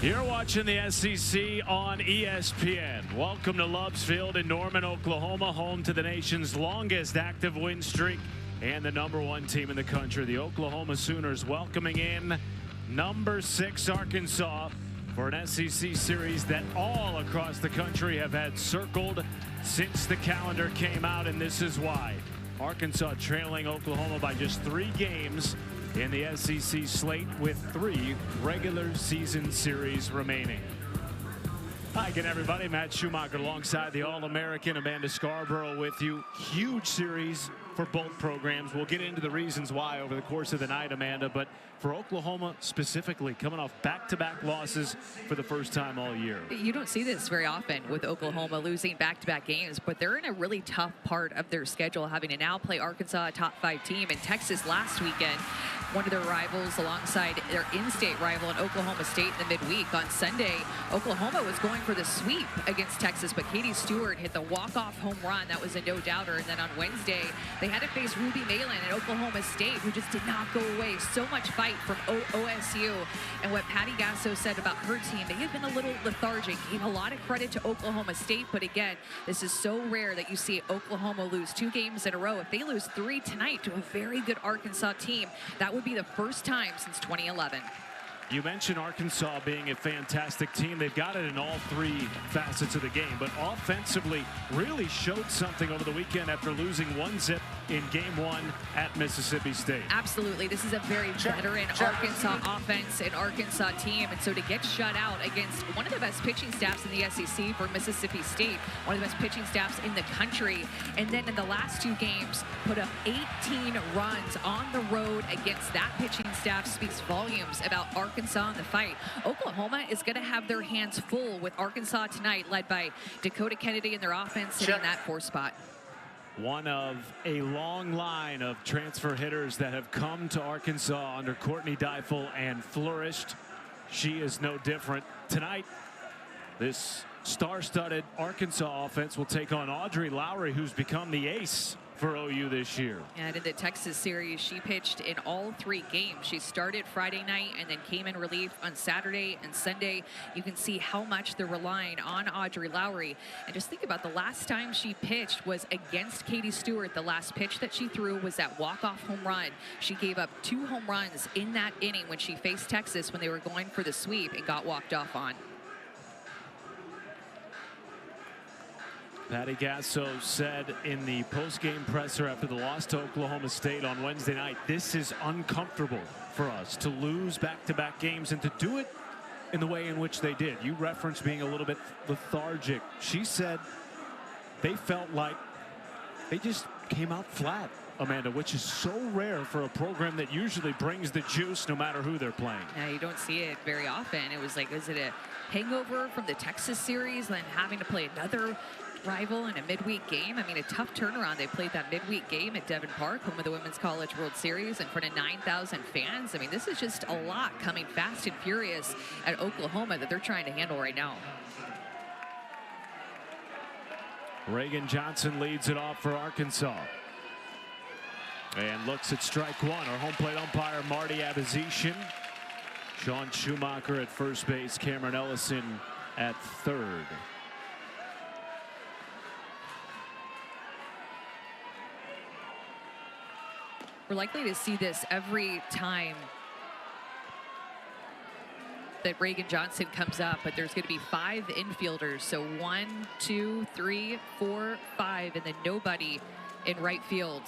You're watching the SEC on ESPN. Welcome to Love's Field in Norman, Oklahoma, home to the nation's longest active win streak and the #1 team in the country, the Oklahoma Sooners, welcoming in number 6 Arkansas for an SEC series that all across the country have had circled since the calendar came out, and this is why. Arkansas trailing Oklahoma by just 3 games in the SEC slate with 3 regular season series remaining. Hi again, everybody. Matt Schumacher alongside the All-American Amanda Scarborough with you. Huge series for both programs. We'll get into the reasons why over the course of the night, Amanda, but for Oklahoma specifically, coming off back-to-back losses for the first time all year. You don't see this very often with Oklahoma losing back-to-back games, but they're in a really tough part of their schedule, having to now play Arkansas, a top-5 team, and Texas last weekend, one of their rivals alongside their in-state rival in Oklahoma State in the midweek. On Sunday, Oklahoma was going for the sweep against Texas, but Katie Stewart hit the walk-off home run. That was a no-doubter. And then on Wednesday, they had to face Ruby Malin at Oklahoma State, who just did not go away. So much fight from OSU. And what Patty Gasso said about her team, they had been a little lethargic. Gave a lot of credit to Oklahoma State, but again, this is so rare that you see Oklahoma lose 2 games in a row. If they lose 3 tonight to a very good Arkansas team, that would be the first time since 2011. You mentioned Arkansas being a fantastic team. They've got it in all 3 facets of the game, but offensively really showed something over the weekend after losing 1-0 in game 1 at Mississippi State. Absolutely. This is a very veteran Arkansas offense and Arkansas team, and so to get shut out against one of the best pitching staffs in the SEC for Mississippi State, one of the best pitching staffs in the country, and then in the last 2 games put up 18 runs on the road against that pitching staff speaks volumes about Arkansas in the fight. Oklahoma is going to have their hands full with Arkansas tonight, led by Dakota Kennedy in their offense, sitting in that 4th spot. One of a long line of transfer hitters that have come to Arkansas under Courtney Deifel and flourished. She is no different. Tonight, this star-studded Arkansas offense will take on Audrey Lowry, who's become the ace for OU this year. And in the Texas series, she pitched in all 3 games. She started Friday night and then came in relief on Saturday and Sunday. You can see how much they're relying on Audrey Lowry. And just think about the last time she pitched was against Katie Stewart. The last pitch that she threw was that walk-off home run. She gave up 2 home runs in that inning when she faced Texas when they were going for the sweep and got walked off on. Patty Gasso said in the post-game presser after the loss to Oklahoma State on Wednesday night, this is uncomfortable for us to lose back-to-back games and to do it in the way in which they did. You referenced being a little bit lethargic. She said they felt like they just came out flat, Amanda, which is so rare for a program that usually brings the juice no matter who they're playing. Yeah, you don't see it very often. It was like, is it a hangover from the Texas series, then having to play another rival in a midweek game? I mean, a tough turnaround. They played that midweek game at Devon Park, home of the Women's College World Series, in front of 9,000 fans. I mean, this is just a lot coming fast and furious at Oklahoma that they're trying to handle right now. Reagan Johnson leads it off for Arkansas and looks at strike 1. Our home plate umpire, Marty Abizishin. Sean Schumacher at first base, Cameron Ellison at 3rd. We're likely to see this every time that Reagan Johnson comes up, but there's going to be 5 infielders. So 1, 2, 3, 4, 5, and then nobody in right field.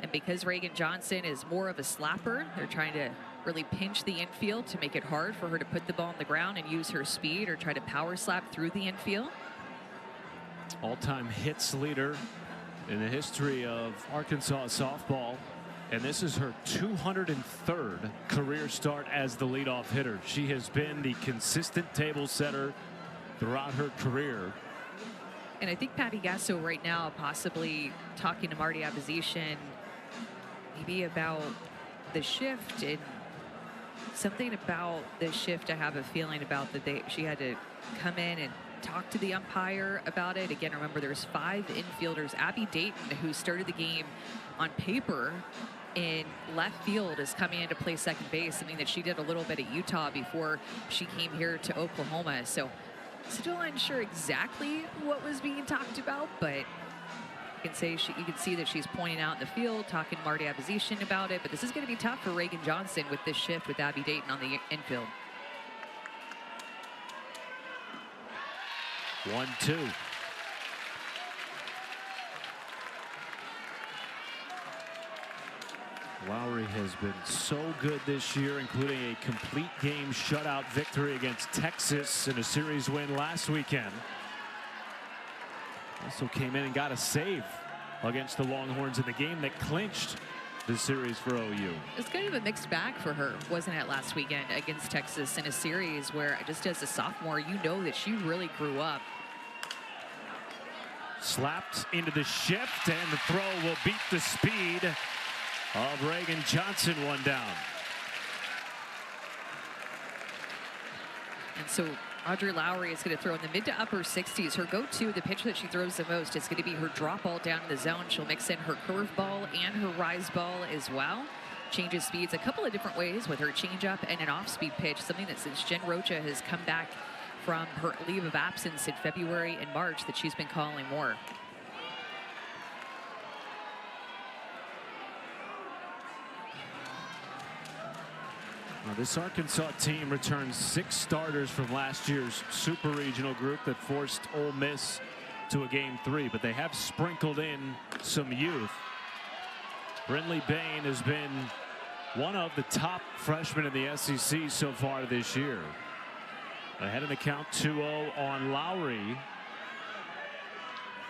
And because Reagan Johnson is more of a slapper, they're trying to really pinch the infield to make it hard for her to put the ball on the ground and use her speed or try to power slap through the infield. All-time hits leader in the history of Arkansas softball, and this is her 203rd career start as the leadoff hitter. She has been the consistent table setter throughout her career. And I think Patty Gasso right now possibly talking to Marty Abizishin maybe about the shift, and something about the shift I have a feeling about that she had to come in and talk to the umpire about it. Again, remember there's 5 infielders. Abby Dayton, who started the game on paper in left field is coming in to play second base, something that she did a little bit at Utah before she came here to Oklahoma. So still unsure exactly what was being talked about, but you can see that she's pointing out in the field, talking to Marty Abizishin about it. But this is going to be tough for Reagan Johnson with this shift with Abby Dayton on the infield. 1-2. Lowry has been so good this year, including a complete game shutout victory against Texas in a series win last weekend. Also came in and got a save against the Longhorns in the game that clinched the series for OU. It's kind of a mixed bag for her, wasn't it, last weekend against Texas in a series where just as a sophomore, you know that she really grew up. Slapped into the shift, and the throw will beat the speed of Reagan Johnson. One down. And so Audrey Lowry is going to throw in the mid to upper 60s. Her go-to, the pitch that she throws the most, is going to be her drop ball down in the zone. She'll mix in her curve ball and her rise ball as well. Changes speeds a couple of different ways with her changeup and an off-speed pitch, something that since Jen Rocha has come back from her leave of absence in February and March that she's been calling more. Now, this Arkansas team returns 6 starters from last year's super regional group that forced Ole Miss to a game 3, but they have sprinkled in some youth. Brinley Bain has been one of the top freshmen in the SEC so far this year. Ahead in the count 2-0 on Lowry,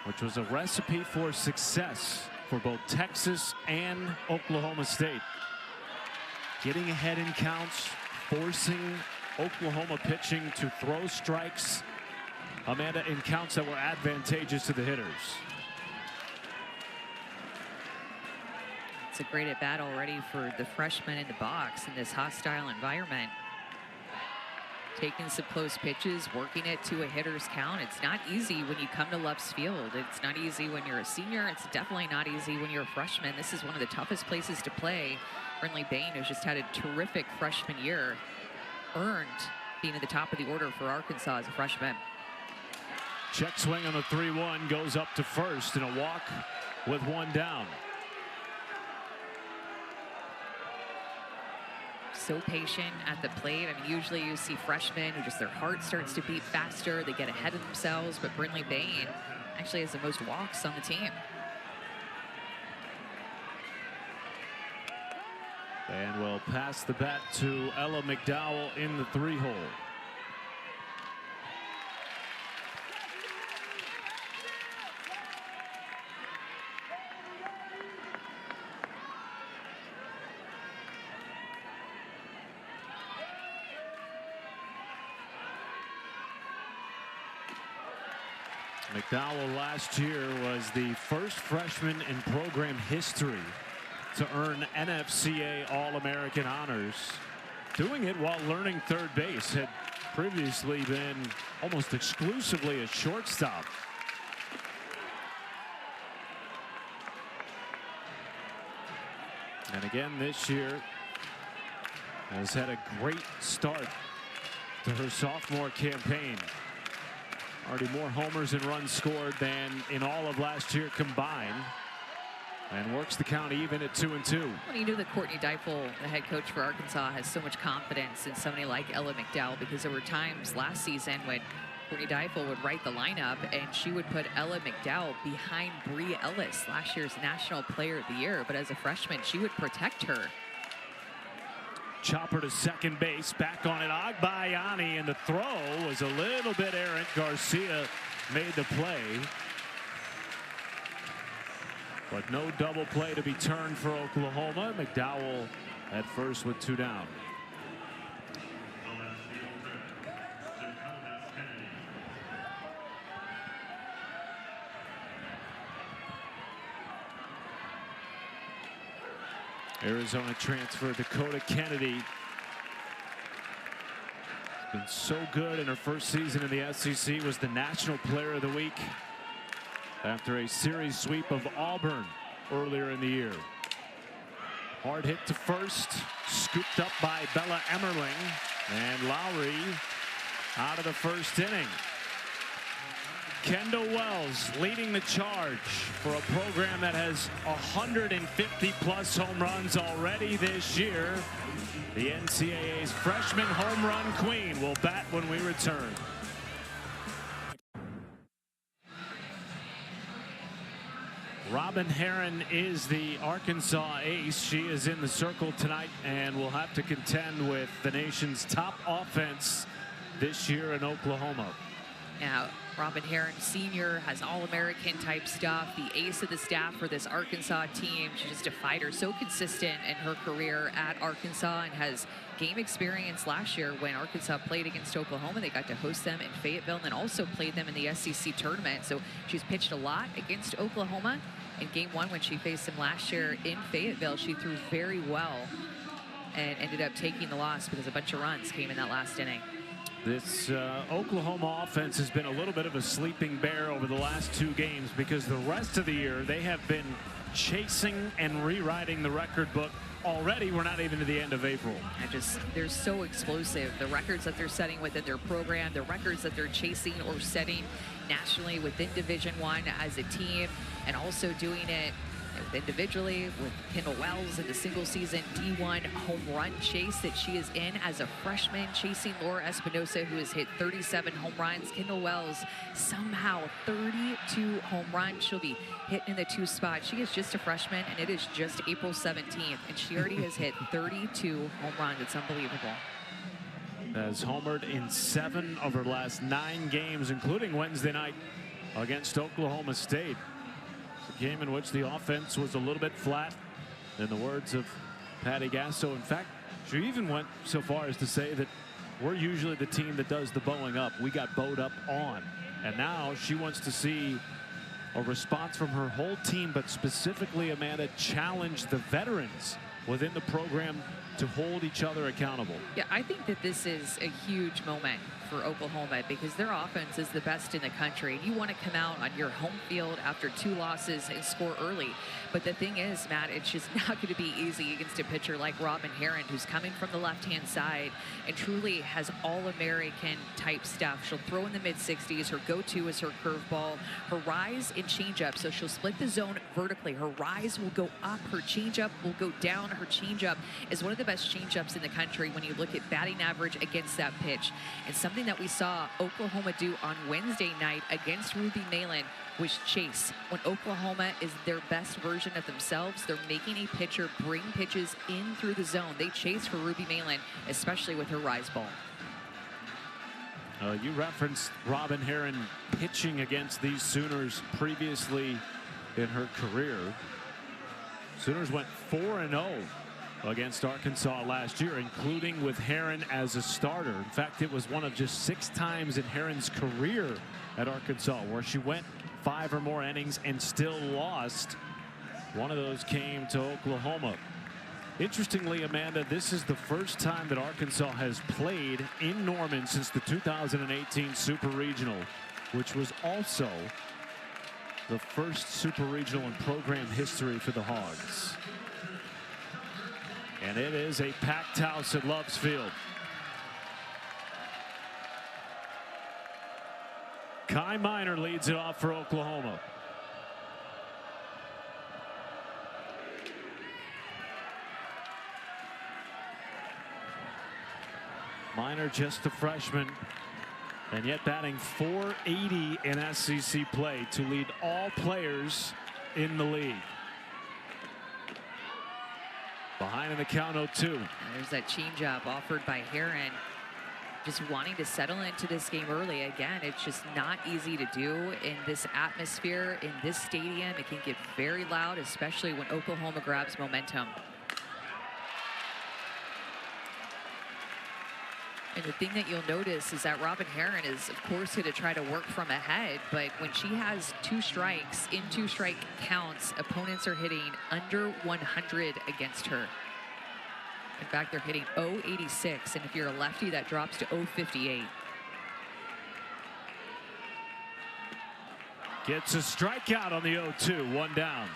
which was a recipe for success for both Texas and Oklahoma State. Getting ahead in counts, forcing Oklahoma pitching to throw strikes, Amanda, in counts that were advantageous to the hitters. It's a great at bat already for the freshman in the box in this hostile environment. Taking some close pitches, working it to a hitter's count. It's not easy when you come to Love's Field. It's not easy when you're a senior. It's definitely not easy when you're a freshman. This is one of the toughest places to play. Brinley Bain, who's just had a terrific freshman year, earned being at the top of the order for Arkansas as a freshman. Check swing on the 3-1, goes up to first, and a walk with 1 down. So patient at the plate. I mean, usually you see freshmen who just their heart starts to beat faster. They get ahead of themselves, but Brinley Bain actually has the most walks on the team. And we'll pass the bat to Ella McDowell in the 3-hole. McDowell last year was the first freshman in program history to earn NFCA All-American honors. Doing it while learning third base. Had previously been almost exclusively a shortstop. And again this year has had a great start to her sophomore campaign. Already more homers and runs scored than in all of last year combined. And works the count even at 2-2. Well, you know that Courtney Deifel, the head coach for Arkansas, has so much confidence in somebody like Ella McDowell, because there were times last season when Courtney Deifel would write the lineup and she would put Ella McDowell behind Bree Ellis, last year's National Player of the Year. But as a freshman, she would protect her. Chopper to second base, back on it, Agbayani, and the throw was a little bit errant. Garcia made the play. But no double play to be turned for Oklahoma. McDowell at first with 2 down. Arizona transfer Dakota Kennedy has been so good in her first season in the SEC. Was the National Player of the Week after a series sweep of Auburn earlier in the year. Hard hit to first, scooped up by Bella Emmerling, and Lowry out of the first inning. Kendall Wells leading the charge for a program that has 150 plus home runs already this year. The NCAA's freshman home run queen will bat when we return. Robin Herron is the Arkansas ace. She is in the circle tonight and will have to contend with the nation's top offense this year in Oklahoma. Yeah, Robin Herron Sr. has All-American type stuff, the ace of the staff for this Arkansas team. She's just a fighter, so consistent in her career at Arkansas, and has game experience last year when Arkansas played against Oklahoma. They got to host them in Fayetteville and then also played them in the SEC tournament. So she's pitched a lot against Oklahoma. In game one, when she faced them last year in Fayetteville, she threw very well and ended up taking the loss because a bunch of runs came in that last inning. This Oklahoma offense has been a little bit of a sleeping bear over the last two games because the rest of the year they have been chasing and rewriting the record book. Already, we're not even to the end of April. They're so explosive. The records that they're setting within their program, the records that they're chasing or setting nationally within Division I as a team, and also doing it individually with Kendall Wells in the single season D1 home run chase that she is in as a freshman, chasing Laura Espinosa, who has hit 37 home runs. Kendall Wells somehow 32 home runs. She'll be hitting in the 2 spot. She is just a freshman, and it is just April 17th, and she already has hit 32 home runs. It's unbelievable. Has homered in 7 of her last 9 games, including Wednesday night against Oklahoma State. A game in which the offense was a little bit flat, in the words of Patty Gasso. In fact, she even went so far as to say that we're usually the team that does the bowing up. We got bowed up on. And now she wants to see a response from her whole team, but specifically, Amanda, challenge the veterans within the program to hold each other accountable. Yeah, I think that this is a huge moment for Oklahoma because their offense is the best in the country. You want to come out on your home field after 2 losses and score early. But the thing is, Matt, it's just not going to be easy against a pitcher like Robin Herron, who's coming from the left-hand side and truly has All-American type stuff. She'll throw in the mid-60s. Her go-to is her curveball, her rise and changeup. So she'll split the zone vertically. Her rise will go up. Her changeup will go down. Her changeup is one of the best changeups in the country when you look at batting average against that pitch. And something that we saw Oklahoma do on Wednesday night against Ruby Malin was chase. When Oklahoma is their best version of themselves, they're making a pitcher bring pitches in through the zone. They chase for Ruby Malin, especially with her rise ball. You referenced Robin Herron pitching against these Sooners previously in her career. Sooners went 4-0 against Arkansas last year, including with Herron as a starter. In fact, it was one of just 6 times in Herron's career at Arkansas where she went 5 or more innings and still lost. One of those came to Oklahoma. Interestingly, Amanda, this is the first time that Arkansas has played in Norman since the 2018 Super Regional, which was also the first Super Regional in program history for the Hogs. And it is a packed house at Loves Field. Kai Minor leads it off for Oklahoma. Minor, just a freshman, and yet batting .480 in SEC play to lead all players in the league. Behind in the count 0-2. There's that changeup offered by Herron. Just wanting to settle into this game early. Again, it's just not easy to do in this atmosphere, in this stadium. It can get very loud, especially when Oklahoma grabs momentum. And the thing that you'll notice is that Robin Herron is, of course, going to try to work from ahead. But when she has 2 strikes in 2 strike counts, opponents are hitting under 100 against her. In fact, they're hitting .086, and if you're a lefty, that drops to .058. Gets a strikeout on the 0-2, 1 down.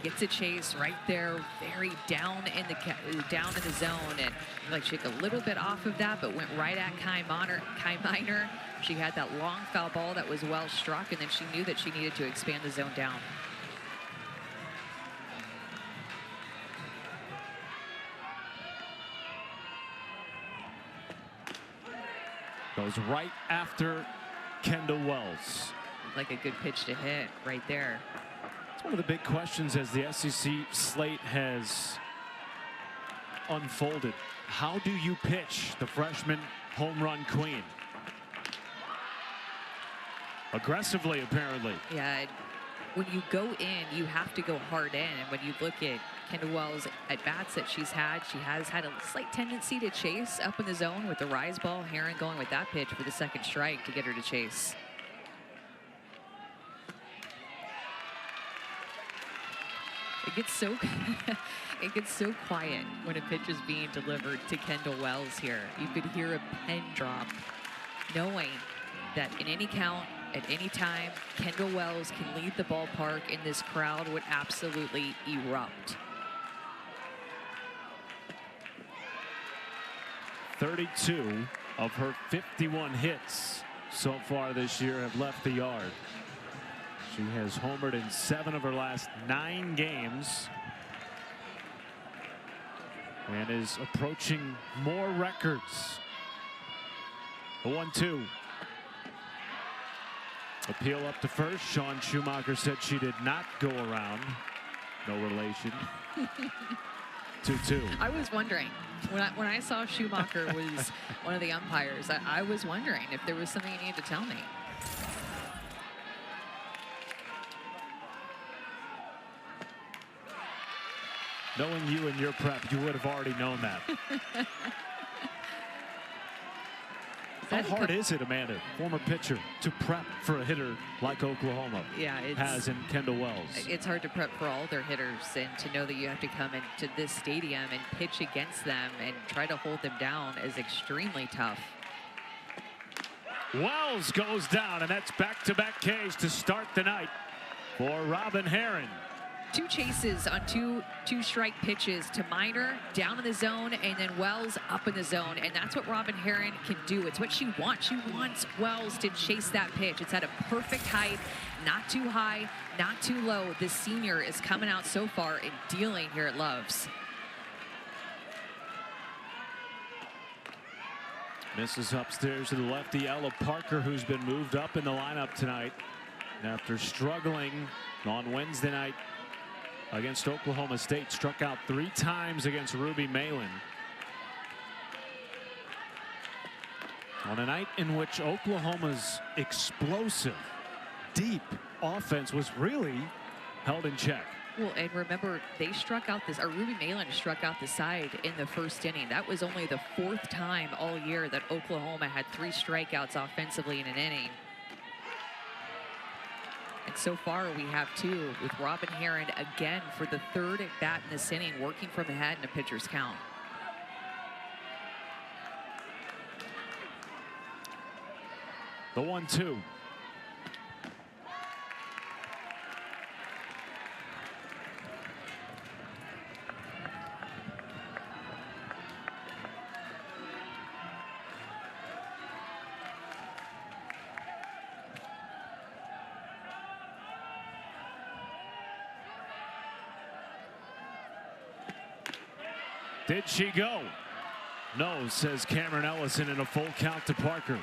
gets a chase right there, very down in the zone, and like she took a little bit off of that, but went right at Kai Minor. She had that long foul ball that was well struck, and then she knew that she needed to expand the zone down. Goes right after Kendall Wells. Like a good pitch to hit right there. It's one of the big questions as the SEC slate has unfolded. How do you pitch the freshman home run queen? Aggressively, apparently. Yeah, when you go in, you have to go hard in. And when you look at Kendall Wells at bats that she has had a slight tendency to chase up in the zone with the rise ball. Herron going with that pitch for the second strike to get her to chase. It gets so quiet when a pitch is being delivered to Kendall Wells here. You could hear a pen drop, knowing that in any count, at any time, Kendall Wells can leave the ballpark and this crowd would absolutely erupt. 32 of her 51 hits so far this year have left the yard. She has homered in 7 of her last 9 games and is approaching more records. The 1-2. Appeal up to first. Sean Schumacher said she did not go around. No relation. 2-2. I was wondering when I saw Schumacher was one of the umpires. I was wondering if there was something you needed to tell me. Knowing you and your prep, you would have already known that. How hard is it, Amanda, former pitcher, to prep for a hitter like Oklahoma has in Kendall Wells? It's hard to prep for all their hitters, and to know that you have to come into this stadium and pitch against them and try to hold them down is extremely tough. Wells goes down, and that's back-to-back Ks to start the night for Robin Herron. 2 chases on two strike pitches to Minor, down in the zone, and then Wells up in the zone. And that's what Robin Herron can do. It's what she wants. She wants Wells to chase that pitch. It's at a perfect height, not too high, not too low. The senior is coming out so far and dealing here at Loves. Misses upstairs to the lefty, Ella Parker, who's been moved up in the lineup tonight after struggling on Wednesday night against Oklahoma State. Struck out 3 times against Ruby Malin. On a night in which Oklahoma's explosive, deep offense was really held in check. Well, and remember, they struck out this, or Ruby Malin struck out the side in the first inning. That was only the 4th time all year that Oklahoma had 3 strikeouts offensively in an inning. And so far we have 2 with Robin Herron again for the 3rd at bat in this inning, working from ahead in a pitcher's count. The 1-2. Did she go? No, says Cameron Ellison in a full count to Parker.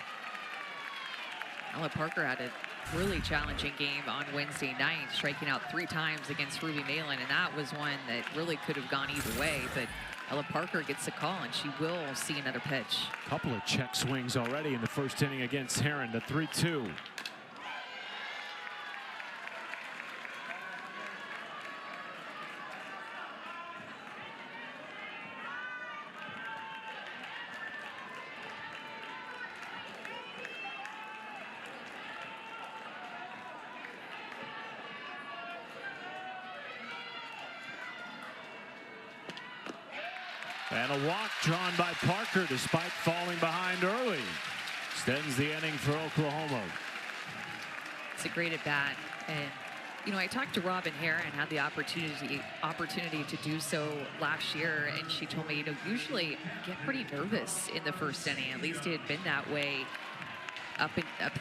Ella Parker had a really challenging game on Wednesday night, striking out 3 times against Ruby Malin, and that was one that really could have gone either way, but Ella Parker gets the call, and she will see another pitch. Couple of check swings already in the first inning against Herron. The 3-2. And a walk drawn by Parker despite falling behind early. Extends the inning for Oklahoma. It's a great at bat, and You know, I talked to Robin Hare and had the opportunity to do so last year, and she told me, you know, usually I get pretty nervous in the first inning. At least it had been that way up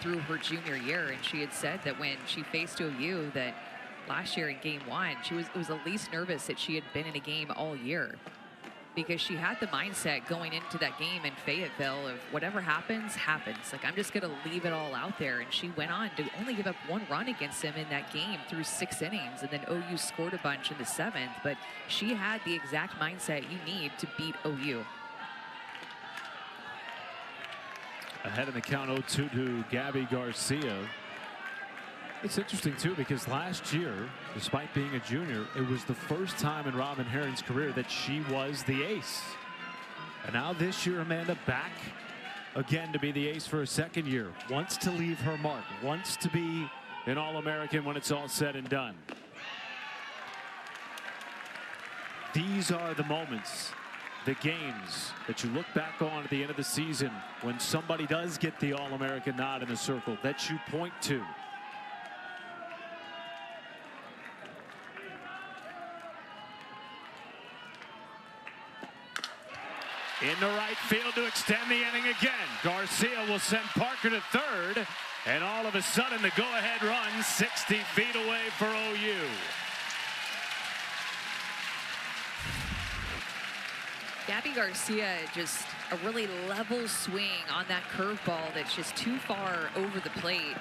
through her junior year. And she had said that when she faced OU, that last year in Game 1, it was the least nervous that she had been in a game all year, because she had the mindset going into that game in Fayetteville of whatever happens, happens. Like, I'm just going to leave it all out there. And she went on to only give up 1 run against them in that game through 6 innings. And then OU scored a bunch in the 7th. But she had the exact mindset you need to beat OU. Ahead in the count 0-2 to Gabby Garcia. It's interesting, too, because last year, despite being a junior, it was the first time in Robin Herron's career that she was the ace. And now this year, Amanda back again to be the ace for a second year. Wants to leave her mark. Wants to be an All-American when it's all said and done. These are the moments, the games that you look back on at the end of the season when somebody does get the All-American nod in the circle that you point to. In the right field to extend the inning again. Garcia will send Parker to third. And all of a sudden, the go-ahead run 60 feet away for OU. Gabby Garcia, just a really level swing on that curveball that's just too far over the plate,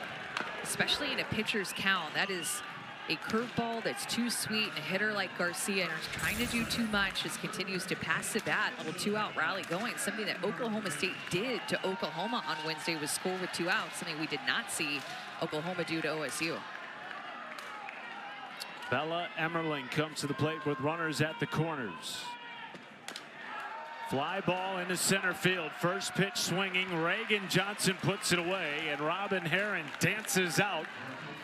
especially in a pitcher's count. That is a curveball that's too sweet, and a hitter like Garcia is trying to do too much, just continues to pass the bat. A little 2-out rally going, something that Oklahoma State did to Oklahoma on Wednesday, was score with 2 outs, something we did not see Oklahoma do to OSU. Bella Emmerling comes to the plate with runners at the corners. Fly ball into center field. First pitch swinging. Reagan Johnson puts it away, and Robin Herron dances out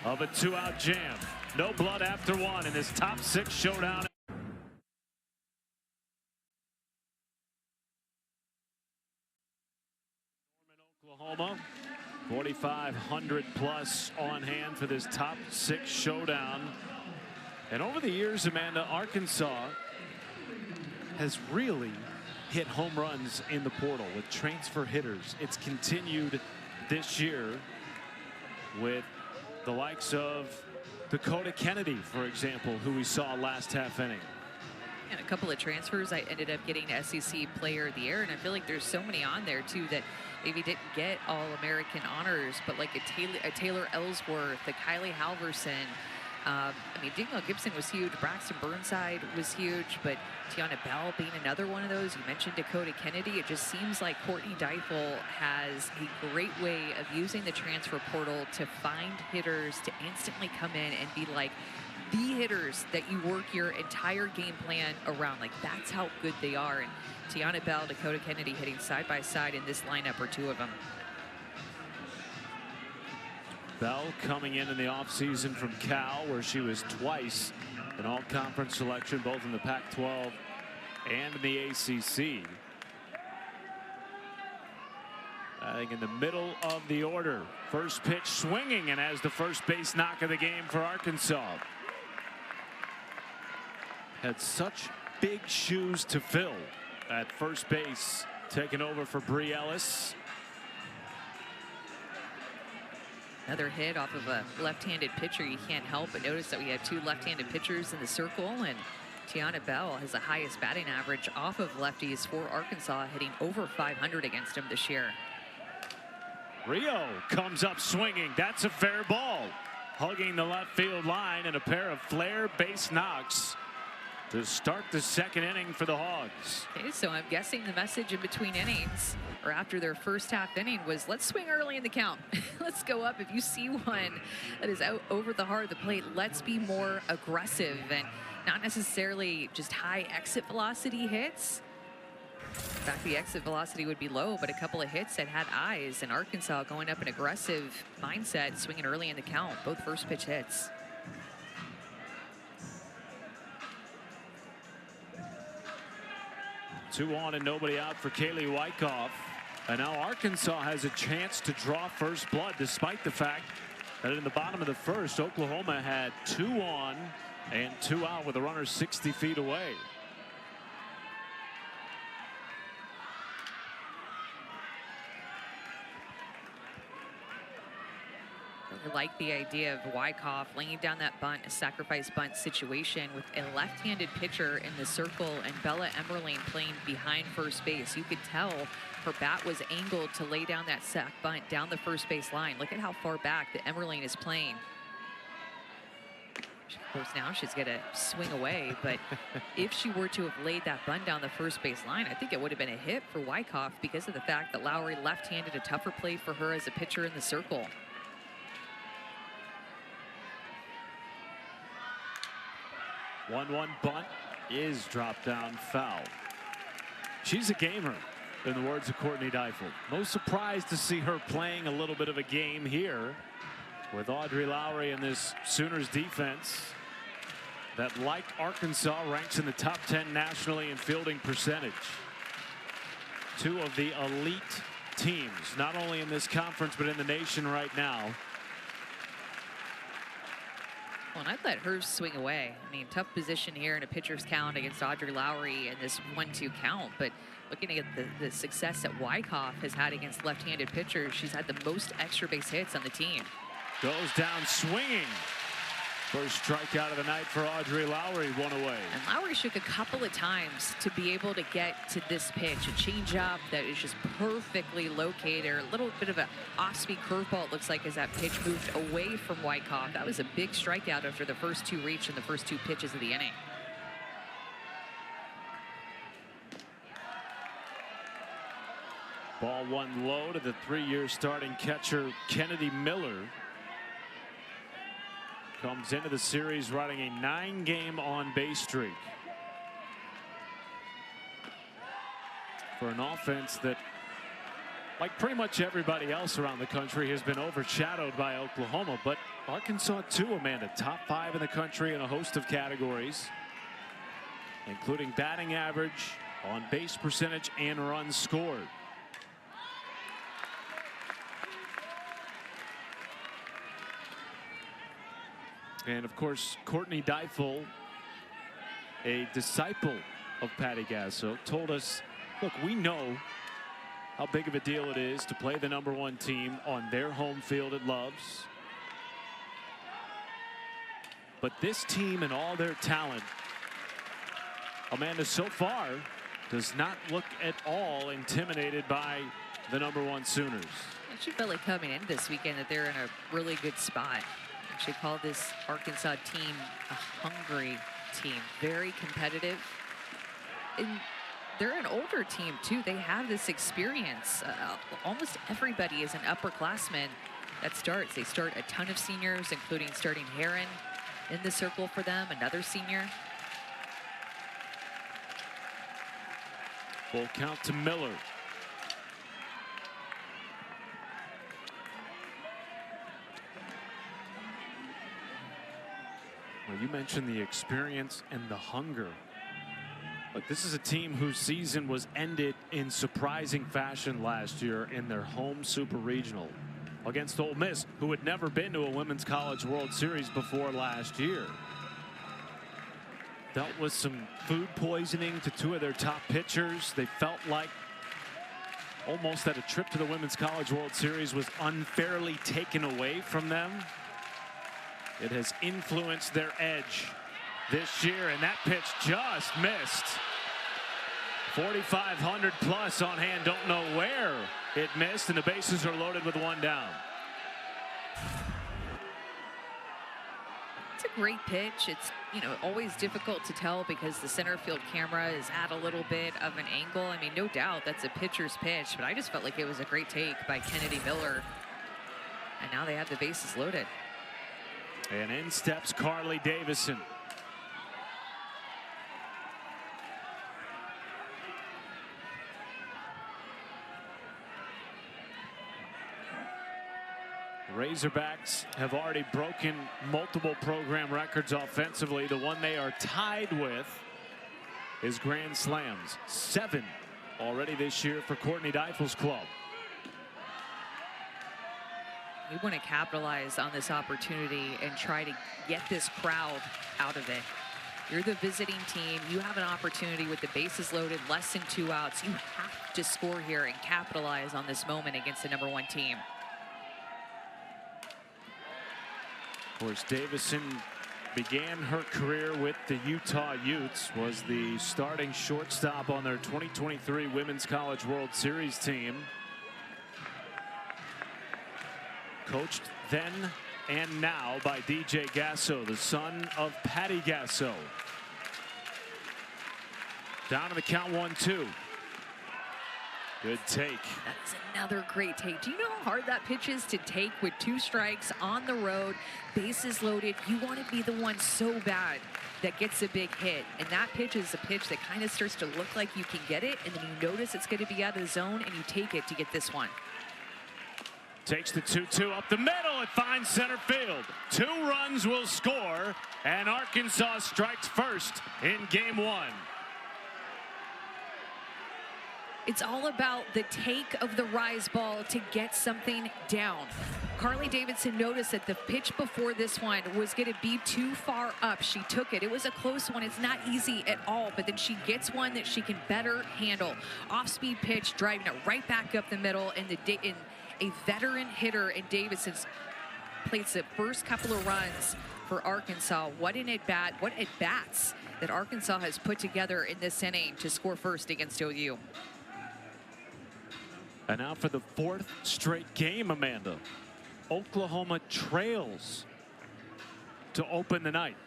of a 2-out jam. No blood after 1 in this top 6 showdown. Norman, Oklahoma. 4,500 plus on hand for this top 6 showdown. And over the years, Amanda, Arkansas has really hit home runs in the portal with transfer hitters. It's continued this year with the likes of Dakota Kennedy, for example, who we saw last half inning. And a couple of transfers. I ended up getting SEC Player of the Year, and I feel like there's so many on there too that maybe didn't get All-American honors, but like a Taylor Ellsworth, a Kylie Halverson. I mean, Danielle Gibson was huge. Braxton Burnside was huge, but Tiana Bell being another one of those. You mentioned Dakota Kennedy. It just seems like Courtney Deifel has a great way of using the transfer portal to find hitters to instantly come in and be like the hitters that you work your entire game plan around. Like, that's how good they are. And Tiana Bell, Dakota Kennedy hitting side by side in this lineup are 2 of them. Bell coming in the offseason from Cal, where she was twice an all-conference selection, both in the Pac-12 and in the ACC. I think in the middle of the order. First pitch swinging, and has the first base knock of the game for Arkansas. Had such big shoes to fill at first base, taking over for Bree Ellis. Another hit off of a left-handed pitcher. You can't help but notice that we have 2 left-handed pitchers in the circle, and Tiana Bell has the highest batting average off of lefties for Arkansas, hitting over 500 against him this year. Rio comes up swinging. That's a fair ball. Hugging the left field line, and a pair of flare base knocks to start the 2nd inning for the Hogs. Okay, so I'm guessing the message in between innings, or after their first half inning, was let's swing early in the count. Let's go up. If you see one that is out over the heart of the plate, let's be more aggressive, and not necessarily just high exit velocity hits. In fact, the exit velocity would be low, but a couple of hits that had eyes, and Arkansas going up an aggressive mindset, swinging early in the count, both first pitch hits. Two on and nobody out for Kaylee Wyckoff. And now Arkansas has a chance to draw first blood, despite the fact And in the bottom of the first, Oklahoma had 2 on and 2 out with a runner 60 feet away. I like the idea of Wyckoff laying down that bunt, a sacrifice bunt situation with a left-handed pitcher in the circle and Bella Emmerling playing behind first base. You could tell her bat was angled to lay down that sac bunt down the first base line. Look at how far back the Emmerling is playing. Of course, now she's going to swing away, but if she were to have laid that bunt down the first base line, I think it would have been a hit for Wyckoff because of the fact that Lowry left-handed, a tougher play for her as a pitcher in the circle. 1-1 bunt is dropped down foul. She's a gamer, in the words of Courtney Deifel. No surprise to see her playing a little bit of a game here with Audrey Lowry in this Sooners defense that, like Arkansas, ranks in the top 10 nationally in fielding percentage. 2 of the elite teams, not only in this conference but in the nation right now. Well, and I'd let her swing away. I mean, tough position here in a pitcher's count against Audrey Lowry in this 1-2 count. But looking at the success that Wyckoff has had against left-handed pitchers, she's had the most extra base hits on the team. Goes down swinging. First strikeout of the night for Audrey Lowry, 1 away. And Lowry shook a couple of times to be able to get to this pitch. A changeup that is just perfectly located. A little bit of an off-speed curveball, it looks like, as that pitch moved away from Wyckoff. That was a big strikeout after the first 2 reached in the first 2 pitches of the inning. Ball 1 low to the 3-year starting catcher, Kennedy Miller. Comes into the series riding a 9-game on-base streak for an offense that, like pretty much everybody else around the country, has been overshadowed by Oklahoma. But Arkansas too, Amanda, top 5 in the country in a host of categories, including batting average, on-base percentage, and runs scored. And of course, Courtney Deifel, a disciple of Patty Gasso, told us, look, we know how big of a deal it is to play the #1 team on their home field at Love's. But this team and all their talent, Amanda, so far does not look at all intimidated by the #1 Sooners. She felt like coming in this weekend that they're in a really good spot. She called this Arkansas team a hungry team, very competitive. And they're an older team too. They have this experience. Almost everybody is an upperclassman that starts. They start a ton of seniors, including starting Heron in the circle for them, another senior. Full count to Miller. Well, you mentioned the experience and the hunger. Look, this is a team whose season was ended in surprising fashion last year in their home Super Regional against Ole Miss, who had never been to a Women's College World Series before last year. Dealt with some food poisoning to 2 of their top pitchers. They felt like almost that a trip to the Women's College World Series was unfairly taken away from them. It has influenced their edge this year, and that pitch just missed. 4,500 plus on hand. Don't know where it missed, and the bases are loaded with 1 down. It's a great pitch. It's, you know, always difficult to tell because the center field camera is at a little bit of an angle. I mean, no doubt that's a pitcher's pitch, but I just felt like it was a great take by Kennedy Miller. And now they have the bases loaded. And in steps Carly Davison. Razorbacks have already broken multiple program records offensively. The one they are tied with is grand slams. 7 already this year for Courtney Deifel's club. You want to capitalize on this opportunity and try to get this crowd out of it. You're the visiting team. You have an opportunity with the bases loaded, less than 2 outs. You have to score here and capitalize on this moment against the #1 team. Of course, Davison began her career with the Utah Utes, was the starting shortstop on their 2023 Women's College World Series team. Coached then and now by DJ Gasso, the son of Patty Gasso. Down to the count, 1-2. Good take. That's another great take. Do you know how hard that pitch is to take with 2 strikes on the road, bases loaded? You want to be the one so bad that gets a big hit. And that pitch is a pitch that kind of starts to look like you can get it, and then you notice it's going to be out of the zone, and you take it to get this one. Takes the 2-2 up the middle. It finds center field. 2 runs will score, and Arkansas strikes first in game 1. It's all about the take of the rise ball to get something down. Carly Davidson noticed that the pitch before this one was going to be too far up. She took it. It was a close one. It's not easy at all, but then she gets one that she can better handle. Off-speed pitch, driving it right back up the middle, and a veteran hitter in Davidson's plays the first couple of runs for Arkansas. What at-bats that Arkansas has put together in this inning to score first against OU. And now for the 4th straight game, Amanda, Oklahoma trails to open the night.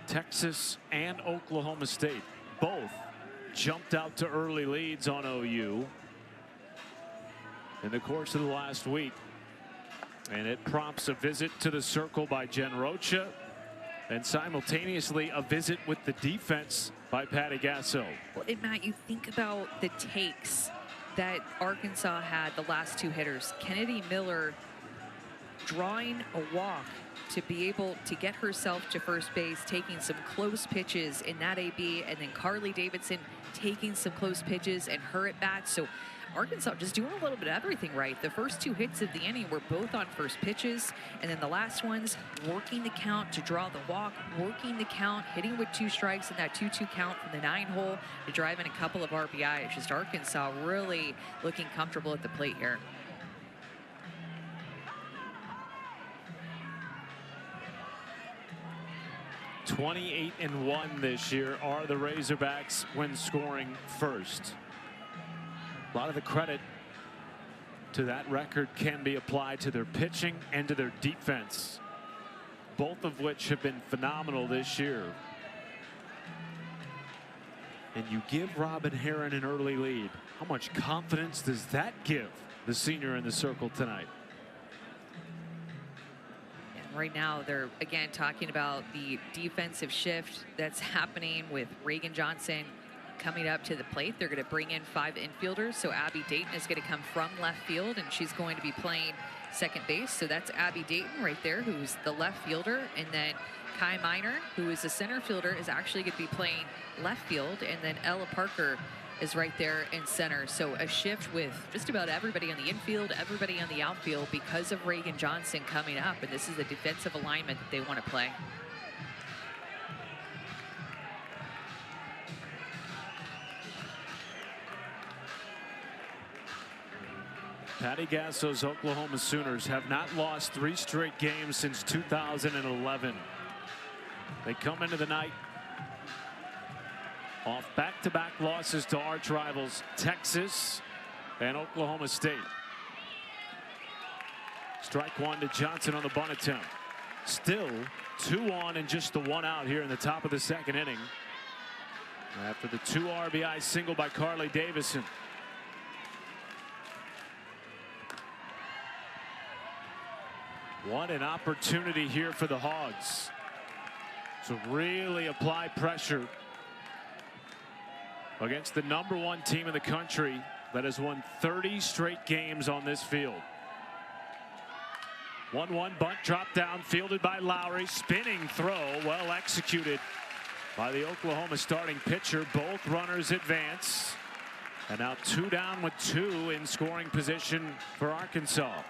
Texas and Oklahoma State both jumped out to early leads on OU in the course of the last week. And it prompts a visit to the circle by Jen Rocha, and simultaneously a visit with the defense by Patty Gasso. Well, and Matt, you think about the takes that Arkansas had the last 2 hitters. Kennedy Miller drawing a walk to be able to get herself to first base, taking some close pitches in that AB, and then Carly Davidson taking some close pitches and her at bat. So Arkansas just doing a little bit of everything right. The first 2 hits of the inning were both on first pitches, and then the last ones working the count to draw the walk, working the count, hitting with 2 strikes in that 2-2 count from the 9-hole to drive in a couple of RBIs. Just Arkansas really looking comfortable at the plate here. (28-1) this year are the Razorbacks when scoring first. A lot of the credit to that record can be applied to their pitching and to their defense, both of which have been phenomenal this year. And you give Robin Herron an early lead. How much confidence does that give the senior in the circle tonight? And right now they're again talking about the defensive shift that's happening with Reagan Johnson coming up to the plate. They're going to bring in 5 infielders. So Abby Dayton is going to come from left field, and she's going to be playing second base. So that's Abby Dayton right there, who's the left fielder. And then Kai Miner, who is the center fielder, is actually going to be playing left field. And then Ella Parker is right there in center. So a shift with just about everybody on the infield, everybody on the outfield because of Reagan Johnson coming up. And this is the defensive alignment that they want to play. Patty Gasso's Oklahoma Sooners have not lost 3 straight games since 2011. They come into the night off back-to-back losses to arch rivals Texas and Oklahoma State. Strike 1 to Johnson on the bunt attempt. Still 2 on and just the 1 out here in the top of the 2nd inning after the 2 RBI single by Carly Davison. What an opportunity here for the Hogs to really apply pressure against the #1 team in the country that has won 30 straight games on this field. 1-1 bunt drop down, fielded by Lowry. Spinning throw, well executed by the Oklahoma starting pitcher. Both runners advance. And now 2 down with 2 in scoring position for Arkansas.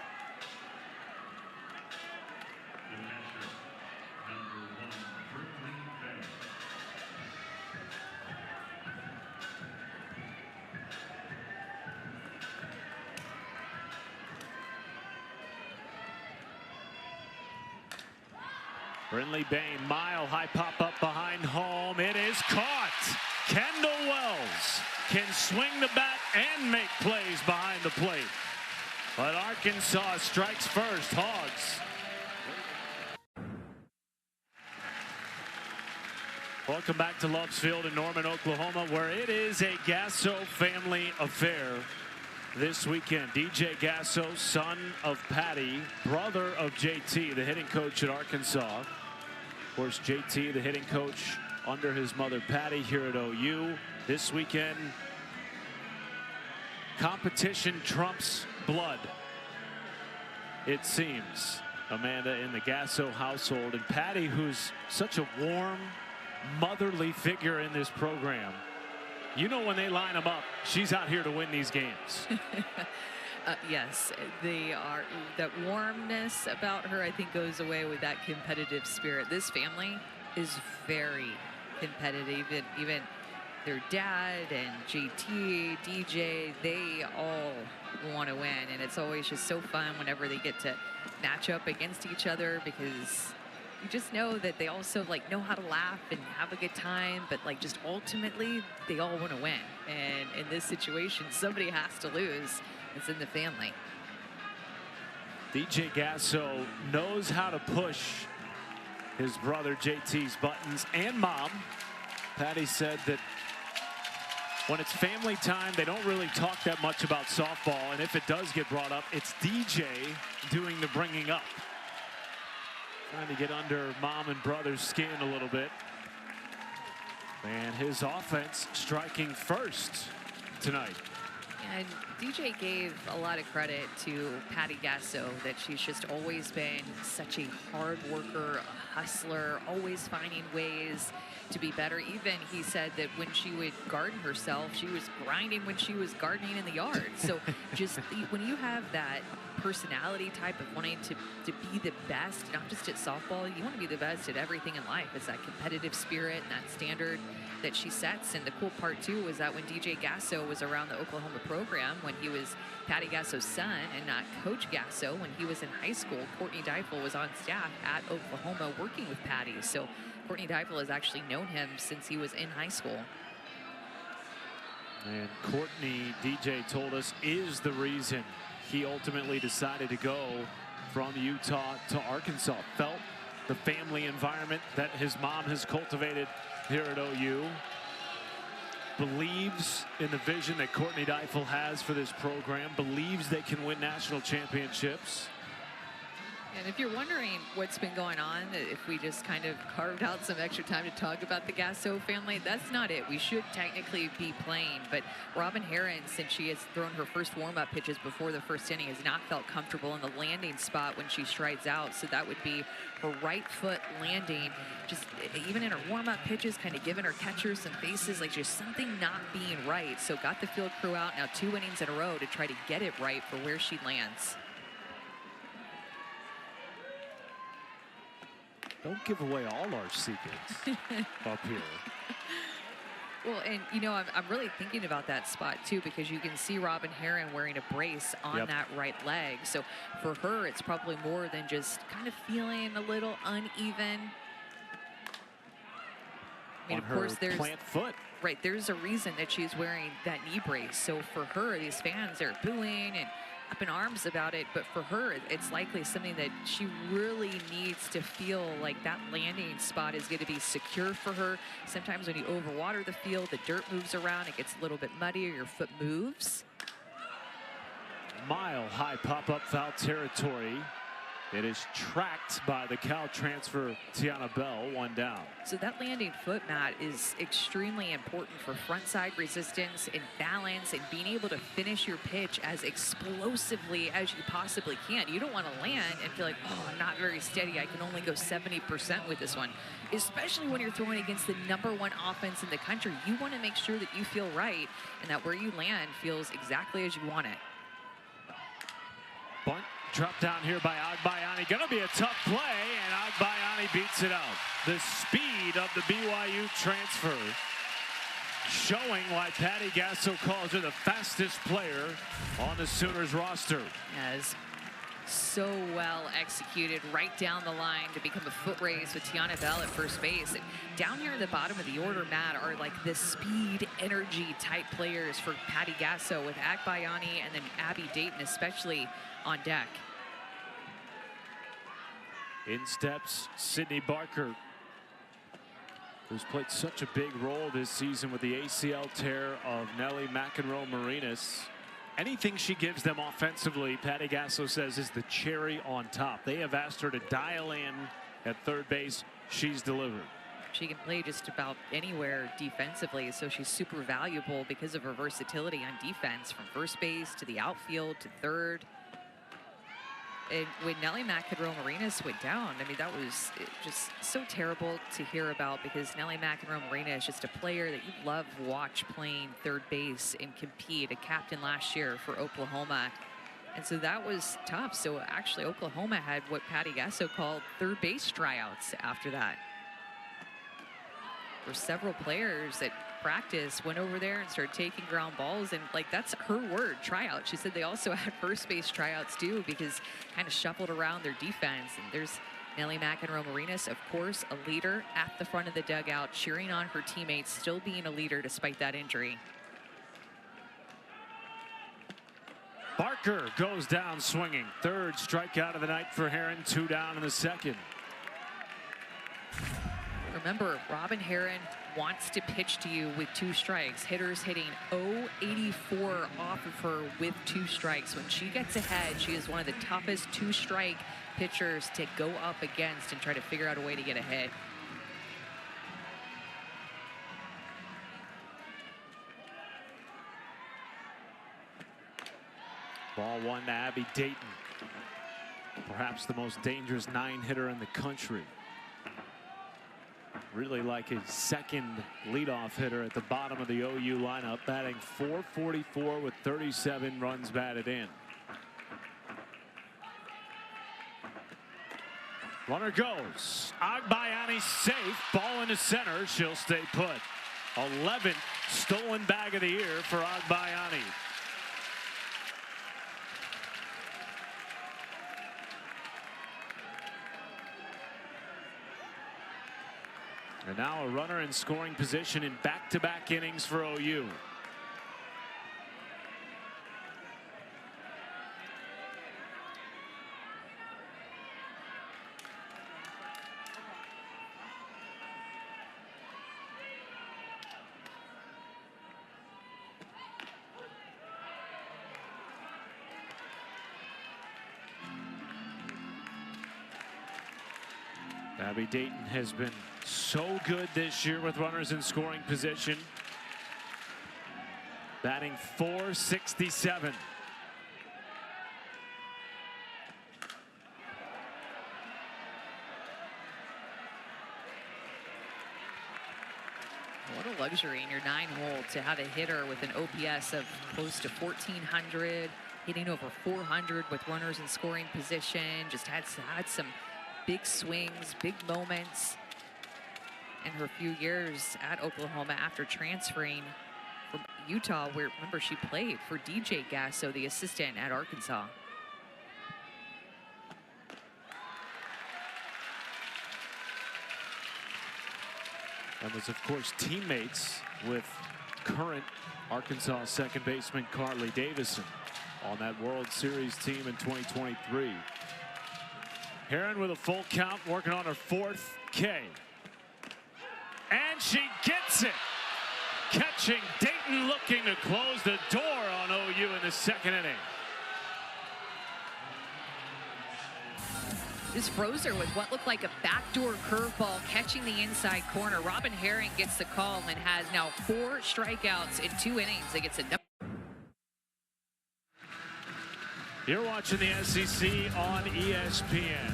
Brindley Bain, mile high pop up behind home. It is caught. Kendall Wells can swing the bat and make plays behind the plate. But Arkansas strikes first. Hogs. Welcome back to Loves Field in Norman, Oklahoma, where it is a Gasso family affair this weekend. DJ Gasso, son of Patty, brother of JT, the hitting coach at Arkansas. Of course, JT, the hitting coach under his mother Patty here at OU. This weekend, competition trumps blood, it seems, Amanda, in the Gasso household. And Patty, who's such a warm, motherly figure in this program. You know, when they line them up, she's out here to win these games. Yes, they are. That warmness about her, I think, goes away with that competitive spirit. This family is very competitive. Even their dad and JT, DJ, they all want to win. And it's always just so fun whenever they get to match up against each other, because you just know that they also know how to laugh and have a good time, but just ultimately they all want to win. And in this situation, somebody has to lose. It's in the family. DJ Gasso knows how to push his brother JT's buttons, and mom. Patty said that when it's family time, they don't really talk that much about softball, and if it does get brought up, it's DJ doing the bringing up. Trying to get under mom and brother's skin a little bit. And his offense striking first tonight. And DJ gave a lot of credit to Patty Gasso, that she's just always been such a hard worker, a hustler, always finding ways to be better. Even he said that when she would garden herself, she was grinding when she was gardening in the yard. So just when you have that personality type of wanting to be the best, not just at softball, you want to be the best at everything in life. It's that competitive spirit and that standard that she sets. And the cool part too was that when DJ Gasso was around the Oklahoma program, when he was Patty Gasso's son and not Coach Gasso, when he was in high school, Courtney Deifel was on staff at Oklahoma working with Patty. So Courtney Deifel has actually known him since he was in high school. And Courtney, DJ told us, is the reason he ultimately decided to go from Utah to Arkansas. Felt the family environment that his mom has cultivated here at OU. Believes in the vision that Courtney Deifel has for this program. Believes they can win national championships. And if you're wondering what's been going on, if we just kind of carved out some extra time to talk about the Gasso family, that's not it. We should technically be playing, but Robin Herron, since she has thrown her first warm-up pitches before the first inning, has not felt comfortable in the landing spot when she strides out. So that would be her right foot landing, just even in her warm-up pitches, kind of giving her catcher some faces, just something not being right. So got the field crew out now 2 innings in a row to try to get it right for where she lands. Don't give away all our secrets up here. Well, and I'm really thinking about that spot too, because you can see Robin Herron wearing a brace on that right leg. So for her, it's probably more than just kind of feeling a little uneven. I mean, of course, there's plant foot. Right, there's a reason that she's wearing that knee brace. So for her, these fans are booing and up in arms about it, but for her, it's likely something that she really needs to feel like that landing spot is going to be secure for her. Sometimes when you overwater the field, the dirt moves around, it gets a little bit muddy, or your foot moves. Mile high pop-up foul territory. It is tracked by the Cal transfer Tiana Bell, one down. So that landing foot, Matt, is extremely important for frontside resistance and balance and being able to finish your pitch as explosively as you possibly can. You don't want to land and feel like, oh, I'm not very steady. I can only go 70% with this one. Especially when you're throwing against the #1 offense in the country. You want to make sure that you feel right and that where you land feels exactly as you want it. Bunt dropped down here by Agbayani. Going to be a tough play, and Agbayani beats it out. The speed of the BYU transfer showing why Patty Gasso calls her the fastest player on the Sooners roster. As so well executed right down the line to become a foot race with Tiana Bell at first base. And down here at the bottom of the order, Matt, are like the speed, energy type players for Patty Gasso with Agbayani and then Abby Dayton especially on deck. In steps Sydney Barker, who's played such a big role this season with the ACL tear of Nelly McEnroe-Marinas. Anything she gives them offensively, Patty Gasso says, is the cherry on top. They have asked her to dial in at third base. She's delivered. She can play just about anywhere defensively, so she's super valuable because of her versatility on defense, from first base to the outfield to third. And when Nelly McEnroe-Marinas went down, I mean, that was just so terrible to hear about, because Nelly McEnroe-Marinas is just a player that you love to watch playing third base and compete, a captain last year for Oklahoma. And so that was tough. So actually Oklahoma had what Patty Gasso called third base tryouts after that. There were several players that practice went over there and started taking ground balls, and like, that's her word, tryout. She said they also had first base tryouts too, because kind of shuffled around their defense. And there's Nelly McEnroe-Marinas, of course, a leader at the front of the dugout, cheering on her teammates, still being a leader despite that injury. Barker goes down swinging. Third strikeout of the night for Heron, 2 down in the second. Remember, Robin Heron wants to pitch to you with 2 strikes. Hitters hitting .084 off of her with 2 strikes. When she gets ahead, she is one of the toughest 2-strike pitchers to go up against and try to figure out a way to get a hit. Ball 1 to Abby Dayton. Perhaps the most dangerous 9-hitter in the country. Really like his second leadoff hitter at the bottom of the OU lineup, batting .444 with 37 runs batted in. Runner goes. Agbayani safe. Ball into center. She'll stay put. 11th stolen bag of the year for Agbayani. And now a runner in scoring position in back-to-back innings for OU. Abby Dayton has been so good this year with runners in scoring position. Batting .467. What a luxury in your 9-hole to have a hitter with an OPS of close to 1,400, hitting over 400 with runners in scoring position. Just had some big swings, big moments in her few years at Oklahoma after transferring from Utah, where, remember, she played for DJ Gasso, the assistant at Arkansas. And was, of course, teammates with current Arkansas second baseman Carly Davison on that World Series team in 2023. Heron with a full count, working on her 4th K. And she gets it. Catching Dayton, looking to close the door on OU in the 2nd inning. just froze her with what looked like a backdoor curveball catching the inside corner. Robin Herring gets the call and has now 4 strikeouts in 2 innings. It gets a no. You're watching the SEC on ESPN.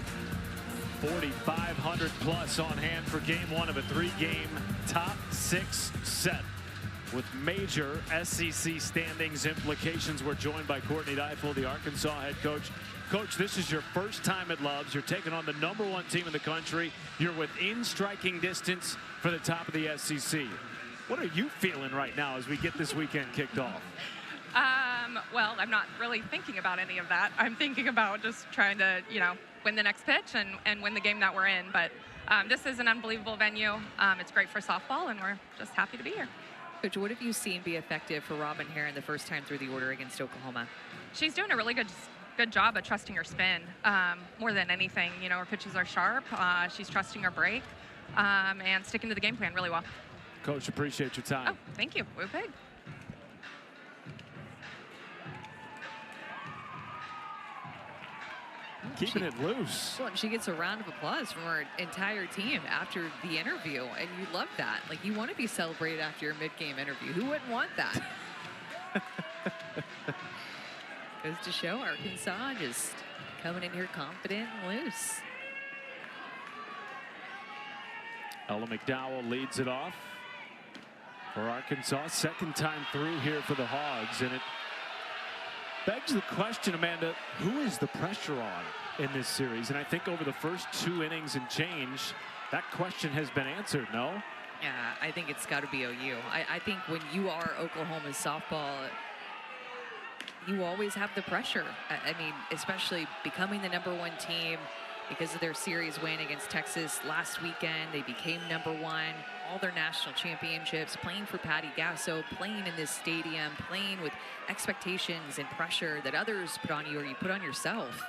4,500 plus on hand for game 1 of a 3-game top 6 set. With major SEC standings implications, we're joined by Courtney Deifel, the Arkansas head coach. Coach, this is your first time at Love's. You're taking on the #1 team in the country. You're within striking distance for the top of the SEC. What are you feeling right now as we get this weekend kicked off? Well, I'm not really thinking about any of that. I'm thinking about just trying to, win the next pitch and win the game that we're in. But this is an unbelievable venue. It's great for softball, and we're just happy to be here. Coach, what have you seen be effective for Robin Herring the first time through the order against Oklahoma? She's doing a really good job at trusting her spin. More than anything, her pitches are sharp. She's trusting her break and sticking to the game plan really well. Coach, appreciate your time. Oh, thank you. We're big. Keeping it loose. Well, she gets a round of applause from her entire team after the interview, and you love that. Like, you want to be celebrated after your mid-game interview. Who wouldn't want that? Goes to show Arkansas just coming in here confident and loose. Ella McDowell leads it off for Arkansas. Second time through here for the Hogs, and it begs the question, Amanda, who is the pressure on in this series? And I think over the first 2 innings and change, that question has been answered, no? Yeah, I think it's got to be OU. I think when you are Oklahoma's softball, you always have the pressure. I mean, especially becoming the #1 team because of their series win against Texas last weekend. They became #1. All their national championships, playing for Patty Gasso, playing in this stadium, playing with expectations and pressure that others put on you or you put on yourself.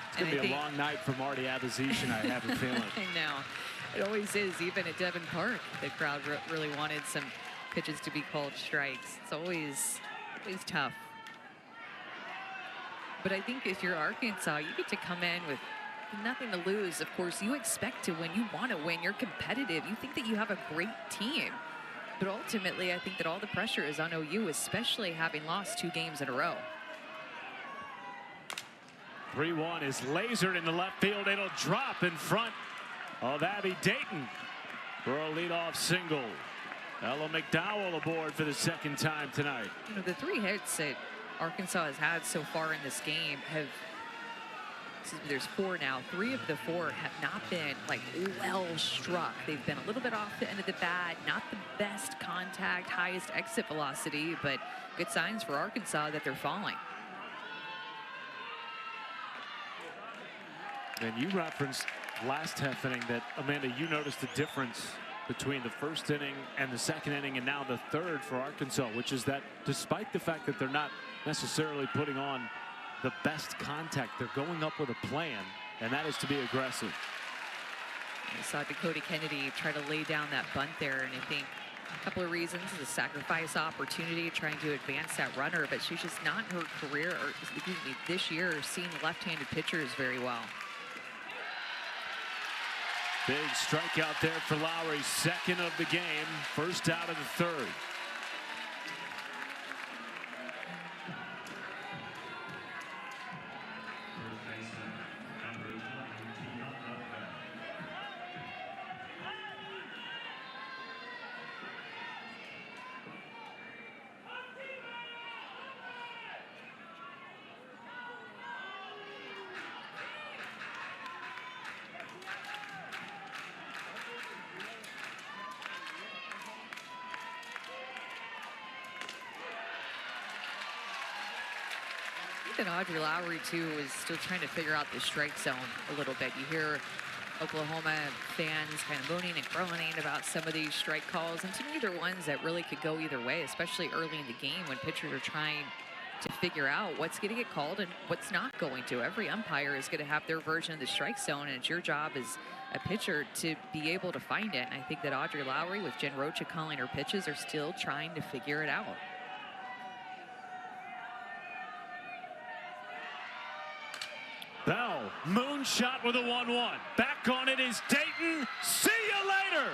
It's going to be a long night for Marty Abazishan, I have a feeling. I know. It always is, even at Devon Park. The crowd really wanted some pitches to be called strikes. It's always tough. But I think if you're Arkansas, you get to come in with nothing to lose. Of course, you expect to win. You want to win. You're competitive. You think that you have a great team. But ultimately, I think that all the pressure is on OU, especially having lost 2 games in a row. 3-1 is lasered in the left field. It'll drop in front of Abby Dayton for a leadoff single. Ella McDowell aboard for the second time tonight. The 3 hits that Arkansas has had so far in this game there's 4 now. 3 of the 4 have not been like well struck. They've been a little bit off the end of the bat, not the best contact, highest exit velocity, but good signs for Arkansas that they're falling. And you referenced last half inning that, Amanda, you noticed the difference between the first inning and the second inning and now the third for Arkansas, which is that despite the fact that they're not necessarily putting on the best contact, they're going up with a plan, and that is to be aggressive. I saw Dakota Kennedy try to lay down that bunt there, and I think a couple of reasons. The sacrifice opportunity trying to advance that runner, but she's just not in her career, or excuse me, this year, seeing left-handed pitchers very well. Big strikeout there for Lowry, second of the game, first out of the third. And Audrey Lowry, too, is still trying to figure out the strike zone a little bit. You hear Oklahoma fans kind of moaning and groaning about some of these strike calls, and to me, they're ones that really could go either way, especially early in the game when pitchers are trying to figure out what's going to get called and what's not going to. Every umpire is going to have their version of the strike zone, and it's your job as a pitcher to be able to find it. And I think that Audrey Lowry with Jen Rocha calling her pitches are still trying to figure it out. moonshot with a 1-1. Back on it is Dayton. See you later.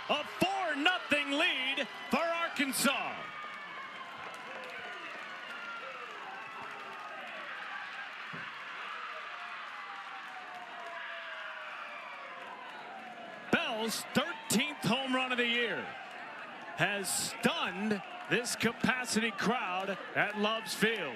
A 4-0 lead for Arkansas. Bell's 13th home run of the year has stunned this capacity crowd at Loves Field.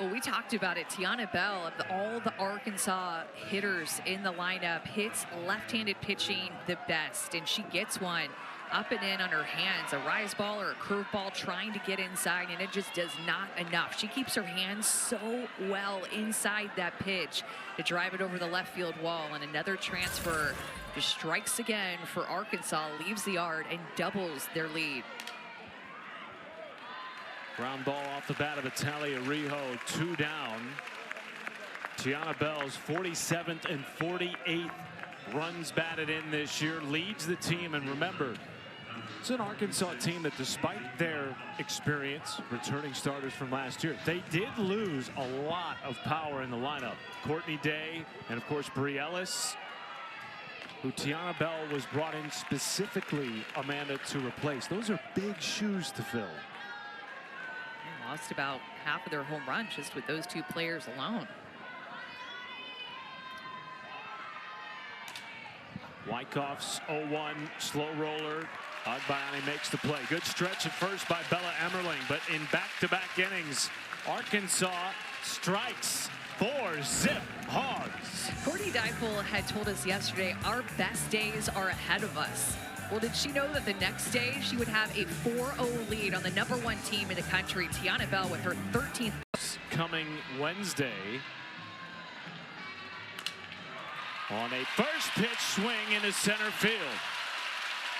Well, we talked about it. Tiana Bell, of all the Arkansas hitters in the lineup, hits left-handed pitching the best, and she gets one up and in on her hands, a rise ball or a curve ball trying to get inside, and it just does not enough. She keeps her hands so well inside that pitch to drive it over the left field wall, and another transfer just strikes again for Arkansas, leaves the yard, and doubles their lead. Ground ball off the bat of Italia Rijo, 2 down. Tiana Bell's 47th and 48th runs batted in this year, leads the team. And remember, it's an Arkansas team that, despite their experience, returning starters from last year, they did lose a lot of power in the lineup. Courtney Day and, of course, Bree Ellis, who Tiana Bell was brought in specifically, Amanda, to replace. Those are big shoes to fill. Lost about half of their home run just with those 2 players alone. Wyckoff's 0-1 slow roller. Agbayani makes the play. Good stretch at first by Bella Emmerling, but in back-to-back innings, Arkansas strikes 4 zip hogs. Courtney Deifel had told us yesterday, our best days are ahead of us. Well, did she know that the next day she would have a 4-0 lead on the #1 team in the country? Tiana Bell with her 13th. Coming Wednesday on a first pitch swing into center field.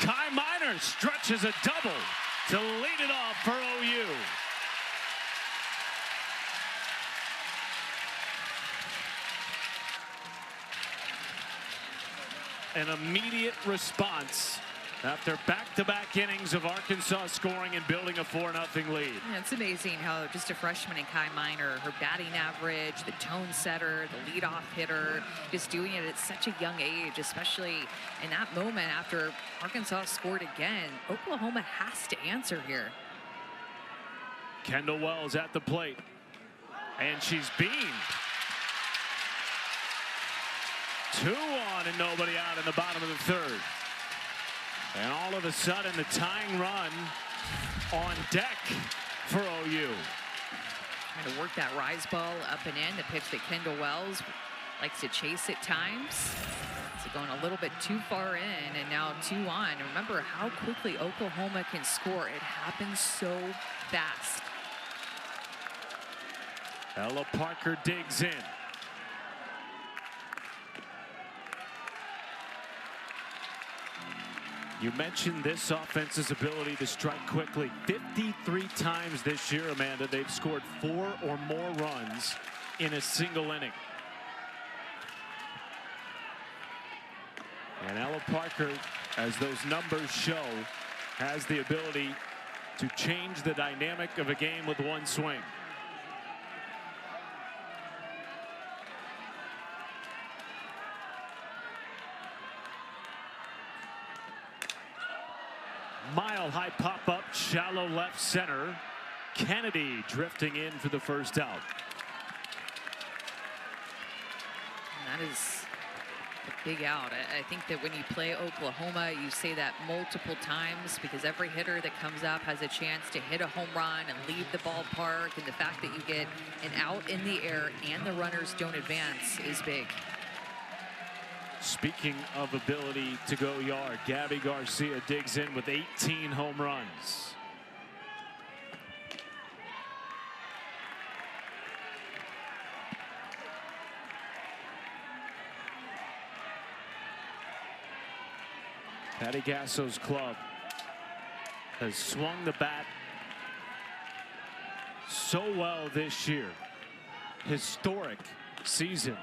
Kai Miner stretches a double to lead it off for OU. An immediate response after back-to-back innings of Arkansas scoring and building a 4-0 lead. Yeah, it's amazing how just a freshman in Kai Miner, her batting average, the tone setter, the leadoff hitter, just doing it at such a young age, especially in that moment after Arkansas scored again. Oklahoma has to answer here. Kendall Wells at the plate, and she's beamed. 2 on and nobody out in the bottom of the 3rd. And all of a sudden, the tying run on deck for OU. Trying to work that rise ball up and in, the pitch that Kendall Wells likes to chase at times. So going a little bit too far in, and now 2 on. And remember how quickly Oklahoma can score. It happens so fast. Ella Parker digs in. You mentioned this offense's ability to strike quickly. 53 times this year, Amanda, they've scored 4 or more runs in a single inning. And Ella Parker, as those numbers show, has the ability to change the dynamic of a game with one swing. Mile high pop up, shallow left center. Kennedy drifting in for the first out. And that is a big out. I think that when you play Oklahoma, you say that multiple times because every hitter that comes up has a chance to hit a home run and leave the ballpark. And the fact that you get an out in the air and the runners don't advance is big. Speaking of ability to go yard, Gabby Garcia digs in with 18 home runs. Patty Gasso's club has swung the bat so well this year. Historic season,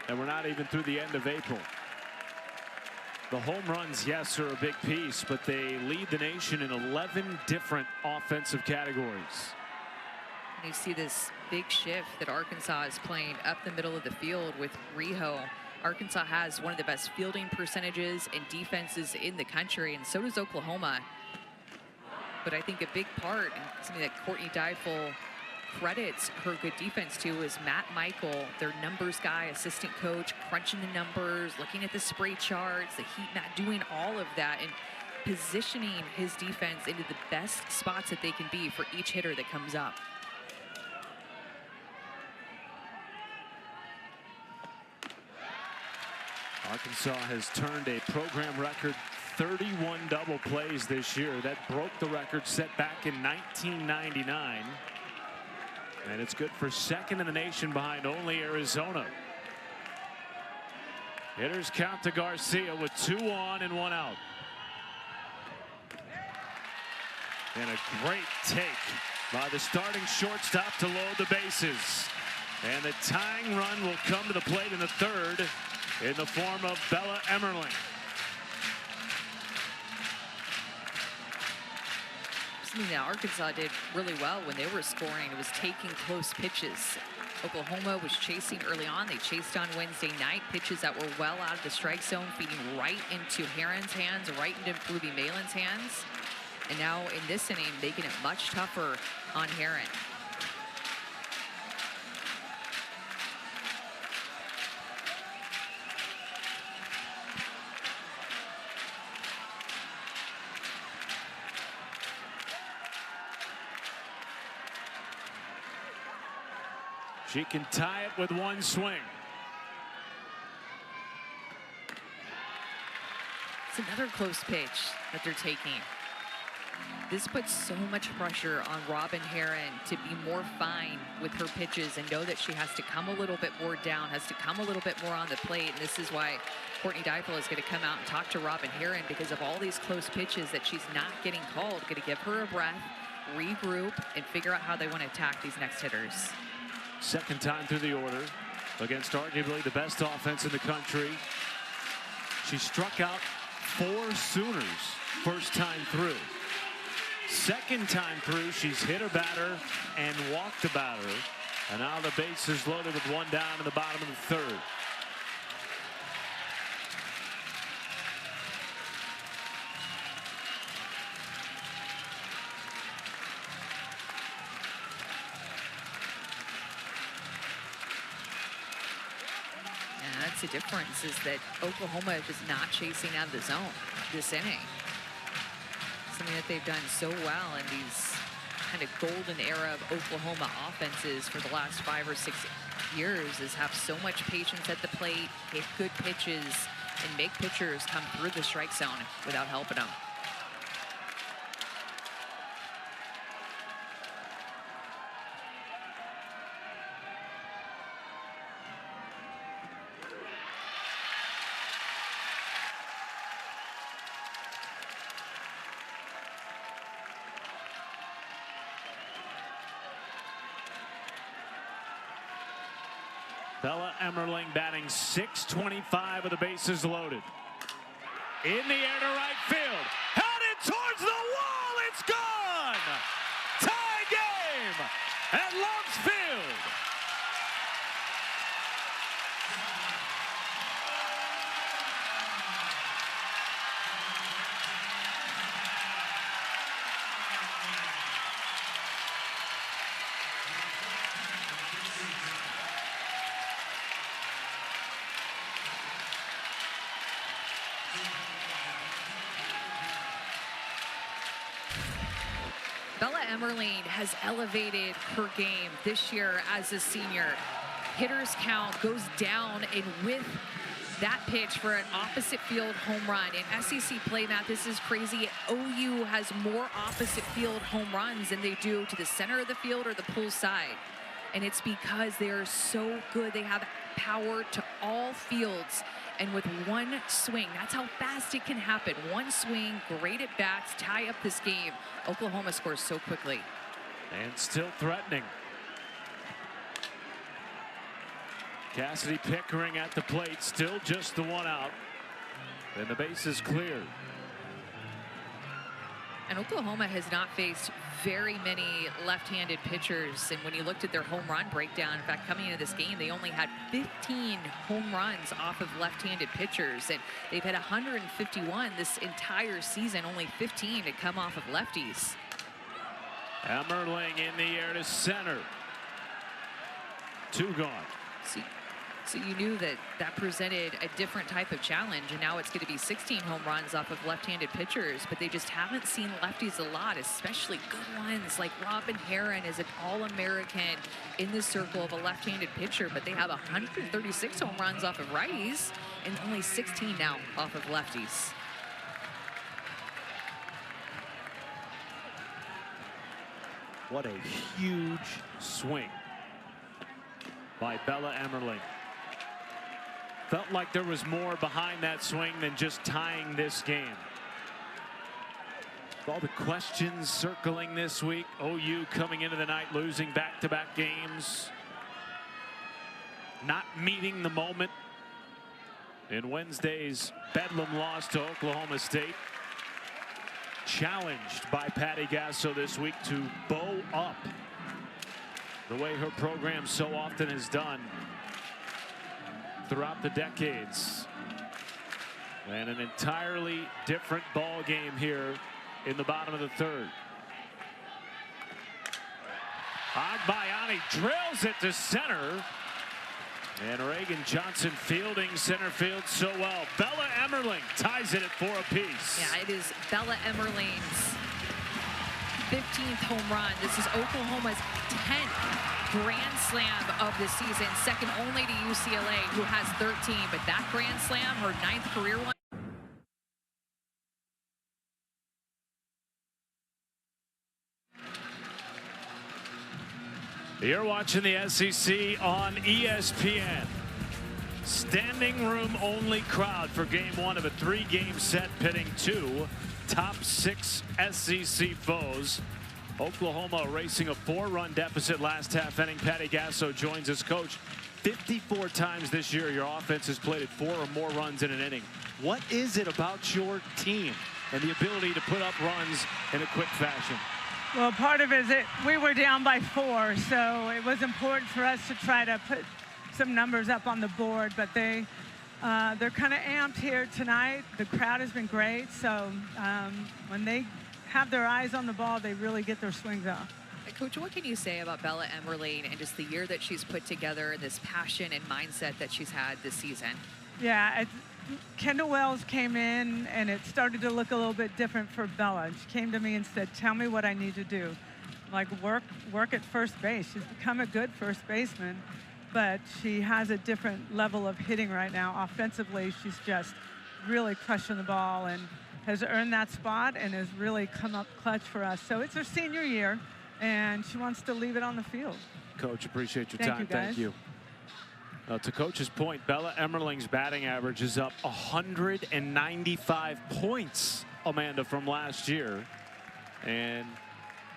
and we're not even through the end of April. The home runs, yes, are a big piece, but they lead the nation in 11 different offensive categories. You see this big shift that Arkansas is playing up the middle of the field with Riho. Arkansas has one of the best fielding percentages and defenses in the country, and so does Oklahoma. But I think a big part, and something that Courtney Deifel credits her good defense to, is Matt Michael, their numbers guy, assistant coach, crunching the numbers, looking at the spray charts, the heat map, doing all of that, and positioning his defense into the best spots that they can be for each hitter that comes up. Arkansas has turned a program record 31 double plays this year. That broke the record set back in 1999. And it's good for second in the nation behind only Arizona. Hitters count to Garcia with 2 on and 1 out. And a great take by the starting shortstop to load the bases. And the tying run will come to the plate in the third in the form of Bella Emmerling. Something that Arkansas did really well when they were scoring, it was taking close pitches. Oklahoma was chasing early on. They chased on Wednesday night, pitches that were well out of the strike zone, feeding right into Heron's hands, right into Ruby Malin's hands. And now in this inning, making it much tougher on Heron. She can tie it with 1 swing. It's another close pitch that they're taking. This puts so much pressure on Robin Heron to be more fine with her pitches and know that she has to come a little bit more down, has to come a little bit more on the plate. And this is why Courtney Deifel is going to come out and talk to Robin Heron, because of all these close pitches that she's not getting called. Going to give her a breath, regroup, and figure out how they want to attack these next hitters. Second time through the order against arguably the best offense in the country. She struck out 4 Sooners first time through. Second time through, she's hit a batter and walked a batter. And now the base is loaded with 1 down in the bottom of the third. The difference is that Oklahoma is just not chasing out of the zone this inning. Something that they've done so well in these kind of golden era of Oklahoma offenses for the last 5 or 6 years is have so much patience at the plate, hit good pitches, and make pitchers come through the strike zone without helping them. Bella Emmerling batting .625 with the bases loaded. In the air to right field. Headed towards the wall. It's gone. Tie game at Loves Field. Bella Emmerling has elevated her game this year as a senior. Hitters count goes down, and with that pitch for an opposite field home run. In SEC play, Matt, this is crazy. OU has more opposite field home runs than they do to the center of the field or the pull side. And it's because they are so good. They have power to all fields. And with 1 swing, that's how fast it can happen. 1 swing, great at bats, tie up this game. Oklahoma scores so quickly. And still threatening. Cassidy Pickering at the plate, still just the 1 out. And the base is cleared. And Oklahoma has not faced very many left-handed pitchers, and when you looked at their home run breakdown, in fact, coming into this game, they only had 15 home runs off of left-handed pitchers, and they've had 151 this entire season, only 15 to come off of lefties. Emmerling in the air to center. 2 gone. So you knew that that presented a different type of challenge, and now it's going to be 16 home runs off of left-handed pitchers, but they just haven't seen lefties a lot, especially good ones like Robin Herron is an All-American in the circle of a left-handed pitcher, but they have 136 home runs off of righties and only 16 now off of lefties. What a huge swing by Bella Emmerling. Felt like there was more behind that swing than just tying this game. All the questions circling this week. OU coming into the night losing back-to-back games. Not meeting the moment in Wednesday's Bedlam loss to Oklahoma State. Challenged by Patty Gasso this week to bow up the way her program so often has done throughout the decades. And an entirely different ball game here in the bottom of the 3rd. Agbayani drills it to center. And Reagan Johnson fielding center field so well. Bella Emmerling ties it at 4 apiece. Yeah, it is Bella Emmerling's 15th home run. This is Oklahoma's 10th Grand Slam of the season, second only to UCLA, who has 13. But that Grand Slam, her 9th career one. You're watching the SEC on ESPN. Standing room only crowd for game 1 of a 3-game set pitting 2 top 6 SEC foes. Oklahoma erasing a 4-run deficit last half inning. Patty Gasso joins us. Coach, 54 times this year your offense has played at 4 or more runs in an inning. What is it about your team and the ability to put up runs in a quick fashion? Well, part of it is we were down by 4, so it was important for us to try to put some numbers up on the board, but they're kind of amped here tonight. The crowd has been great, so when they have their eyes on the ball, they really get their swings off. Coach, what can you say about Bella Emmerling and just the year that she's put together, this passion and mindset that she's had this season? Yeah, Kendall Wells came in, and it started to look a little bit different for Bella. She came to me and said, tell me what I need to do. Like, work at first base. She's become a good first baseman, but she has a different level of hitting right now. Offensively, she's just really crushing the ball and has earned that spot and has really come up clutch for us. So it's her senior year, and she wants to leave it on the field. Coach, appreciate your Thank time. you, guys. Thank you. To Coach's point, Bella Emmerling's batting average is up 195 points, Amanda, from last year. And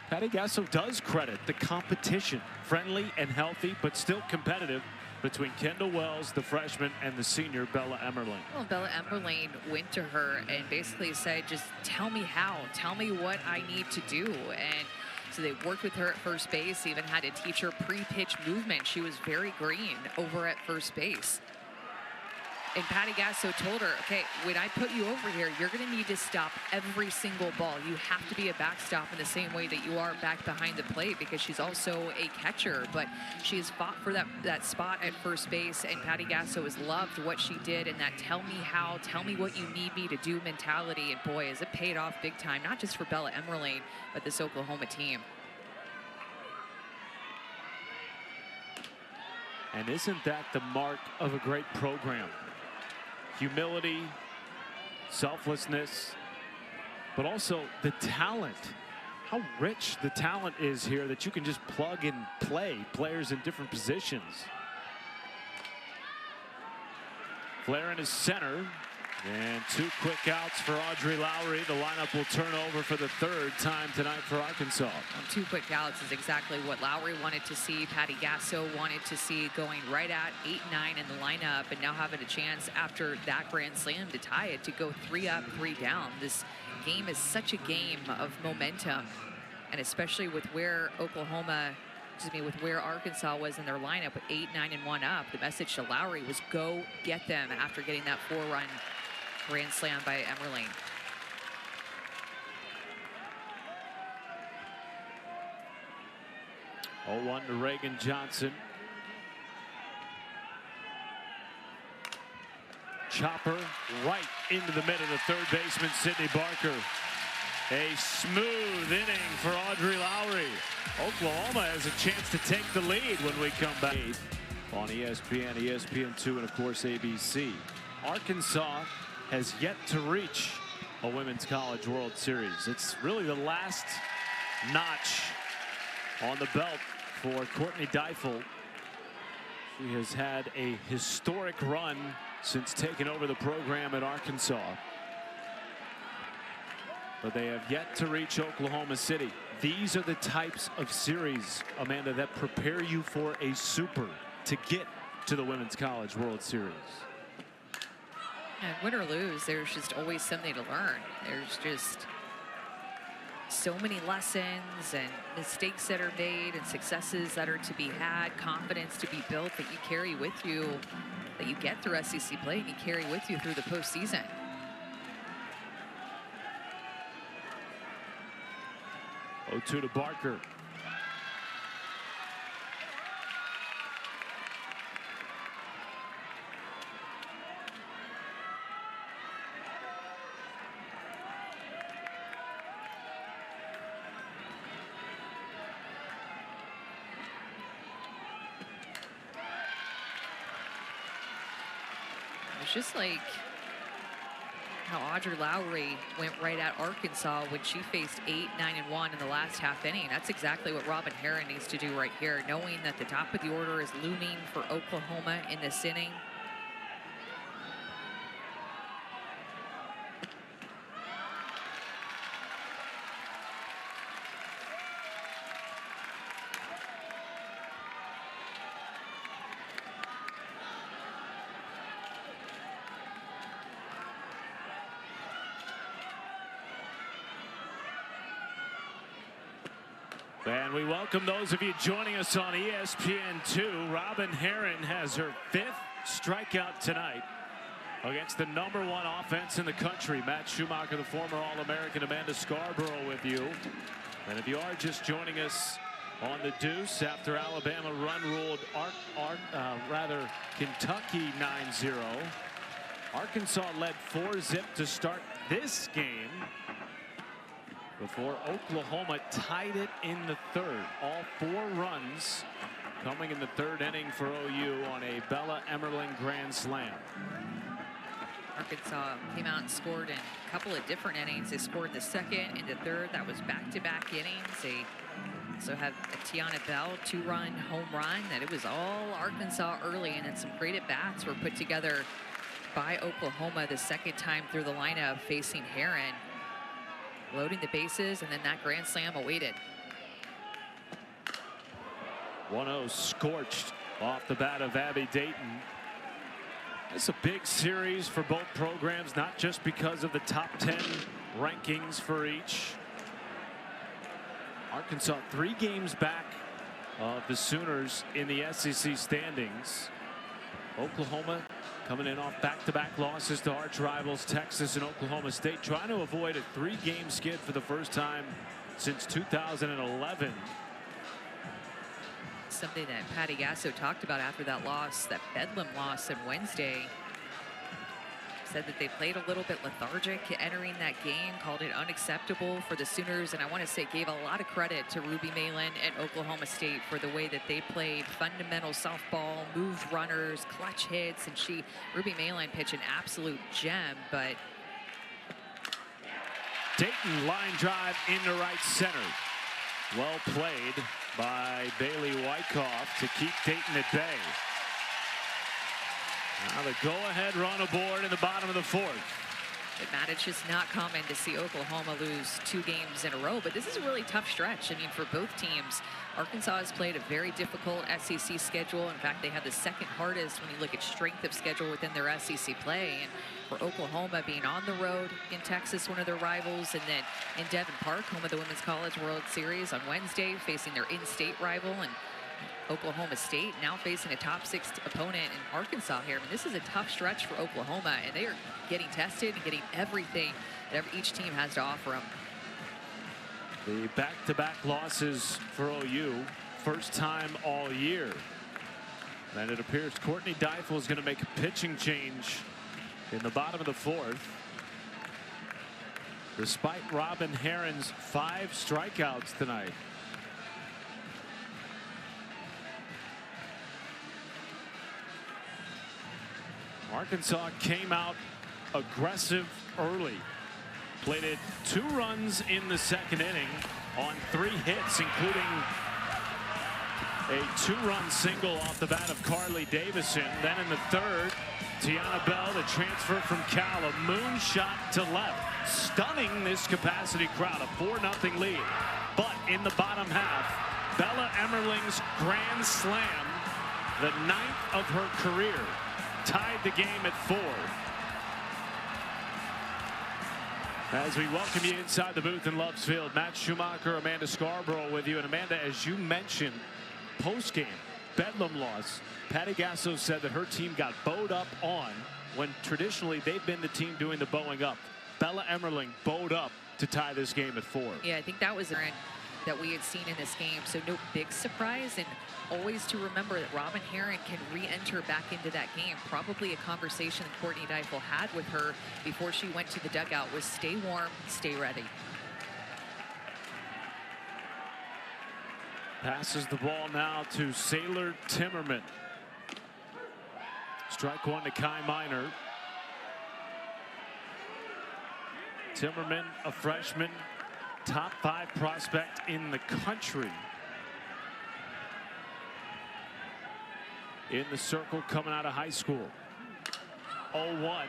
Patty Gasso does credit the competition, friendly and healthy, but still competitive, between Kendall Wells, the freshman, and the senior, Bella Emmerling. Well, Bella Emmerling went to her and basically said, just tell me how, tell me what I need to do. And so they worked with her at first base, even had to teach her pre-pitch movement. She was very green over at first base. And Patty Gasso told her, okay, when I put you over here, you're going to need to stop every single ball. You have to be a backstop in the same way that you are back behind the plate, because she's also a catcher. But she has fought for that spot at first base, and Patty Gasso has loved what she did and that tell me how, tell me what you need me to do mentality. And boy, has it paid off big time, not just for Bella Emmerling, but this Oklahoma team. And isn't that the mark of a great program? Humility, selflessness, but also the talent. How rich the talent is here that you can just plug and play players in different positions. Flair in his center, and 2 quick outs for Audrey Lowry. The lineup will turn over for the 3rd time tonight for Arkansas. Well, 2 quick outs is exactly what Lowry wanted to see, Patty Gasso wanted to see, going right at 8-9 in the lineup, and now having a chance after that grand slam to tie it, to go 3 up, 3 down. This game is such a game of momentum. And especially with where where Arkansas was in their lineup with 8, 9, and 1 up, the message to Lowry was go get them after getting that 4-run grand slam by Emerling. Oh, 1 to Reagan Johnson. Chopper right into the middle of third baseman Sydney Barker. A smooth inning for Audrey Lowry. Oklahoma has a chance to take the lead when we come back on ESPN, ESPN2, and of course ABC. Arkansas has yet to reach a Women's College World Series. It's really the last notch on the belt for Courtney Deifel. She has had a historic run since taking over the program at Arkansas. But they have yet to reach Oklahoma City. These are the types of series, Amanda, that prepare you for a super to get to the Women's College World Series. And win or lose, there's just always something to learn. There's just so many lessons and mistakes that are made and successes that are to be had, confidence to be built that you carry with you, that you get through SEC play and you carry with you through the postseason. Oh, 2 to Barker. It's just like how Audrey Lowry went right at Arkansas when she faced 8, 9, and 1 in the last half inning. That's exactly what Robin Herron needs to do right here, knowing that the top of the order is looming for Oklahoma in this inning. And we welcome those of you joining us on ESPN2. Robin Herron has her 5th strikeout tonight against the #1 offense in the country. Matt Schumacher, the former All-American. Amanda Scarborough with you. And if you are just joining us on the Deuce after Alabama run-ruled Kentucky 9-0. Arkansas led 4-zip to start this game before Oklahoma tied it in the 3rd. All 4 runs coming in the 3rd inning for OU on a Bella Emerling grand slam. Arkansas came out and scored in a couple of different innings. They scored the 2nd and the 3rd. That was back-to-back innings. They also had a Tiana Bell 2-run home run. That it was all Arkansas early, and then some great at-bats were put together by Oklahoma the 2nd time through the lineup facing Herron. Loading the bases, and then that grand slam awaited. 1-0 scorched off the bat of Abby Dayton. It's a big series for both programs, not just because of the top 10 rankings for each. Arkansas 3 games back of the Sooners in the SEC standings. Oklahoma coming in off back-to-back losses to arch rivals Texas and Oklahoma State, trying to avoid a 3-game skid for the first time since 2011. Something that Patty Gasso talked about after that loss, that Bedlam loss on Wednesday. Said that they played a little bit lethargic entering that game, called it unacceptable for the Sooners, and I want to say gave a lot of credit to Ruby Malin at Oklahoma State for the way that they played fundamental softball, moved runners, clutch hits, and Ruby Malin pitched an absolute gem, but Dayton line drive into right center. Well played by Bailey Wyckoff to keep Dayton at bay. Now the go-ahead run aboard in the bottom of the 4th. But Matt, it's just not common to see Oklahoma lose 2 games in a row, but this is a really tough stretch. I mean, for both teams, Arkansas has played a very difficult SEC schedule. In fact, they have the second hardest when you look at strength of schedule within their SEC play. And for Oklahoma being on the road in Texas, one of their rivals, and then in Devon Park, home of the Women's College World Series on Wednesday, facing their in-state rival, and Oklahoma State now facing a top 6 opponent in Arkansas here. I mean, this is a tough stretch for Oklahoma, and they are getting tested and getting everything that each team has to offer them. The back-to-back losses for OU, first time all year. And it appears Courtney Deifel is going to make a pitching change in the bottom of the 4th. Despite Robin Herron's 5 strikeouts tonight. Arkansas came out aggressive early. Plated 2 runs in the second inning on 3 hits, including a 2-run single off the bat of Carly Davison. Then in the 3rd, Tiana Bell, the transfer from Cal, a moonshot to left, stunning this capacity crowd, a 4-0 lead. But in the bottom half, Bella Emmerling's grand slam, the 9th of her career, tied the game at 4. As we welcome you inside the booth in Loves Field, Matt Schumacher, Amanda Scarborough with you. And Amanda, as you mentioned, post-game, Bedlam loss, Patty Gasso said that her team got bowed up on when traditionally they've been the team doing the bowing up. Bella Emmerling bowed up to tie this game at 4. Yeah, I think that was that we had seen in this game, so no big surprise. And always to remember that Robin Herron can re-enter back into that game. Probably a conversation that Courtney Deifel had with her before she went to the dugout was stay warm, stay ready. Passes the ball now to Sailor Timmerman. Strike 1 to Kai Minor. Timmerman, a freshman, top 5 prospect in the country. In the circle coming out of high school. 0-1.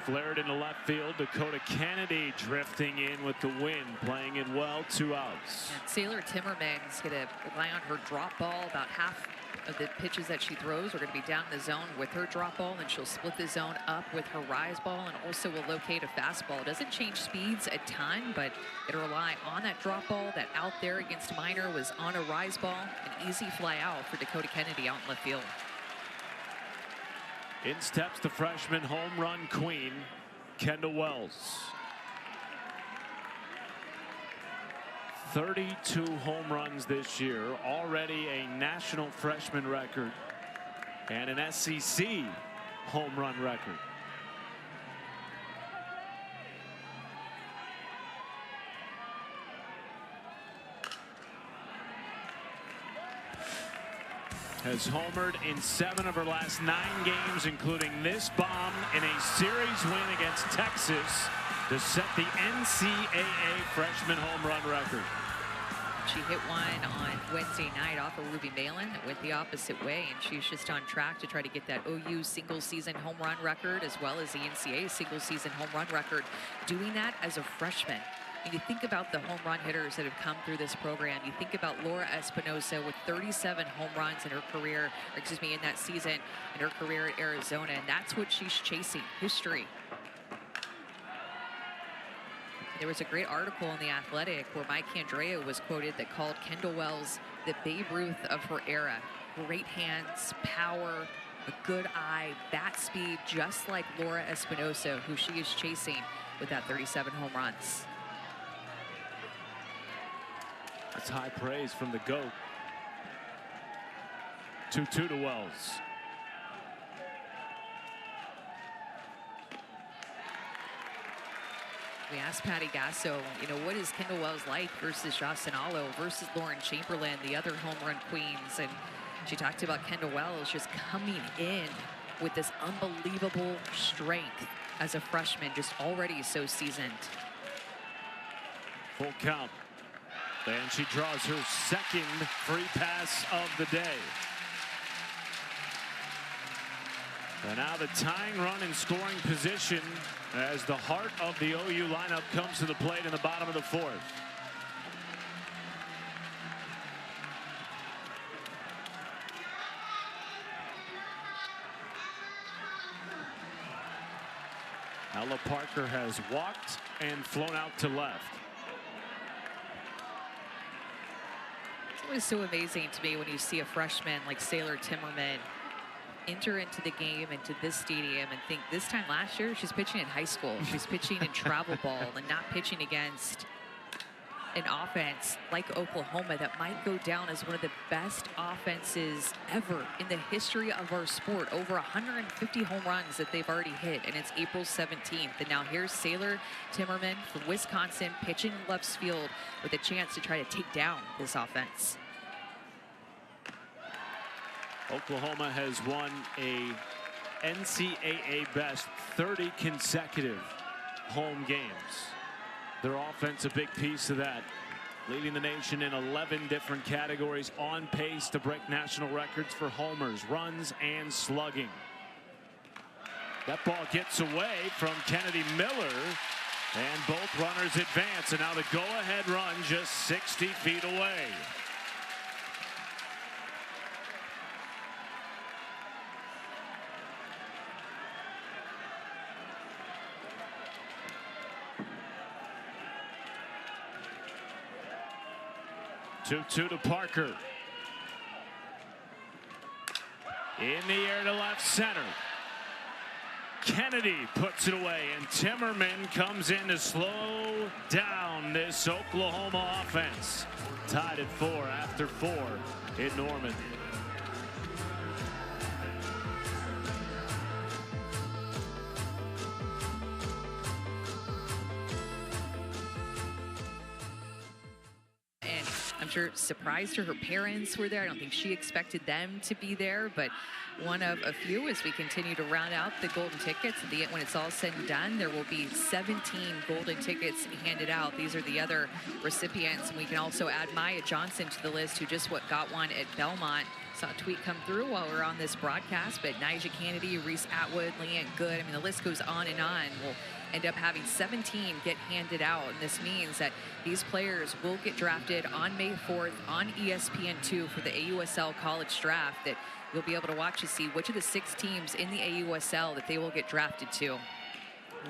Flared into left field. Dakota Kennedy drifting in with the win, playing it well, 2 outs. And Sailor Timmerman's going to rely on her drop ball. About half of the pitches that she throws are going to be down in the zone with her drop ball, and she'll split the zone up with her rise ball, and also will locate a fastball. It doesn't change speeds a ton, but it'll rely on that drop ball. That out there against Minor was on a rise ball. An easy fly out for Dakota Kennedy out in left field. In steps the freshman home run queen, Kendall Wells. 32 home runs this year, already a national freshman record and an SEC home run record. Has homered in 7 of her last 9 games, including this bomb in a series win against Texas to set the NCAA freshman home run record. She hit one on Wednesday night off of Ruby Malin that went the opposite way, and she's just on track to try to get that OU single-season home run record as well as the NCAA single-season home run record, doing that as a freshman. And you think about the home run hitters that have come through this program. You think about Laura Espinosa with 37 home runs in her career, or excuse me, in that season in her career at Arizona, and that's what she's chasing, history. There was a great article in The Athletic where Mike Andrea was quoted that called Kendall Wells the Babe Ruth of her era. Great hands, power, a good eye, bat speed, just like Laura Espinosa, who she is chasing with that 37 home runs. That's high praise from the GOAT. 2-2 to Wells. We asked Patty Gasso, you know, what is Kendall Wells like versus Jocelyn Allo versus Lauren Chamberlain, the other home run queens? And she talked about Kendall Wells just coming in with this unbelievable strength as a freshman, just already so seasoned. Full count. And she draws her second free pass of the day. And now the tying run in scoring position as the heart of the OU lineup comes to the plate in the bottom of the fourth. Ella Parker has walked and flown out to left. It's always so amazing to me when you see a freshman like Sailor Timmerman enter into the game, into this stadium, and think this time last year she's pitching in high school. She's pitching in travel ball and not pitching against an offense like Oklahoma that might go down as one of the best offenses ever in the history of our sport. Over 150 home runs that they've already hit, and it's April 17th. And now here's Sailor Timmerman from Wisconsin pitching left field with a chance to try to take down this offense. Oklahoma has won a NCAA best 30 consecutive home games. Their offense a big piece of that, leading the nation in 11 different categories, on pace to break national records for homers, runs, and slugging. That ball gets away from Kennedy Miller, and both runners advance, and now the go-ahead run just 60 feet away. Two to Parker. In the air to left center. Kennedy puts it away, and Timmerman comes in to slow down this Oklahoma offense. Tied at 4 after 4 in Norman. I'm sure surprised her parents were there. I don't think she expected them to be there, but one of a few as we continue to round out the golden tickets. At the end, when it's all said and done, there will be 17 golden tickets handed out. These are the other recipients, and we can also add Maya Johnson to the list, who just got one at Belmont. Saw a tweet come through while we were on this broadcast, but Nyjah Kennedy, Reese Atwood, Leanne Good, I mean, the list goes on and on. We'll end up having 17 get handed out, and this means that these players will get drafted on May 4th on ESPN2 for the AUSL College Draft, that you'll be able to watch to see which of the 6 teams in the AUSL that they will get drafted to.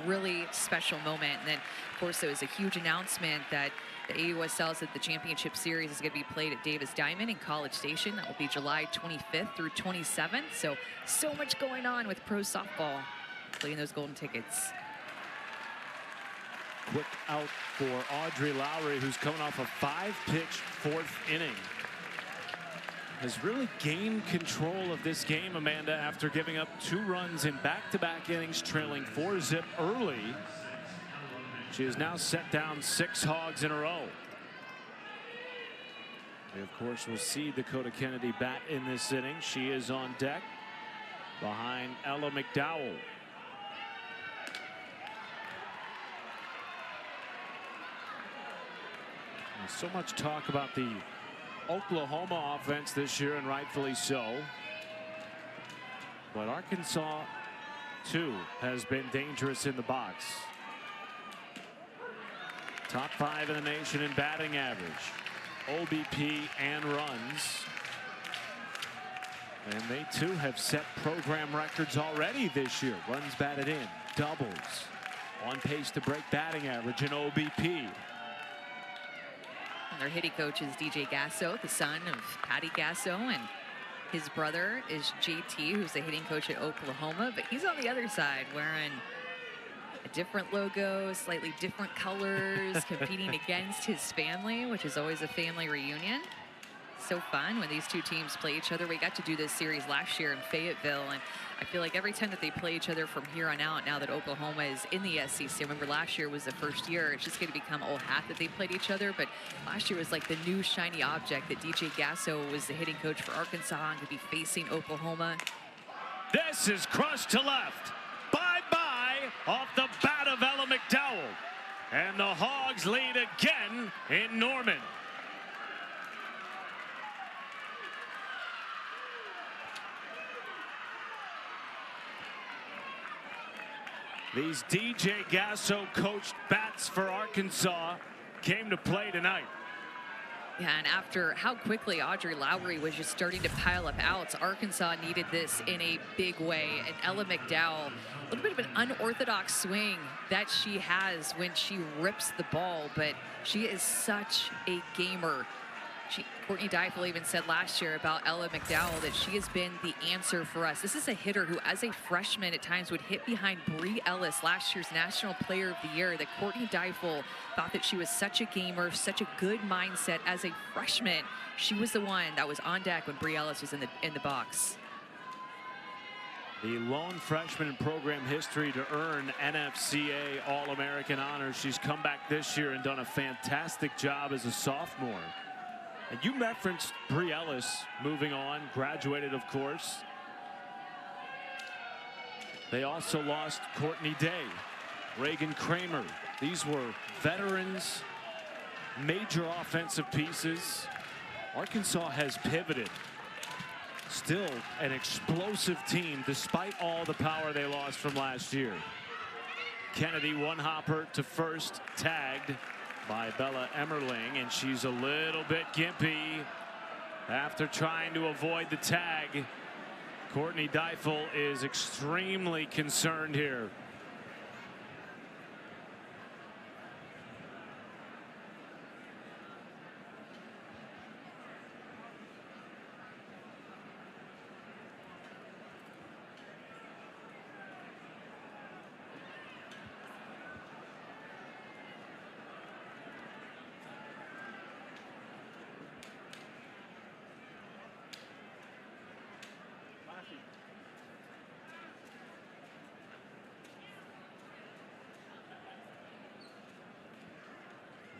Really special moment. And then, of course, there was a huge announcement that the AUSL said the championship series is going to be played at Davis Diamond in College Station. That will be July 25th through 27th. So much going on with pro softball, playing those golden tickets. Quick out for Audrey Lowry, who's coming off a 5-pitch 4th inning. Has really gained control of this game, Amanda, after giving up 2 runs in back-to-back innings, trailing 4-zip early. She has now set down 6 hogs in a row. We, of course, will see Dakota Kennedy bat in this inning. She is on deck behind Ella McDowell. There's so much talk about the Oklahoma offense this year, and rightfully so. But Arkansas, too, has been dangerous in the box. Top 5 in the nation in batting average, OBP, and runs. And they, too, have set program records already this year. Runs batted in, doubles, on pace to break batting average in OBP. And their hitting coach is DJ Gasso, the son of Patty Gasso, and his brother is JT, who's the hitting coach at Oklahoma, but he's on the other side wearing a different logo, slightly different colors, competing against his family, which is always a family reunion. So fun when these two teams play each other. We got to do this series last year in Fayetteville, and I feel like every time that they play each other from here on out, now that Oklahoma is in the SEC, remember last year was the first year, it's just going to become old hat that they played each other, but last year was like the new shiny object that DJ Gasso was the hitting coach for Arkansas and could be facing Oklahoma. This is crushed to left. Bye-bye off the bat of Ella McDowell. And the Hogs lead again in Norman. These DJ Gasso coached bats for Arkansas came to play tonight. Yeah, and after how quickly Audrey Lowry was just starting to pile up outs, Arkansas needed this in a big way. And Ella McDowell, a little bit of an unorthodox swing that she has when she rips the ball, but she is such a gamer. Courtney Deifel even said last year about Ella McDowell that she has been the answer for us. This is a hitter who, as a freshman, at times would hit behind Bree Ellis, last year's National Player of the Year. That Courtney Deifel thought that she was such a gamer, such a good mindset as a freshman. She was the one that was on deck when Bree Ellis was in the box. The lone freshman in program history to earn NFCA All-American honors. She's come back this year and done a fantastic job as a sophomore. And you referenced Bree Ellis moving on, graduated, of course. They also lost Courtney Day, Reagan Kramer. These were veterans, major offensive pieces. Arkansas has pivoted. Still an explosive team despite all the power they lost from last year. Kennedy one hopper to first, tagged by Bella Emmerling, and she's a little bit gimpy after trying to avoid the tag. Courtney Deifel is extremely concerned here.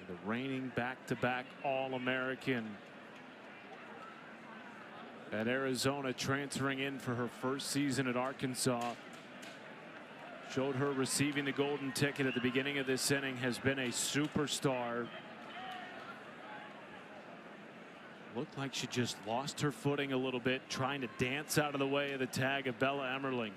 The reigning back-to-back All-American at Arizona, transferring in for her first season at Arkansas. Showed her receiving the golden ticket at the beginning of this inning, has been a superstar. Looked like she just lost her footing a little bit, trying to dance out of the way of the tag of Bella Emmerling.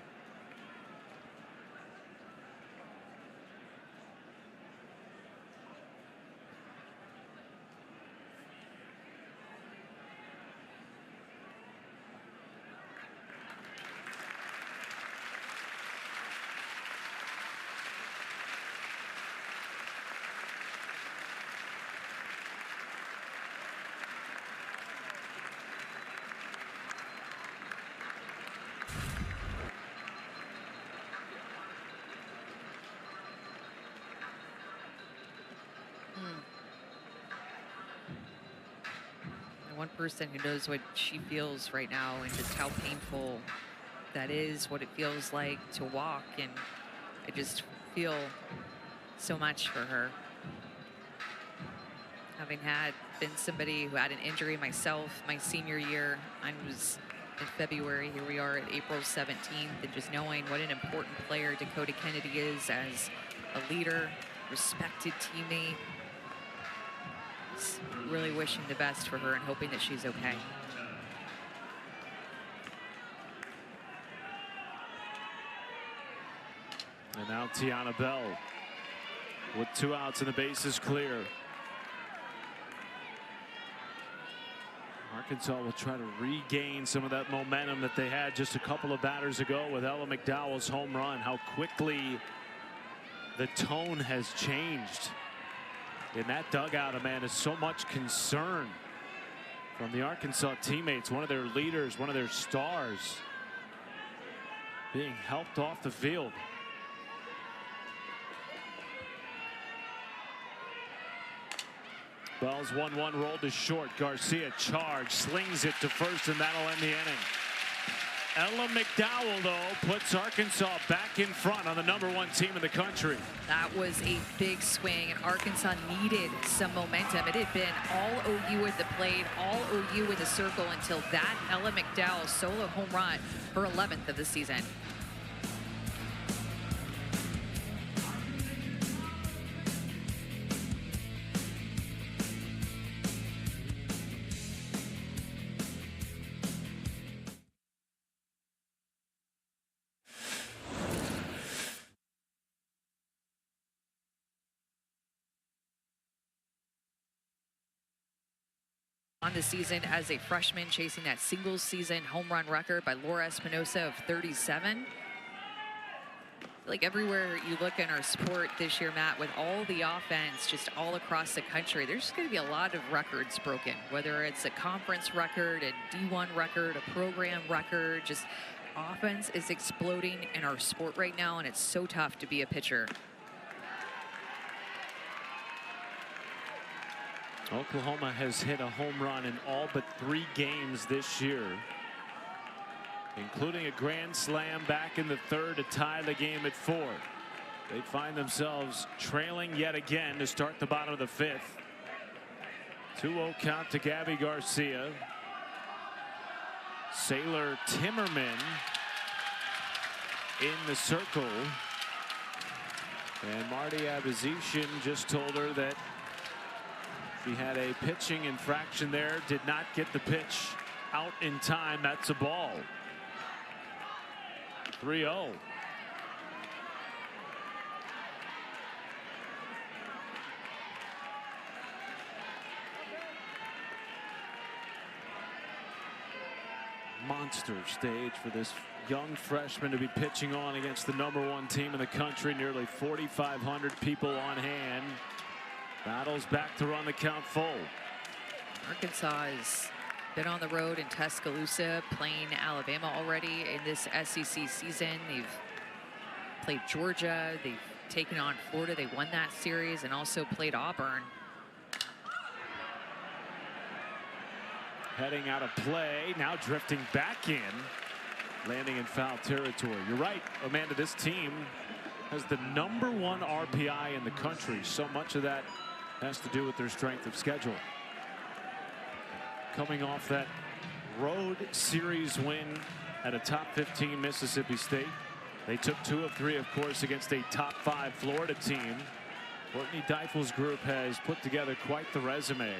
One person who knows what she feels right now and just how painful that is, what it feels like to walk, and I just feel so much for her. Having been somebody who had an injury myself my senior year, I was in February, here we are at April 17th, and just knowing what an important player Dakota Kennedy is as a leader, respected teammate. Really wishing the best for her and hoping that she's okay. And now Tiana Bell with 2 outs and the bases clear. Arkansas will try to regain some of that momentum that they had just a couple of batters ago with Ella McDowell's home run. How quickly the tone has changed in that dugout, Amanda. So much concern from the Arkansas teammates. One of their leaders, one of their stars, being helped off the field. Bell's 1-1 rolled to short. Garcia charged, slings it to first, and that'll end the inning. Ella McDowell, though, puts Arkansas back in front on the #1 team in the country. That was a big swing, and Arkansas needed some momentum. It had been all OU at the plate, all OU in the circle until that Ella McDowell solo home run, her 11th of the season. on the season as a freshman, chasing that single season home run record by Laura Espinosa of 37. Like everywhere you look in our sport this year, Matt, with all the offense just all across the country, there's going to be a lot of records broken, whether it's a conference record, a D1 record, a program record. Just offense is exploding in our sport right now, and it's so tough to be a pitcher. Oklahoma has hit a home run in all but 3 games this year, including a grand slam back in the 3rd to tie the game at 4. They find themselves trailing yet again to start the bottom of the 5th. 2-0 count to Gabby Garcia. Sailor Timmerman in the circle. And Marty Abazishin just told her that she had a pitching infraction there, did not get the pitch out in time. That's a ball. 3-0. Monster stage for this young freshman to be pitching on against the #1 team in the country. Nearly 4,500 people on hand. Battles back to run the count full. Arkansas has been on the road in Tuscaloosa, playing Alabama already in this SEC season. They've played Georgia, they've taken on Florida, they won that series, and also played Auburn. Heading out of play, now drifting back in, landing in foul territory. You're right, Amanda, this team has the #1 RPI in the country. So much of that has to do with their strength of schedule. Coming off that road series win at a top 15 Mississippi State. They took 2 of 3, of course, against a top 5 Florida team. Courtney Deifel's group has put together quite the resume.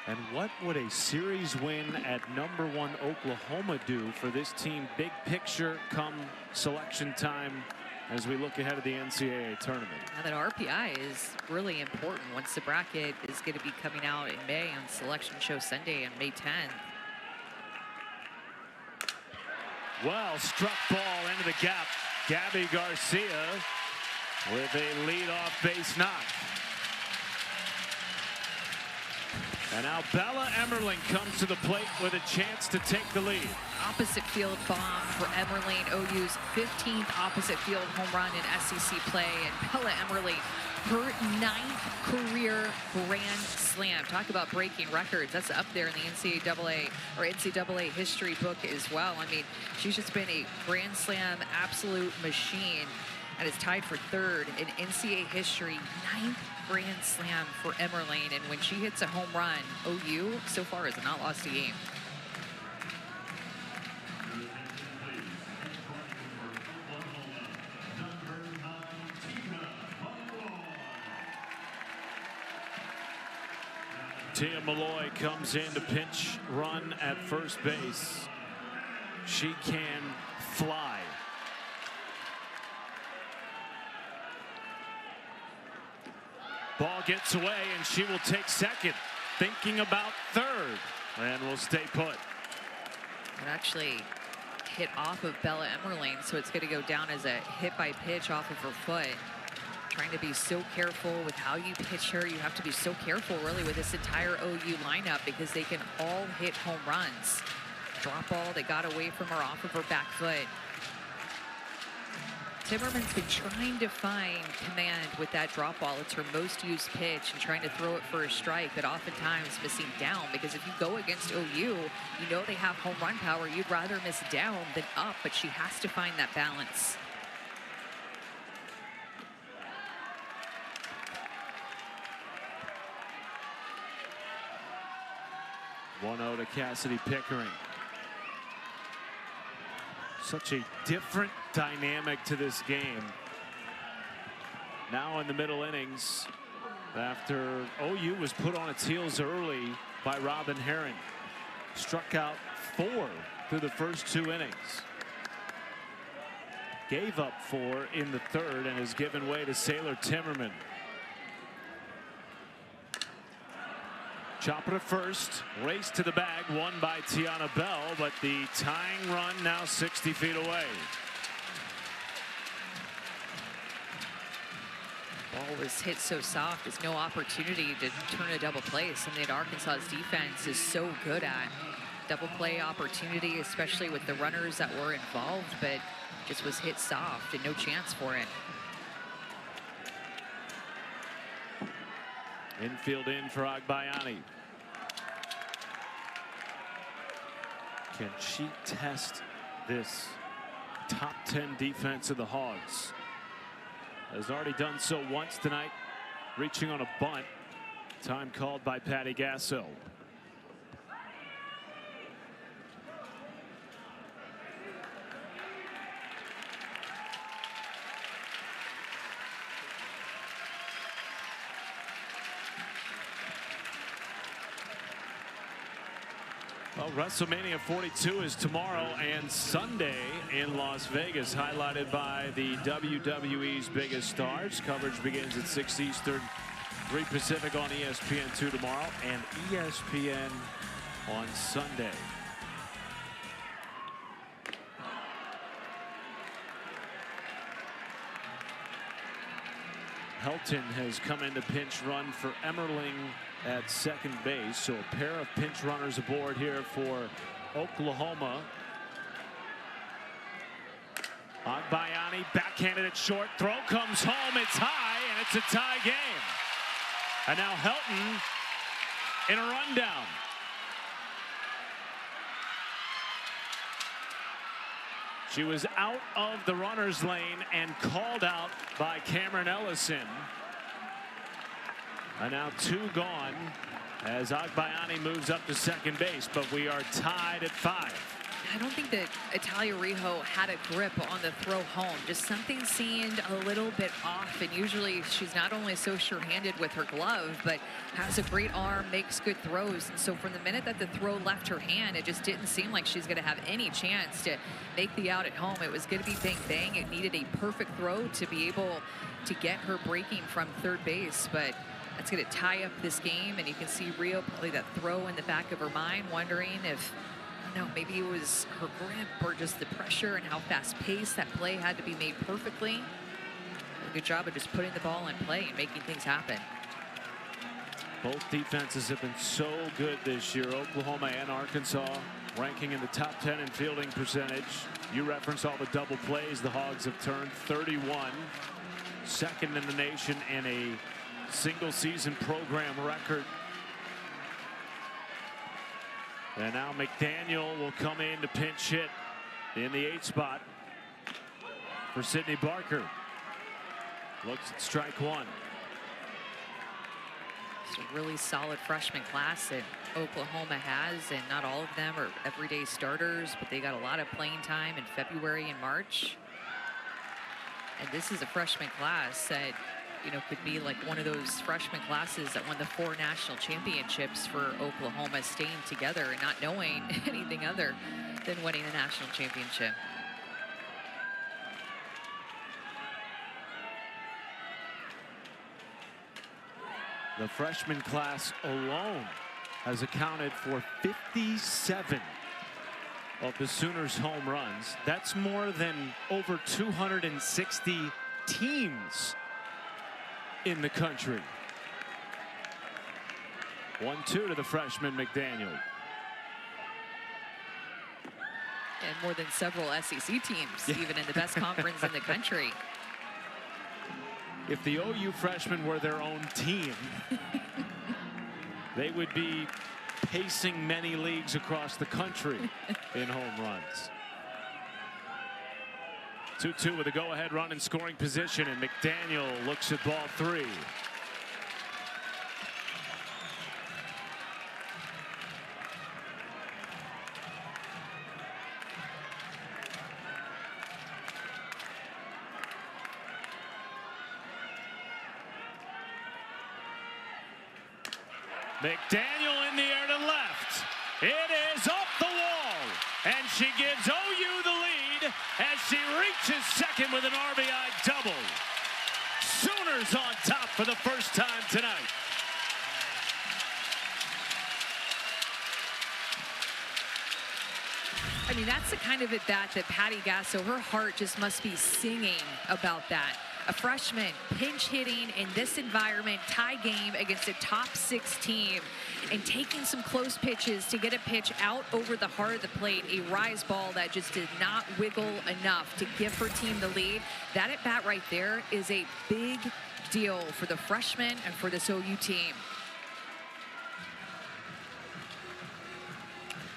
And what would a series win at #1 Oklahoma do for this team, big picture, come selection time, as we look ahead of the NCAA tournament? Now that RPI is really important once the bracket is going to be coming out in May on Selection Show Sunday on May 10th. Well, struck ball into the gap. Gabby Garcia with a leadoff base knock. And now Bella Emmerling comes to the plate with a chance to take the lead. Opposite field bomb for Emmerling, OU's 15th opposite field home run in SEC play. And Bella Emmerling, her 9th career grand slam. Talk about breaking records. That's up there in the NCAA history book as well. I mean, she's just been a grand slam absolute machine, and is tied for 3rd in NCAA history. 9th grand slam for Emmerling, and when she hits a home run, OU so far has not lost a game. Tia Malloy comes in to pinch run at first base. She can fly. Ball gets away, and she will take second, thinking about 3rd, and will stay put. It actually hit off of Bella Emmerling, so it's going to go down as a hit by pitch off of her foot. Trying to be so careful with how you pitch her. You have to be so careful, really, with this entire OU lineup, because they can all hit home runs. Drop ball that got away from her off of her back foot. Timmerman's been trying to find command with that drop ball. It's her most used pitch, and trying to throw it for a strike, but oftentimes missing down, because if you go against OU, you know they have home run power. You'd rather miss down than up, but she has to find that balance. One-0 to Cassidy Pickering. Such a different dynamic to this game. Now in the middle innings, after OU was put on its heels early by Robin Herron. Struck out 4 through the first 2 innings. Gave up 4 in the 3rd and has given way to Sailor Timmerman. Chopper to first, race to the bag, won by Tiana Bell, but the tying run now 60 feet away. Ball was hit so soft, there's no opportunity to turn a double play. Something that Arkansas's defense is so good at. Double play opportunity, especially with the runners that were involved, but just was hit soft and no chance for it. Infield in for Agbayani. Can she test this top 10 defense of the Hogs? Has already done so once tonight, reaching on a bunt. Time called by Patty Gasso. Well, WrestleMania 42 is tomorrow and Sunday in Las Vegas, highlighted by the WWE's biggest stars. Coverage begins at 6 Eastern, 3 Pacific on ESPN2 tomorrow and ESPN on Sunday. Helton has come in to pinch run for Emmerling at second base. So a pair of pinch runners aboard here for Oklahoma. Agbayani backhanded it short. Throw comes home. It's high, and it's a tie game. And now Helton in a rundown. She was out of the runner's lane and called out by Cameron Ellison. And now 2 gone as Agbayani moves up to second base, but we are tied at 5. I don't think that Italia Rijo had a grip on the throw home. Just something seemed a little bit off, and usually she's not only so sure-handed with her glove, but has a great arm, makes good throws. And so from the minute that the throw left her hand, it just didn't seem like she's going to have any chance to make the out at home. It was going to be bang-bang. It needed a perfect throw to be able to get her breaking from third base, but that's going to tie up this game. And you can see Rio probably that throw in the back of her mind, wondering if, no, maybe it was her grip or just the pressure and how fast-paced that play had to be made perfectly. A good job of just putting the ball in play and making things happen. Both defenses have been so good this year. Oklahoma and Arkansas ranking in the top 10 in fielding percentage. You referenced all the double plays the Hogs have turned. 31, second in the nation, and a single-season program record. And now McDaniel will come in to pinch hit in the 8th spot for Sydney Barker. Looks at strike 1. It's a really solid freshman class that Oklahoma has, and not all of them are everyday starters, but they got a lot of playing time in February and March. And this is a freshman class that, you know, could be like one of those freshman classes that won the 4 national championships for Oklahoma, staying together and not knowing anything other than winning the national championship. The freshman class alone has accounted for 57 of the Sooners' home runs. That's more than over 260 teams in the country. 1-2 to the freshman McDaniel. And more than several SEC teams, even in the best conference in the country. If the OU freshmen were their own team, they would be pacing many leagues across the country in home runs. 2-2 with a go-ahead run in scoring position, and McDaniel looks at ball 3. McDaniel in the air to left. It is off the wall, and she gives OU the lead as she reaches second with an RBI double. Sooners on top for the first time tonight. I mean, that's the kind of at-bat that Patty Gasso, her heart just must be singing about that. A freshman pinch hitting in this environment, tie game against a top 6 team, and taking some close pitches to get a pitch out over the heart of the plate, a rise ball that just did not wiggle enough to give her team the lead. That at-bat right there is a big deal for the freshman and for this OU team.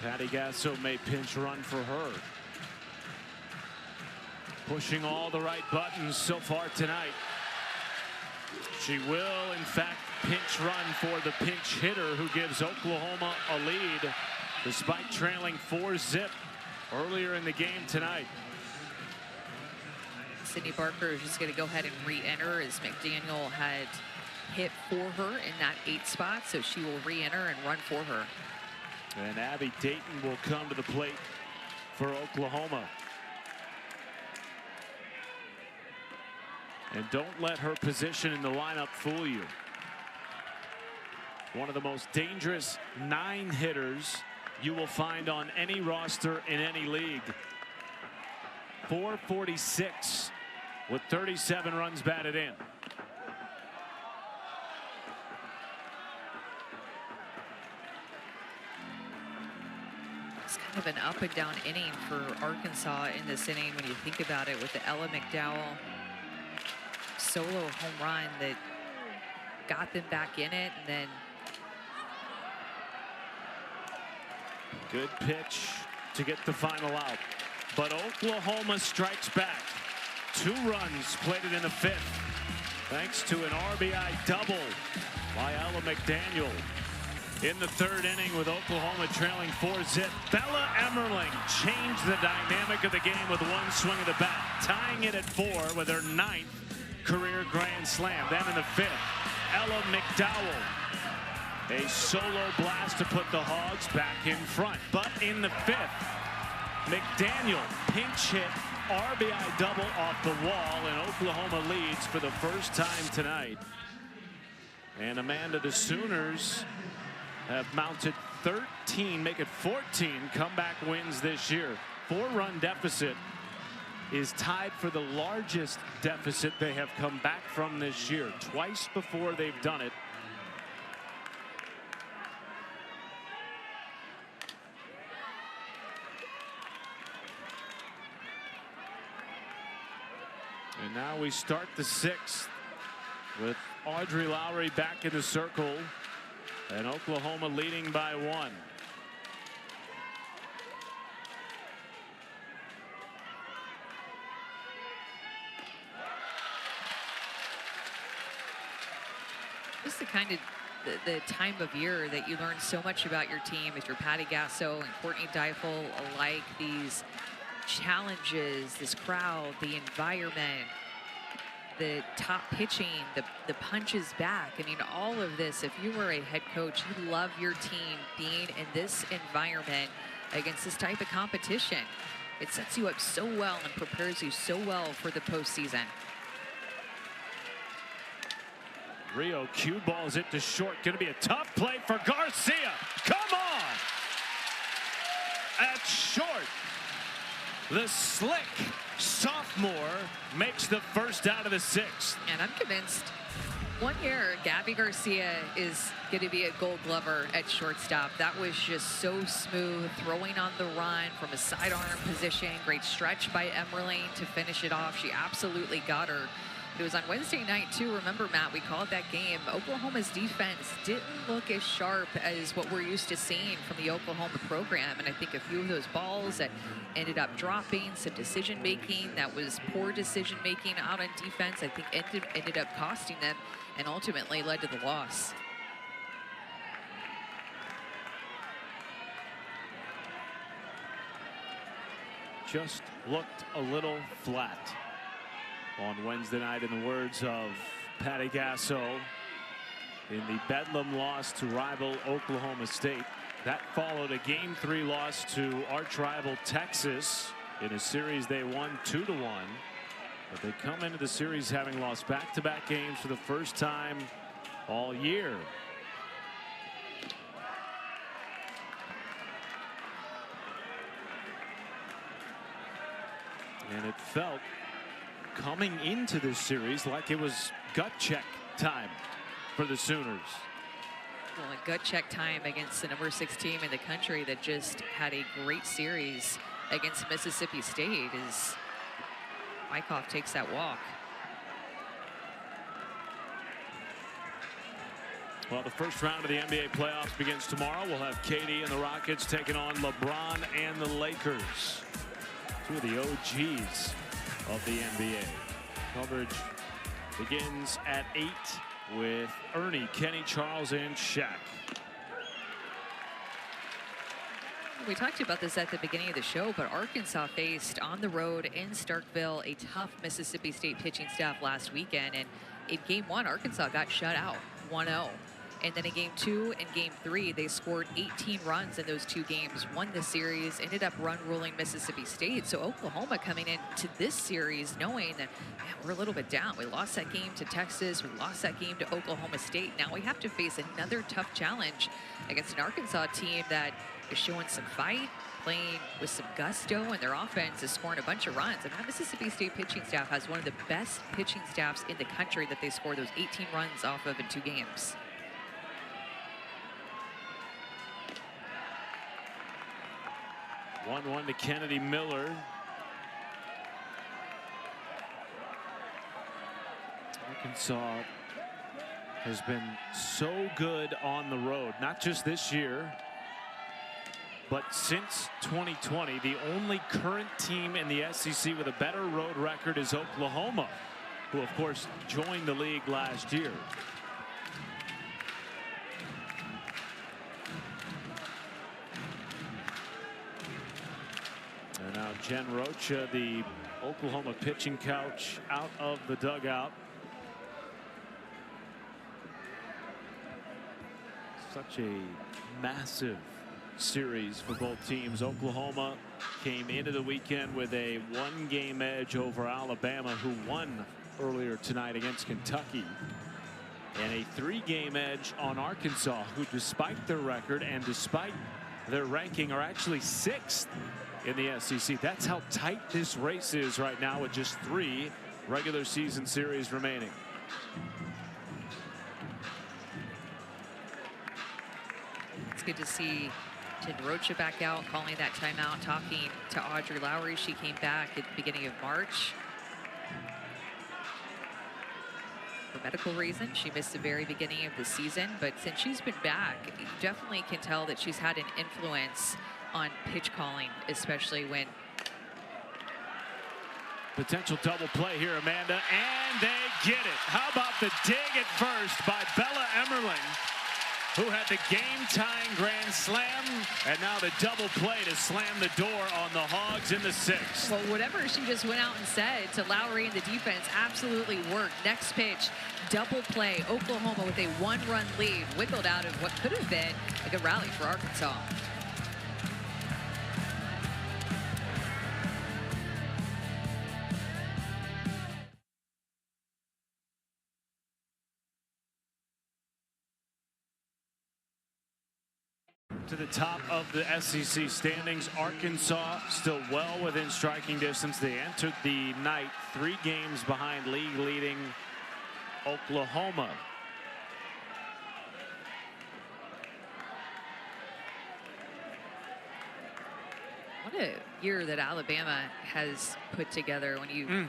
Patty Gasso may pinch run for her. Pushing all the right buttons so far tonight. She will, in fact, pinch run for the pinch hitter who gives Oklahoma a lead despite trailing 4-zip earlier in the game tonight. Sydney Barker is just going to go ahead and re-enter as McDaniel had hit for her in that 8th spot, so she will re-enter and run for her. And Abby Dayton will come to the plate for Oklahoma. And don't let her position in the lineup fool you. One of the most dangerous 9 hitters you will find on any roster in any league. 446 with 37 runs batted in. It's kind of an up and down inning for Arkansas in this inning when you think about it, with the Ella McDowell solo home run that got them back in it, and then good pitch to get the final out. But Oklahoma strikes back. 2 runs plated in the 5th thanks to an RBI double by Ella McDaniel. In the 3rd inning, with Oklahoma trailing 4-zip, Bella Emmerling changed the dynamic of the game with 1 swing of the bat, tying it at 4 with her 9th career grand slam. Then in the 5th, Ella McDowell, a solo blast to put the Hogs back in front. But in the 5th, McDaniel pinch hit RBI double off the wall, and Oklahoma leads for the first time tonight. And Amanda, the Sooners have mounted 13, make it 14 comeback wins this year. 4-run deficit is tied for the largest deficit they have come back from this year. Twice before they've done it. And now we start the 6th with Audrey Lowry back in the circle and Oklahoma leading by 1. This is the kind of the time of year that you learn so much about your team. If you're Patty Gasso and Courtney Deifel alike, these challenges, this crowd, the environment, the top pitching, the punches back. I mean, all of this, if you were a head coach, you love your team being in this environment against this type of competition. It sets you up so well and prepares you so well for the postseason. Rio cue balls it to short. Going to be a tough play for Garcia. Come on! At short, the slick sophomore makes the first out of the 6th. And I'm convinced one year Gabby Garcia is going to be a Gold Glover at shortstop. That was just so smooth, throwing on the run from a sidearm position. Great stretch by Emmerling to finish it off. She absolutely got her. It was on Wednesday night too. Remember, Matt, we called that game. Oklahoma's defense didn't look as sharp as what we're used to seeing from the Oklahoma program. And I think a few of those balls that ended up dropping, some decision making that was poor decision making out on defense, I think ended up costing them and ultimately led to the loss. Just looked a little flat on Wednesday night, in the words of Patty Gasso, in the Bedlam loss to rival Oklahoma State. That followed a Game 3 loss to arch rival Texas in a series they won 2-1. But they come into the series having lost back-to-back games for the first time all year. And it felt coming into this series like it was gut check time for the Sooners. Well, a gut check time against the number 6 team in the country that just had a great series against Mississippi State as Wyckoff takes that walk. Well, the first round of the NBA playoffs begins tomorrow. We'll have KD and the Rockets taking on LeBron and the Lakers. Two of the OGs of the NBA. Coverage begins at 8 with Ernie, Kenny, Charles, and Shaq. We talked about this at the beginning of the show, but Arkansas faced on the road in Starkville a tough Mississippi State pitching staff last weekend. And in game 1, Arkansas got shut out 1-0. And then in game 2 and game 3, they scored 18 runs in those 2 games, won the series, ended up run ruling Mississippi State. So Oklahoma coming into this series knowing that, man, we're a little bit down. We lost that game to Texas. We lost that game to Oklahoma State. Now we have to face another tough challenge against an Arkansas team that is showing some fight, playing with some gusto, and their offense is scoring a bunch of runs. And that Mississippi State pitching staff has one of the best pitching staffs in the country that they scored those 18 runs off of in 2 games. 1-1 to Kennedy Miller. Arkansas has been so good on the road, not just this year, but since 2020. The only current team in the SEC with a better road record is Oklahoma, who of course joined the league last year. And now Jen Rocha, the Oklahoma pitching coach, out of the dugout. Such a massive series for both teams. Oklahoma came into the weekend with a 1-game edge over Alabama, who won earlier tonight against Kentucky, and a 3-game edge on Arkansas, who despite their record and despite their ranking are actually 6th in the SEC. That's how tight this race is right now, with just 3 regular season series remaining. It's good to see Jen Rocha back out, calling that timeout, talking to Audrey Lowry. She came back at the beginning of March for medical reasons. She missed the very beginning of the season, but since she's been back, you definitely can tell that she's had an influence on pitch calling, especially when potential double play here, Amanda, and they get it. How about the dig at first by Bella Emmerling, who had the game-tying grand slam, and now the double play to slam the door on the Hogs in the 6th. Well, whatever she just went out and said to Lowry and the defense absolutely worked. Next pitch, double play. Oklahoma with a 1-run lead, wiggled out of what could have been a good rally for Arkansas. To the top of the SEC standings, Arkansas still well within striking distance. They entered the night 3 games behind league-leading Oklahoma. What a year that Alabama has put together. When you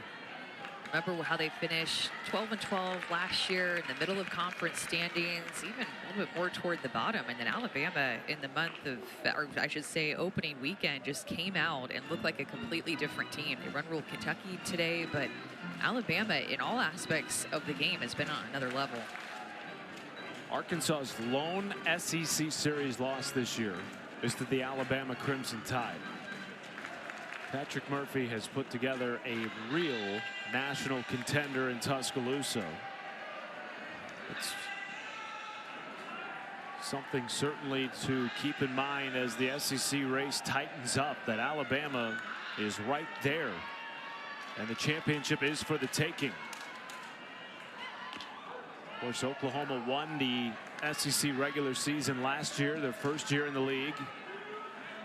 remember how they finished 12-12 last year in the middle of conference standings, even a little bit more toward the bottom. And then Alabama in the month of, or I should say opening weekend, just came out and looked like a completely different team. They run ruled Kentucky today, but Alabama in all aspects of the game has been on another level. Arkansas's lone SEC series loss this year is to the Alabama Crimson Tide. Patrick Murphy has put together a real national contender in Tuscaloosa. It's something certainly to keep in mind as the SEC race tightens up, that Alabama is right there, and the championship is for the taking. Of course, Oklahoma won the SEC regular season last year, their first year in the league.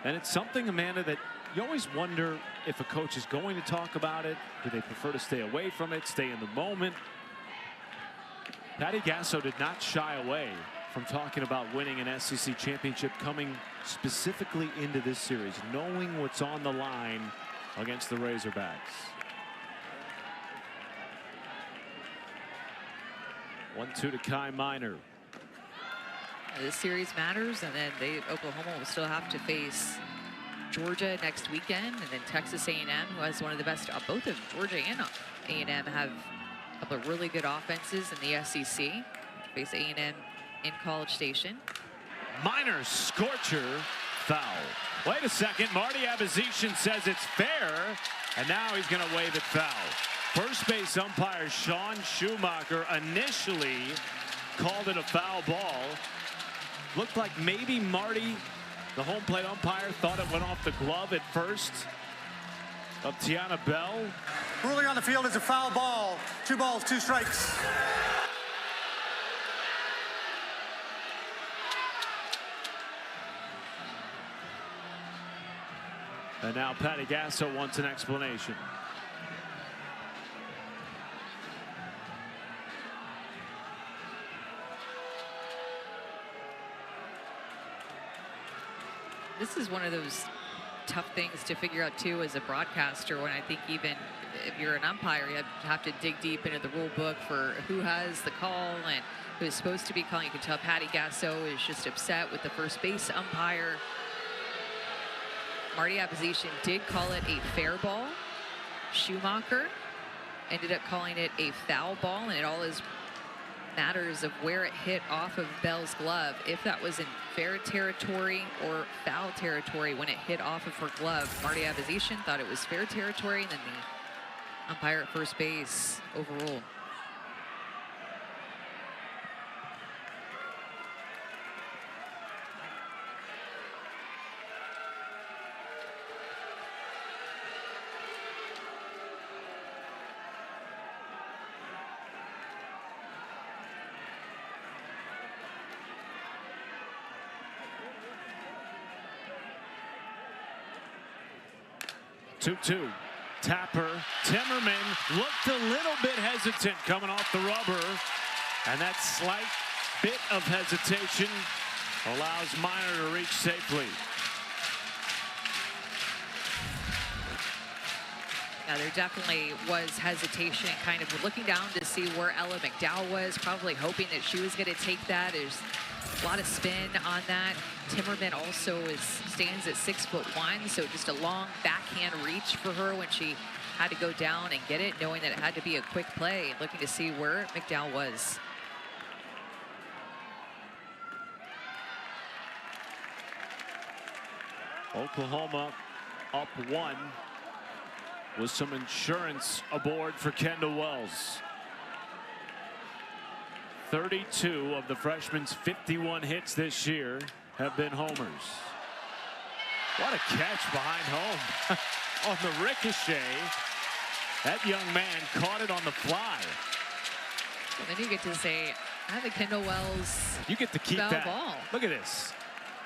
And it's something, Amanda, that You always wonder if a coach is going to talk about it. Do they prefer to stay away from it, stay in the moment? Patty Gasso did not shy away from talking about winning an SEC championship, coming specifically into this series, knowing what's on the line against the Razorbacks. 1-2 to Kai Minor. This series matters, and then Oklahoma will still have to face Georgia next weekend, and then Texas A&M, who has one of the best. Both of Georgia and A&M have a couple of really good offenses in the SEC. Face A&M in College Station. Minor scorcher foul. Wait a second. Marty Abizishin says it's fair, and now he's going to wave it foul. First base umpire Sean Schumacher initially called it a foul ball. Looked like maybe Marty, the home plate umpire, thought it went off the glove at first of Tiana Bell. Ruling on the field is a foul ball. 2 balls, 2 strikes. And now Patty Gasso wants an explanation. This is one of those tough things to figure out too as a broadcaster, when I think even if you're an umpire, you have to dig deep into the rule book for who has the call and who is supposed to be calling. You can tell Patty Gasso is just upset with the first base umpire. Marty Abizishin did call it a fair ball. Schumacher ended up calling it a foul ball, and it all is matters of where it hit off of Bell's glove. If that was in fair territory or foul territory when it hit off of her glove. Marty Abizishin thought it was fair territory, and then the umpire at first base overruled. Two. Tapper. Timmerman looked a little bit hesitant coming off the rubber, and that slight bit of hesitation allows Minor to reach safely. Yeah, there definitely was hesitation, kind of looking down to see where Ella McDowell was, probably hoping that she was going to take that. There's a lot of spin on that. Timmerman also stands at 6'1", so just a long backhand reach for her when she had to go down and get it, knowing that it had to be a quick play, looking to see where McDowell was. Oklahoma up 1 with some insurance aboard for Kendall Wells. 32 of the freshman's 51 hits this year have been homers. What a catch behind home on the ricochet. That young man caught it on the fly. And then you get to say, I have a Kendall Wells You get to keep foul that. ball. Look at this.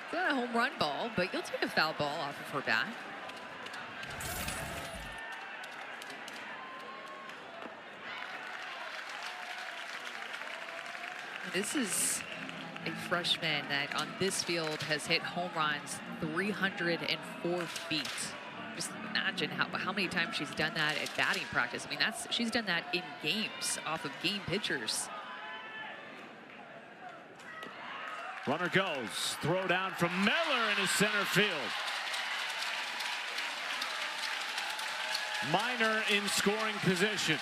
It's not a home run ball, but you'll take a foul ball off of her bat. This is a freshman that on this field has hit home runs 304 feet. Just imagine how many times she's done that at batting practice. I mean, she's done that in games off of game pitchers. Runner goes. Throw down from Miller into center field. Minor in scoring position.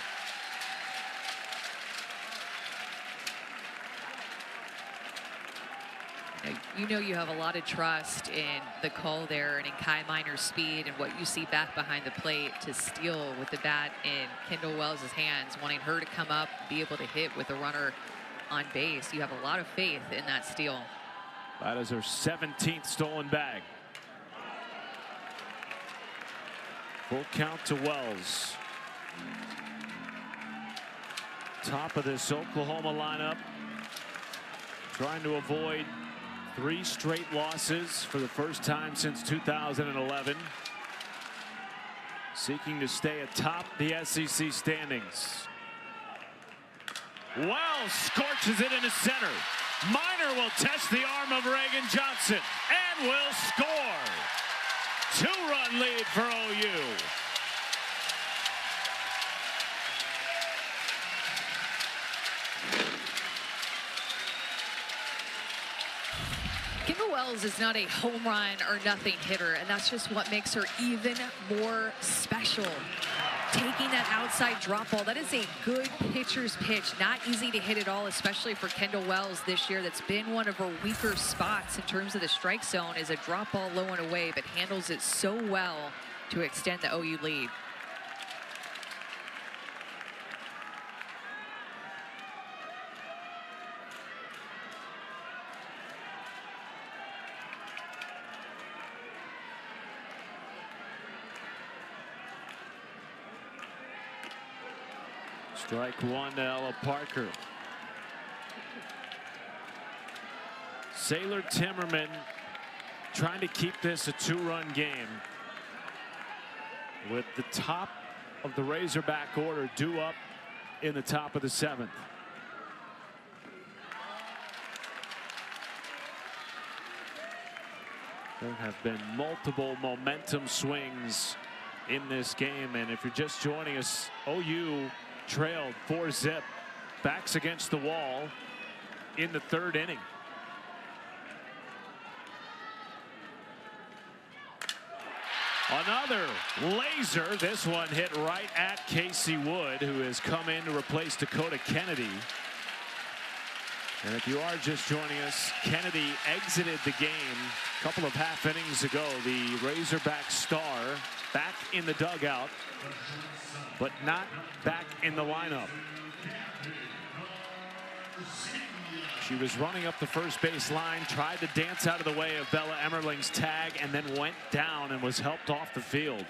You know you have a lot of trust in the call there and in Kai Minor's speed and what you see back behind the plate to steal with the bat in Kendall Wells' hands, wanting her to come up, be able to hit with a runner on base. You have a lot of faith in that steal. That is her 17th stolen bag. Full count to Wells. Top of this Oklahoma lineup, trying to avoid 3 straight losses for the first time since 2011. seeking to stay atop the SEC standings. Wells scorches it into center. Minor will test the arm of Reagan Johnson and will score. 2-run lead for OU. Kendall Wells is not a home run or nothing hitter, and that's just what makes her even more special. Taking that outside drop ball, that is a good pitcher's pitch. Not easy to hit at all, especially for Kendall Wells this year. That's been one of her weaker spots in terms of the strike zone, is a drop ball low and away, but handles it so well to extend the OU lead. Strike one to Ella Parker. Sailor Timmerman trying to keep this a 2-run game with the top of the Razorback order due up in the top of the 7th. There have been multiple momentum swings in this game, and if you're just joining us, OU trailed 4-zip, backs against the wall in the 3rd inning. Another laser. This one hit right at Casey Wood, who has come in to replace Dakota Kennedy. And if you are just joining us, Kennedy exited the game a couple of half innings ago. The Razorback star back in the dugout, but not back in the lineup. She was running up the first base line, tried to dance out of the way of Bella Emmerling's tag, and then went down and was helped off the field.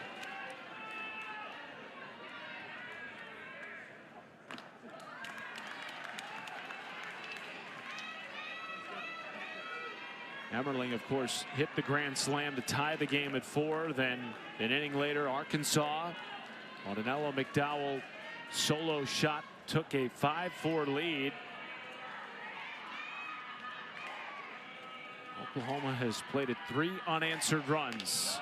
Emmerling, of course, hit the grand slam to tie the game at 4. Then an inning later, Arkansas, on an Ella McDowell solo shot, took a 5-4 lead. Oklahoma has plated 3 unanswered runs.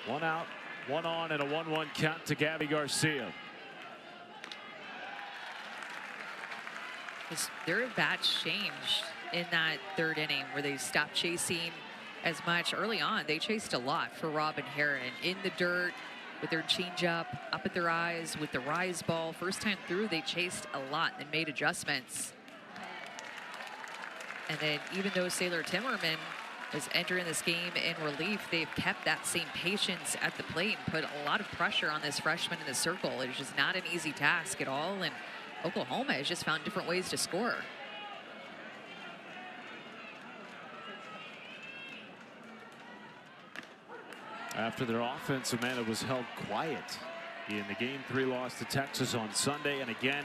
One out, one on, and a 1-1 count to Gabby Garcia. Their at-bats changed in that 3rd inning where they stopped chasing as much. Early on, they chased a lot for Robin Herron in the dirt with their changeup, up at their eyes with the rise ball. First time through, they chased a lot and made adjustments. And then even though Sailor Timmerman is entering this game in relief, they've kept that same patience at the plate and put a lot of pressure on this freshman in the circle. It's just not an easy task at all, and Oklahoma has just found different ways to score. After their offense, Amanda, was held quiet in the Game 3 loss to Texas on Sunday, and again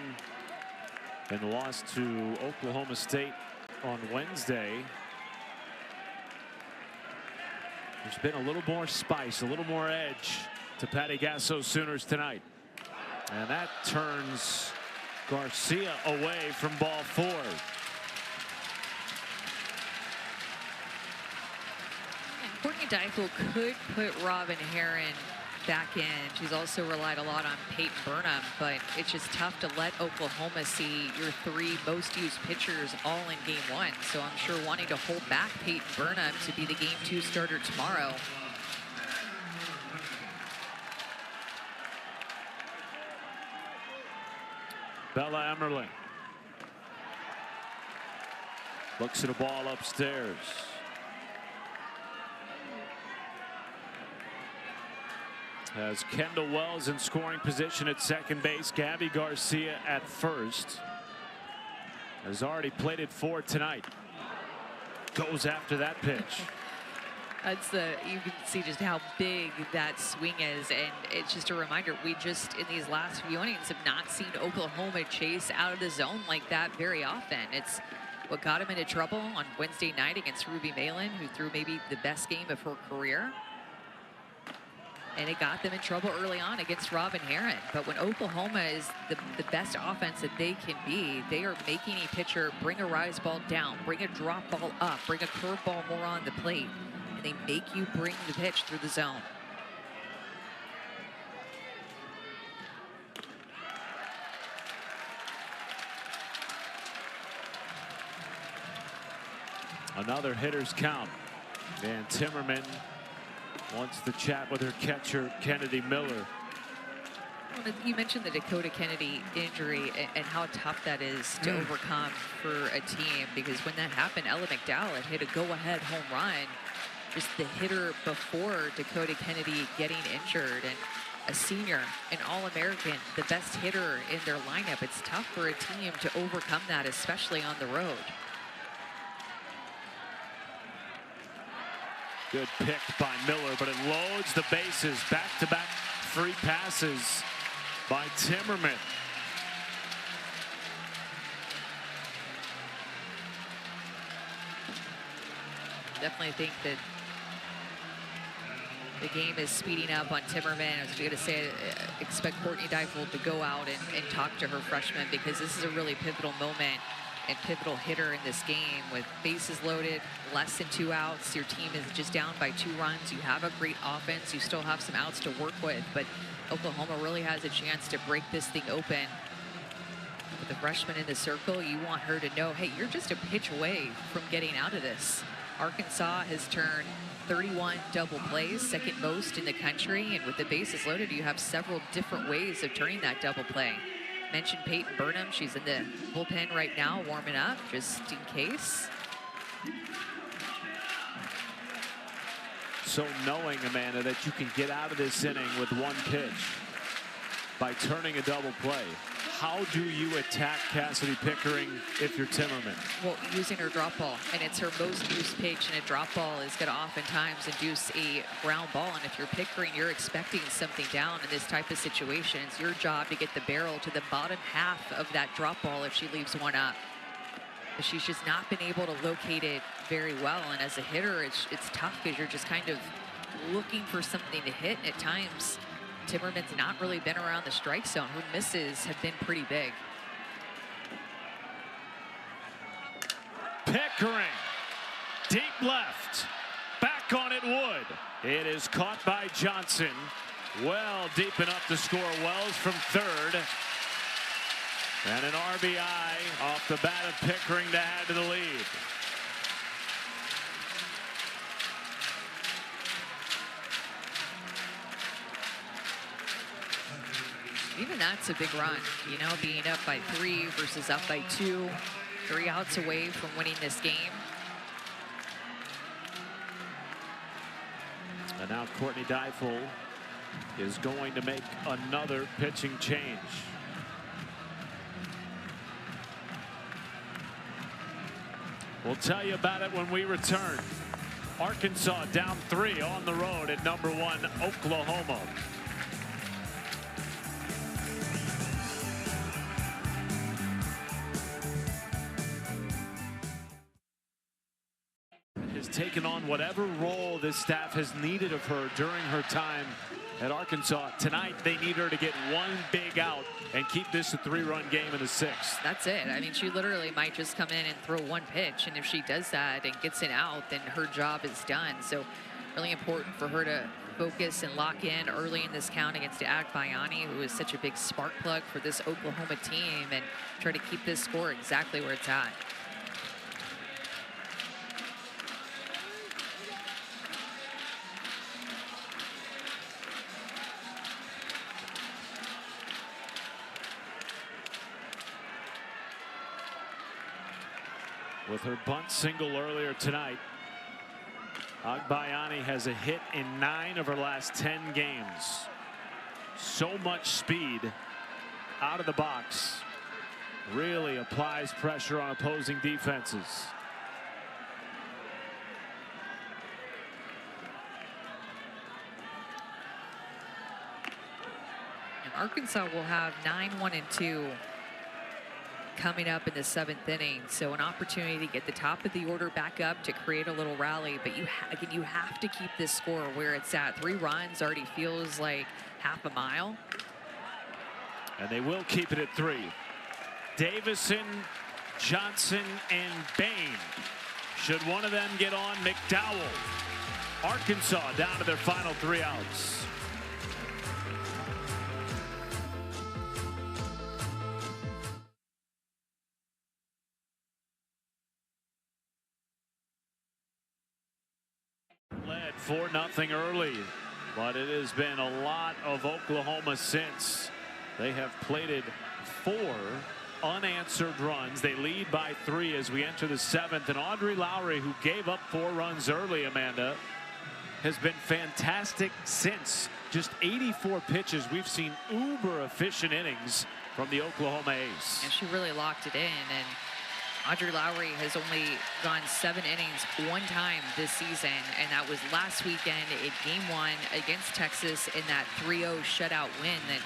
in the loss to Oklahoma State on Wednesday. There's been a little more spice, a little more edge to Patty Gasso's Sooners tonight. And that turns Garcia away from ball 4. Courtney Deichel could put Robin Herron back in. She's also relied a lot on Peyton Burnham, but it's just tough to let Oklahoma see your 3 most used pitchers all in game 1. So I'm sure wanting to hold back Peyton Burnham to be the game 2 starter tomorrow. Bella Emmerling looks at a ball upstairs. Has Kendall Wells in scoring position at second base. Gabby Garcia at first. Has already plated 4 tonight. Goes after that pitch. You can see just how big that swing is, and it's just a reminder, we just in these last few innings have not seen Oklahoma chase out of the zone like that very often. It's what got him into trouble on Wednesday night against Ruby Malin, who threw maybe the best game of her career. And it got them in trouble early on against Robin Heron. But when Oklahoma is the best offense that they can be, they are making a pitcher bring a rise ball down, bring a drop ball up, bring a curveball more on the plate. And they make you bring the pitch through the zone. Another hitter's count. And Timmerman wants to chat with her catcher, Kennedy Miller. Well, you mentioned the Dakota Kennedy injury and how tough that is to overcome for a team, because when that happened, Ella McDowell had hit a go-ahead home run. Just the hitter before Dakota Kennedy getting injured, and a senior, an All-American, the best hitter in their lineup. It's tough for a team to overcome that, especially on the road. Good pick by Miller, but it loads the bases. Back-to-back free passes by Timmerman. Definitely think that the game is speeding up on Timmerman. I was going to say, expect Courtney Deifel to go out and talk to her freshman, because this is a really pivotal moment and pivotal hitter in this game. With bases loaded, less than 2 outs, your team is just down by 2 runs. You have a great offense. You still have some outs to work with, but Oklahoma really has a chance to break this thing open. With the freshman in the circle, you want her to know, hey, you're just a pitch away from getting out of this. Arkansas has turned 31 double plays, second most in the country, and with the bases loaded, you have several different ways of turning that double play. Mentioned Peyton Burnham. She's in the bullpen right now, warming up just in case. So knowing, Amanda, that you can get out of this inning with 1 pitch by turning a double play, how do you attack Cassidy Pickering if you're Timmerman? Well, using her drop ball, and it's her most used pitch, and a drop ball is going to oftentimes induce a ground ball. And if you're Pickering, you're expecting something down in this type of situation. It's your job to get the barrel to the bottom half of that drop ball if she leaves one up. But she's just not been able to locate it very well. And as a hitter, it's tough, because you're just kind of looking for something to hit. At times, Timmerman's not really been around the strike zone. Her misses have been pretty big. Pickering, deep left, back on it Wood. It is caught by Johnson. Well deep enough to score Wells from third. And an RBI off the bat of Pickering to add to the lead. Even that's a big run, you know, being up by 3 versus up by 2. 3 outs away from winning this game. And now Courtney Deifel is going to make another pitching change. We'll tell you about it when we return. Arkansas down 3 on the road at #1 Oklahoma. Has taken on whatever role this staff has needed of her during her time at Arkansas. Tonight, they need her to get 1 big out and keep this a 3-run game in the 6th. That's it. I mean, she literally might just come in and throw 1 pitch, and if she does that and gets it out, then her job is done. So really important for her to focus and lock in early in this count against Agbayani, who is such a big spark plug for this Oklahoma team, and try to keep this score exactly where it's at. With her bunt single earlier tonight, Agbayani has a hit in 9 of her last 10 games. So much speed out of the box. Really applies pressure on opposing defenses. And Arkansas will have 9-1-2 coming up in the 7th inning. So an opportunity to get the top of the order back up to create a little rally. But again, you have to keep this score where it's at. 3 runs already feels like half a mile. And they will keep it at 3. Davison, Johnson, and Bain. Should one of them get on, McDowell. Arkansas down to their final 3 outs. Led 4-0 early, but it has been a lot of Oklahoma since. They have plated 4 unanswered runs. They lead by 3 as we enter the 7th, and Audrey Lowry, who gave up 4 runs early, Amanda, has been fantastic since. Just 84 pitches. We've seen uber efficient innings from the Oklahoma ace. And she really locked it in. And Audrey Lowry has only gone 7 innings 1 time this season, and that was last weekend in Game 1 against Texas in that 3-0 shutout win that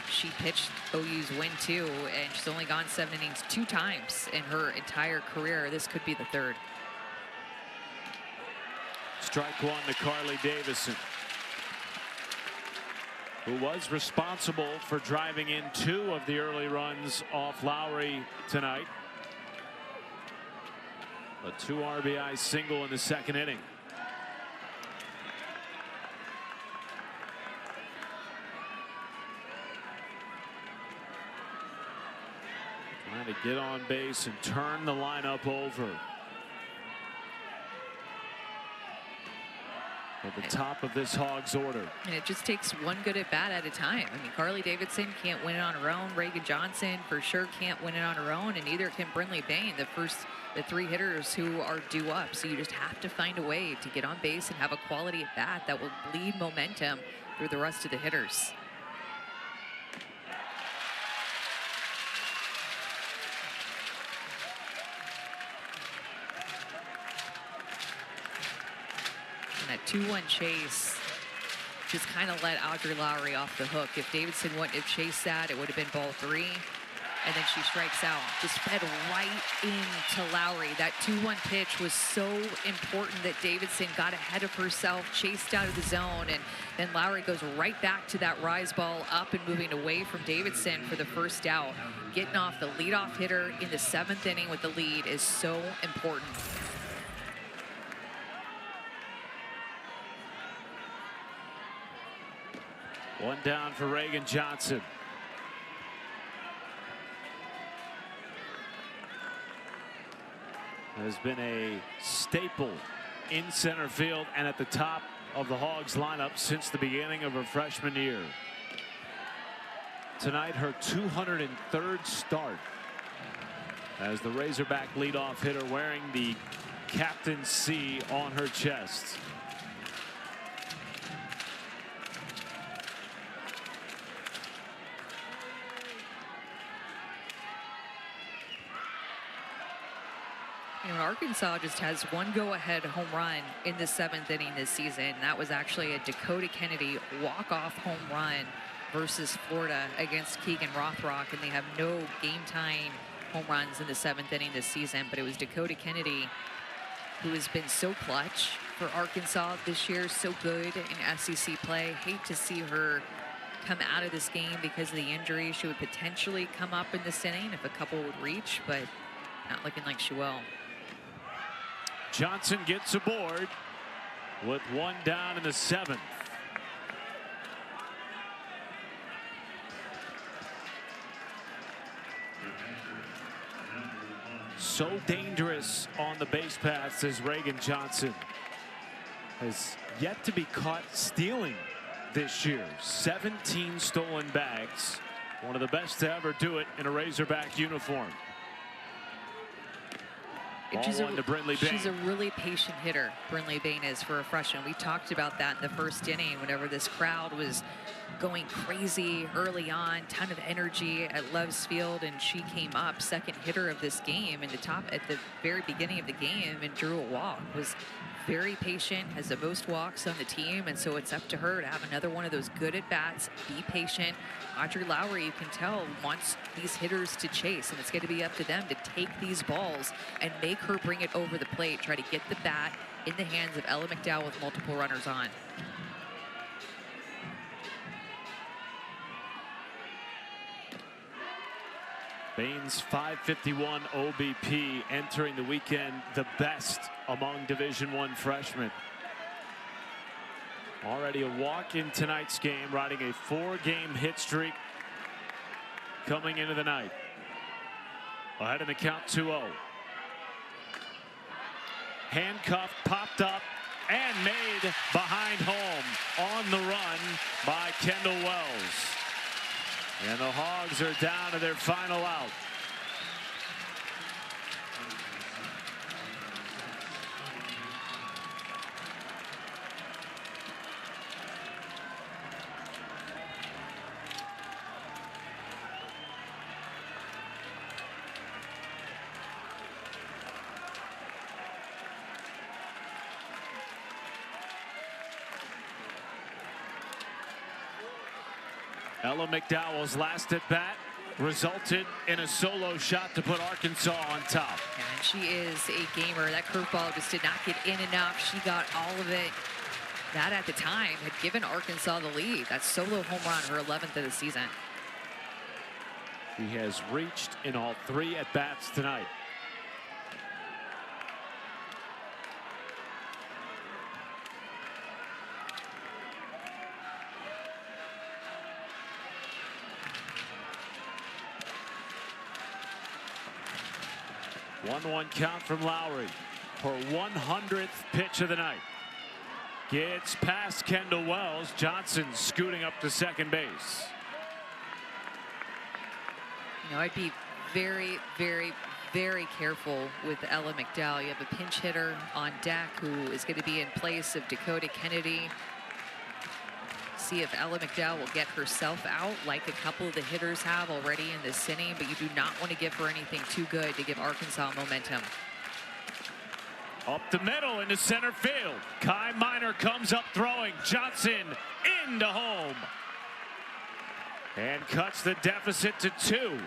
she pitched OU's win too, and she's only gone 7 innings 2 times in her entire career. This could be the 3rd. Strike 1 to Carly Davison, who was responsible for driving in 2 of the early runs off Lowry tonight. A 2 RBI single in the 2nd inning. Trying to get on base and turn the lineup over. At the top of this Hogs order. And it just takes 1 good at bat at a time. I mean, Carly Davidson can't win it on her own. Reagan Johnson for sure can't win it on her own, and neither can Brinley Bain, the 3 hitters who are due up. So you just have to find a way to get on base and have a quality at bat that will bleed momentum through the rest of the hitters. That 2-1 chase just kind of let Audrey Lowry off the hook. If Davidson wouldn't have chased that, it would have been ball 3. And then she strikes out. Just fed right into Lowry. That 2-1 pitch was so important that Davidson got ahead of herself, chased out of the zone, and then Lowry goes right back to that rise ball up and moving away from Davidson for the 1st out. Getting off the leadoff hitter in the 7th inning with the lead is so important. One down for Reagan Johnson. Has been a staple in center field and at the top of the Hogs lineup since the beginning of her freshman year. Tonight, her 203rd start as the Razorback leadoff hitter, wearing the Captain C on her chest. You know, Arkansas just has 1 go-ahead home run in the 7th inning this season. That was actually a Dakota Kennedy walk-off home run versus Florida against Keegan Rothrock, and they have no game-tying home runs in the 7th inning this season. But it was Dakota Kennedy who has been so clutch for Arkansas this year, so good in SEC play. Hate to see her come out of this game because of the injury. She would potentially come up in this inning if a couple would reach, but not looking like she will. Johnson gets aboard with 1 down in the 7th. So dangerous on the base paths as Reagan Johnson has yet to be caught stealing this year. 17 stolen bags. One of the best to ever do it in a Razorback uniform. She's a really patient hitter, Brinley Bain is, for a freshman. We talked about that in the 1st inning whenever this crowd was going crazy early on, ton of energy at Love's Field, and she came up 2nd hitter of this game at the very beginning of the game and drew a walk. Was very patient, has the most walks on the team, and so it's up to her to have another one of those good at-bats, be patient. Audrey Lowry, you can tell, wants these hitters to chase, and it's going to be up to them to take these balls and make her bring it over the plate, try to get the bat in the hands of Ella McDowell with multiple runners on. Baines 551 OBP entering the weekend, the best among Division I freshmen. Already a walk in tonight's game, riding a 4-game hit streak coming into the night. Ahead in the count 2-0. Handcuffed, popped up, and made behind home on the run by Kendall Wells. And the Hogs are down to their final out. Ella McDowell's last at bat resulted in a solo shot to put Arkansas on top. And she is a gamer. That curveball just did not get in enough. She got all of it. That at the time had given Arkansas the lead. That solo home run, her 11th of the season. She has reached in all 3 at bats tonight. One count from Lowry. Her 100th pitch of the night. Gets past Kendall Wells. Johnson scooting up to second base. You know, I'd be very, very, very careful with Ella McDowell. You have a pinch hitter on deck who is going to be in place of Dakota Kennedy. See if Ella McDowell will get herself out like a couple of the hitters have already in this inning, but you do not want to give her anything too good to give Arkansas momentum. Up the middle into center field. Kai Minor comes up throwing. Johnson into home. And cuts the deficit to 2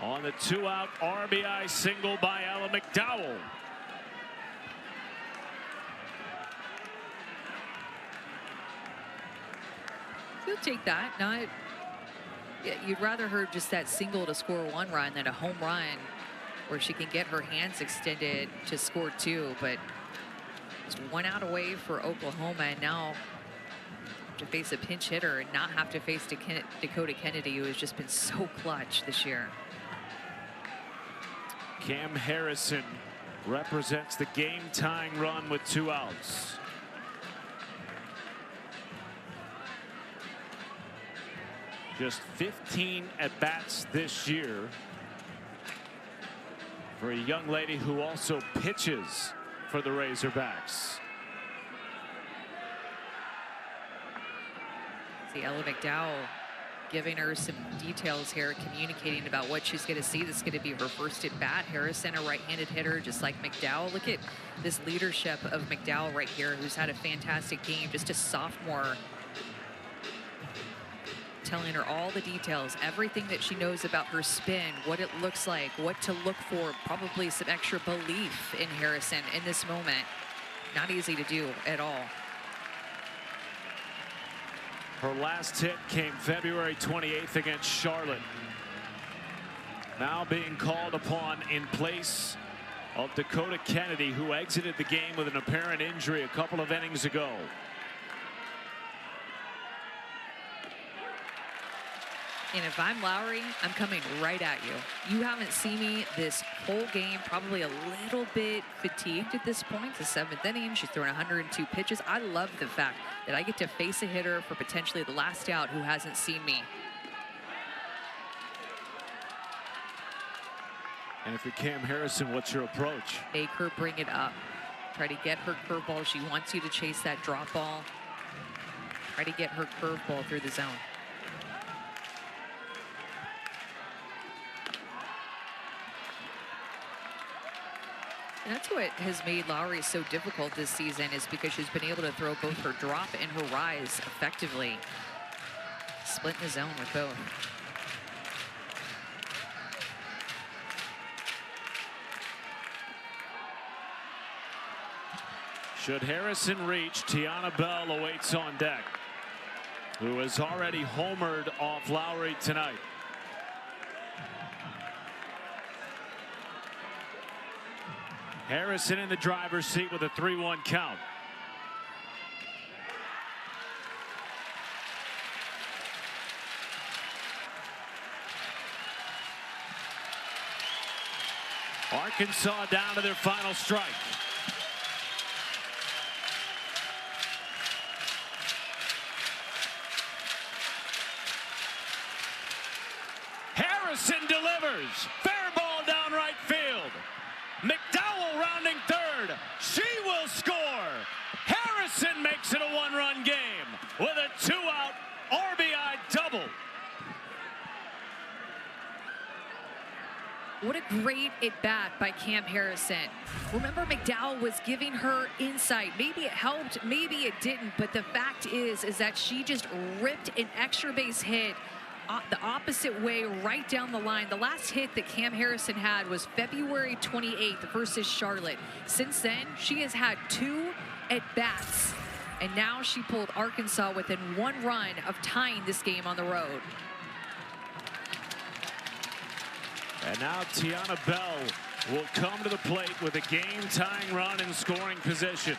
on the 2-out RBI single by Ella McDowell. You'll take that. Not, you'd rather her just that single to score 1 run than a home run where she can get her hands extended to score 2. But just 1 out away for Oklahoma, and now to face a pinch hitter and not have to face Dakota Kennedy, who has just been so clutch this year. Cam Harrison represents the game-tying run with 2 outs. Just 15 at-bats this year for a young lady who also pitches for the Razorbacks. See Ella McDowell giving her some details here, communicating about what she's going to see. This is going to be her first at bat. Harrison, a right-handed hitter, just like McDowell. Look at this leadership of McDowell right here, who's had a fantastic game, just a sophomore. Telling her all the details, everything that she knows about her spin, what it looks like, what to look for, probably some extra belief in Harrison in this moment. Not easy to do at all. Her last hit came February 28th against Charlotte. Now being called upon in place of Dakota Kennedy, who exited the game with an apparent injury a couple of innings ago. And if I'm Lowry, I'm coming right at you. You haven't seen me this whole game, probably a little bit fatigued at this point. The 7th inning, she's thrown 102 pitches. I love the fact that I get to face a hitter for potentially the last out who hasn't seen me. And if you're Cam Harrison, what's your approach? Make her bring it up. Try to get her curveball. She wants you to chase that drop ball. Try to get her curveball through the zone. That's what has made Lowry so difficult this season, is because she's been able to throw both her drop and her rise effectively. Split in the zone with both. Should Harrison reach, Tiana Bell awaits on deck, who has already homered off Lowry tonight. Harrison in the driver's seat with a 3-1 count. Arkansas down to their final strike. Harrison delivers. Fair ball down right field. McDowell rounding third. She will score. Harrison makes it a one-run game with a 2-out RBI double. What a great at-bat by Cam Harrison. Remember, McDowell was giving her insight. Maybe it helped, maybe it didn't, but the fact is that she just ripped an extra base hit the opposite way right down the line. The last hit that Cam Harrison had was February 28th versus Charlotte. Since then, she has had 2 at-bats, and now she pulled Arkansas within 1 run of tying this game on the road. And now Tiana Bell will come to the plate with a game-tying run in scoring position.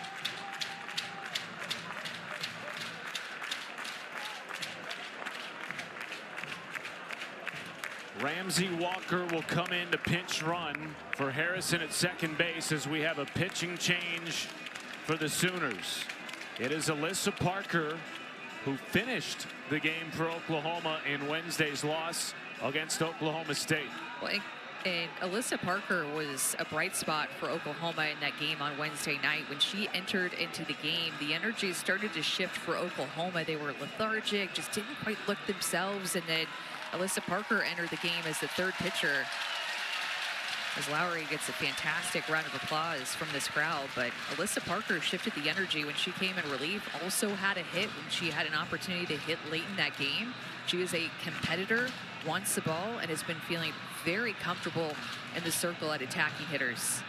Ramsey Walker will come in to pinch run for Harrison at second base as we have a pitching change for the Sooners. It is Alyssa Parker who finished the game for Oklahoma in Wednesday's loss against Oklahoma State. Well, and Alyssa Parker was a bright spot for Oklahoma in that game on Wednesday night. When she entered into the game, the energy started to shift for Oklahoma. They were lethargic, just didn't quite look themselves, and then Alyssa Parker entered the game as the third pitcher, as Lowry gets a fantastic round of applause from this crowd. But Alyssa Parker shifted the energy when she came in relief, also had a hit when she had an opportunity to hit late in that game. She is a competitor, wants the ball, and has been feeling very comfortable in the circle at attacking hitters.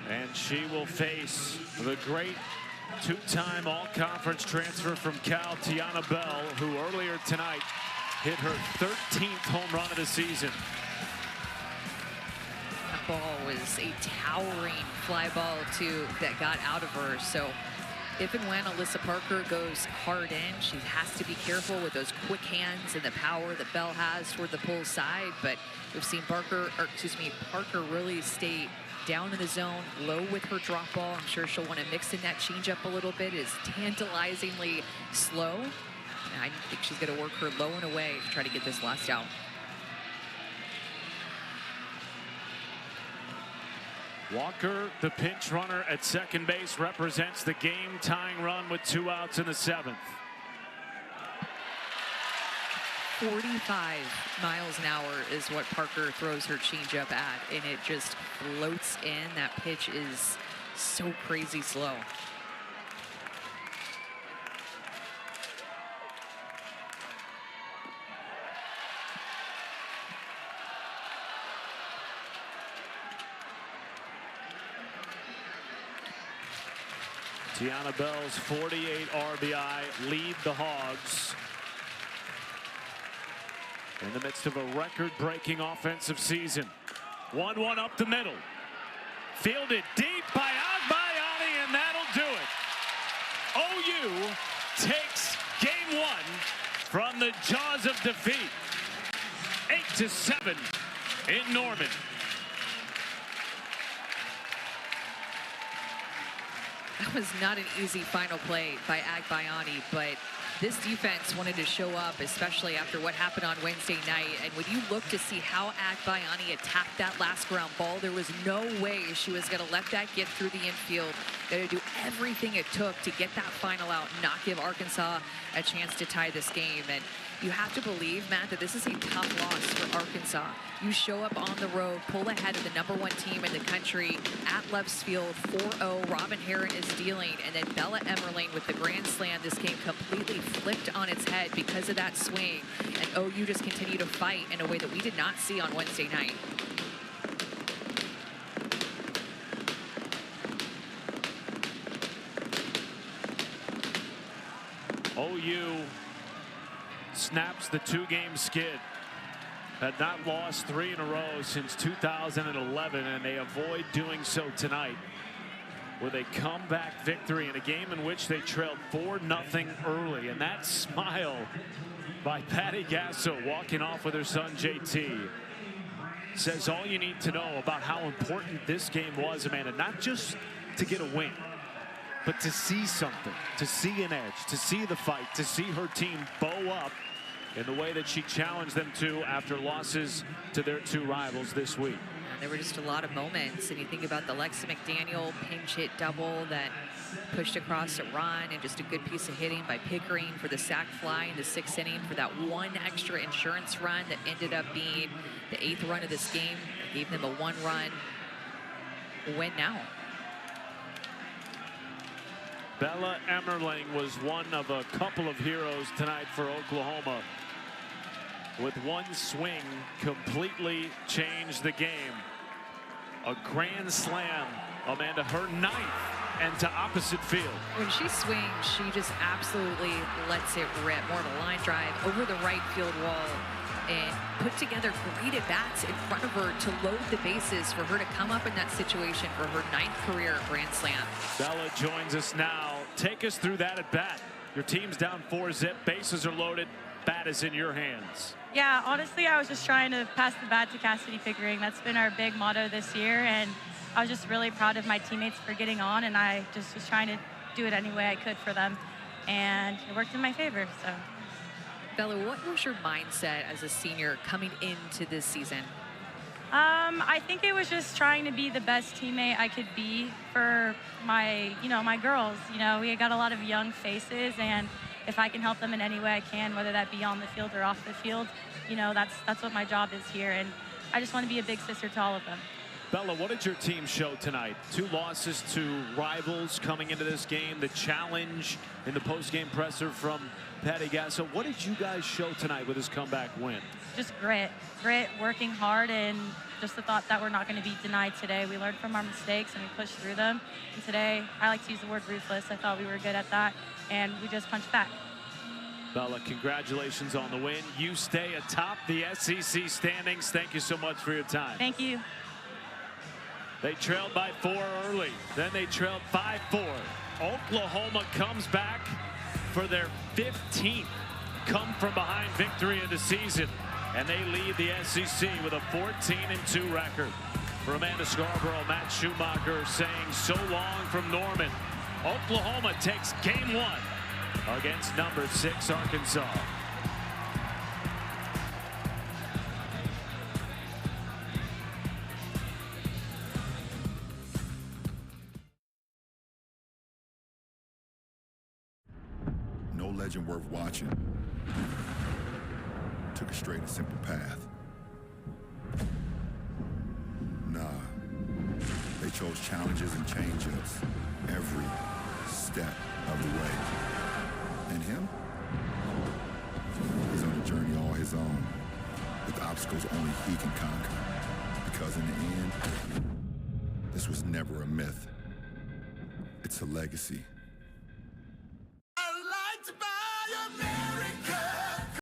And she will face the great 2-time all-conference transfer from Cal, Tiana Bell, who earlier tonight hit her 13th home run of the season. That ball was a towering fly ball that got out of her. So if and when Alyssa Parker goes hard in, she has to be careful with those quick hands and the power that Bell has toward the pull side. But we've seen Parker really stay down in the zone, low with her drop ball. I'm sure she'll want to mix in that changeup a little bit. It's tantalizingly slow. And I think she's going to work her low and away to try to get this last out. Walker, the pinch runner at second base, represents the game-tying run with 2 outs in the 7th. 45 miles an hour is what Parker throws her changeup at, and it just floats in. That pitch is so crazy slow. Tiana Bell's 48 RBI lead the Hogs in the midst of a record-breaking offensive season. 1-1 up the middle. Fielded deep by Agbayani, and that'll do it. OU takes game 1 from the jaws of defeat. 8-7 in Norman. That was not an easy final play by Agbayani, but This defense wanted to show up, especially after what happened on Wednesday night. And when you look to see how Agbayani attacked that last ground ball, there was no way she was going to let that get through the infield. Going to do everything it took to get that final out, not give Arkansas a chance to tie this game. And you have to believe, Matt, that this is a tough loss for Arkansas. You show up on the road, pull ahead of the #1 team in the country at Loves Field, 4-0. Robin Herron is dealing, and then Bella Emmerling with the grand slam. This game completely flipped on its head because of that swing, and OU just continue to fight in a way that we did not see on Wednesday night. OU snaps the 2-game skid. Had not lost 3 in a row since 2011, and they avoid doing so tonight with a comeback victory in a game in which they trailed 4-0 early. And that smile by Patty Gasso walking off with her son JT says all you need to know about how important this game was, Amanda. Not just to get a win, but to see something, to see an edge, to see the fight, to see her team bow up in the way that she challenged them to after losses to their 2 rivals this week. There were just a lot of moments, and you think about the Lexa McDaniel pinch hit double that pushed across a run, and just a good piece of hitting by Pickering for the sac fly in the 6th inning for that 1 extra insurance run that ended up being the 8th run of this game. It gave them a 1-run win now. Bella Emmerling was one of a couple of heroes tonight for Oklahoma. With 1 swing, completely changed the game. A grand slam, Amanda, her 9th, and to opposite field. When she swings, she just absolutely lets it rip. More of a line drive over the right field wall, and put together great at-bats in front of her to load the bases for her to come up in that situation for her 9th career grand slam. Bella joins us now. Take us through that at-bat. Your team's down 4-zip, bases are loaded, bat is in your hands. Yeah, honestly, I was just trying to pass the bat to Cassidy Pickering. That's been our big motto this year, and I was just really proud of my teammates for getting on, and I just was trying to do it any way I could for them, and it worked in my favor. So, Bella, what was your mindset as a senior coming into this season? I think it was just trying to be the best teammate I could be for my, my girls. We got a lot of young faces, and if I can help them in any way I can, whether that be on the field or off the field, that's what my job is here, and I just want to be a big sister to all of them. Bella, what did your team show tonight? 2 losses to rivals coming into this game, the challenge in the post-game presser from Patty Gasso. What did you guys show tonight with this comeback win? Just grit, working hard, and just the thought that we're not going to be denied today. We learned from our mistakes and we pushed through them. And today, I like to use the word ruthless. I thought we were good at that, and we just punched back. Bella, congratulations on the win. You stay atop the SEC standings. Thank you so much for your time. Thank you. They trailed by 4 early. Then they trailed 5-4. Oklahoma comes back for their 15th come-from-behind victory of the season. And they lead the SEC with a 14-2 record. For Amanda Scarborough, Matt Schumacher saying so long from Norman. Oklahoma takes game 1 against number 6 Arkansas. No legend worth watching took a straight and simple path. Nah, they chose challenges and change-ups every step of the way. And him? He's on a journey all his own, with obstacles only he can conquer. Because in the end, this was never a myth. It's a legacy.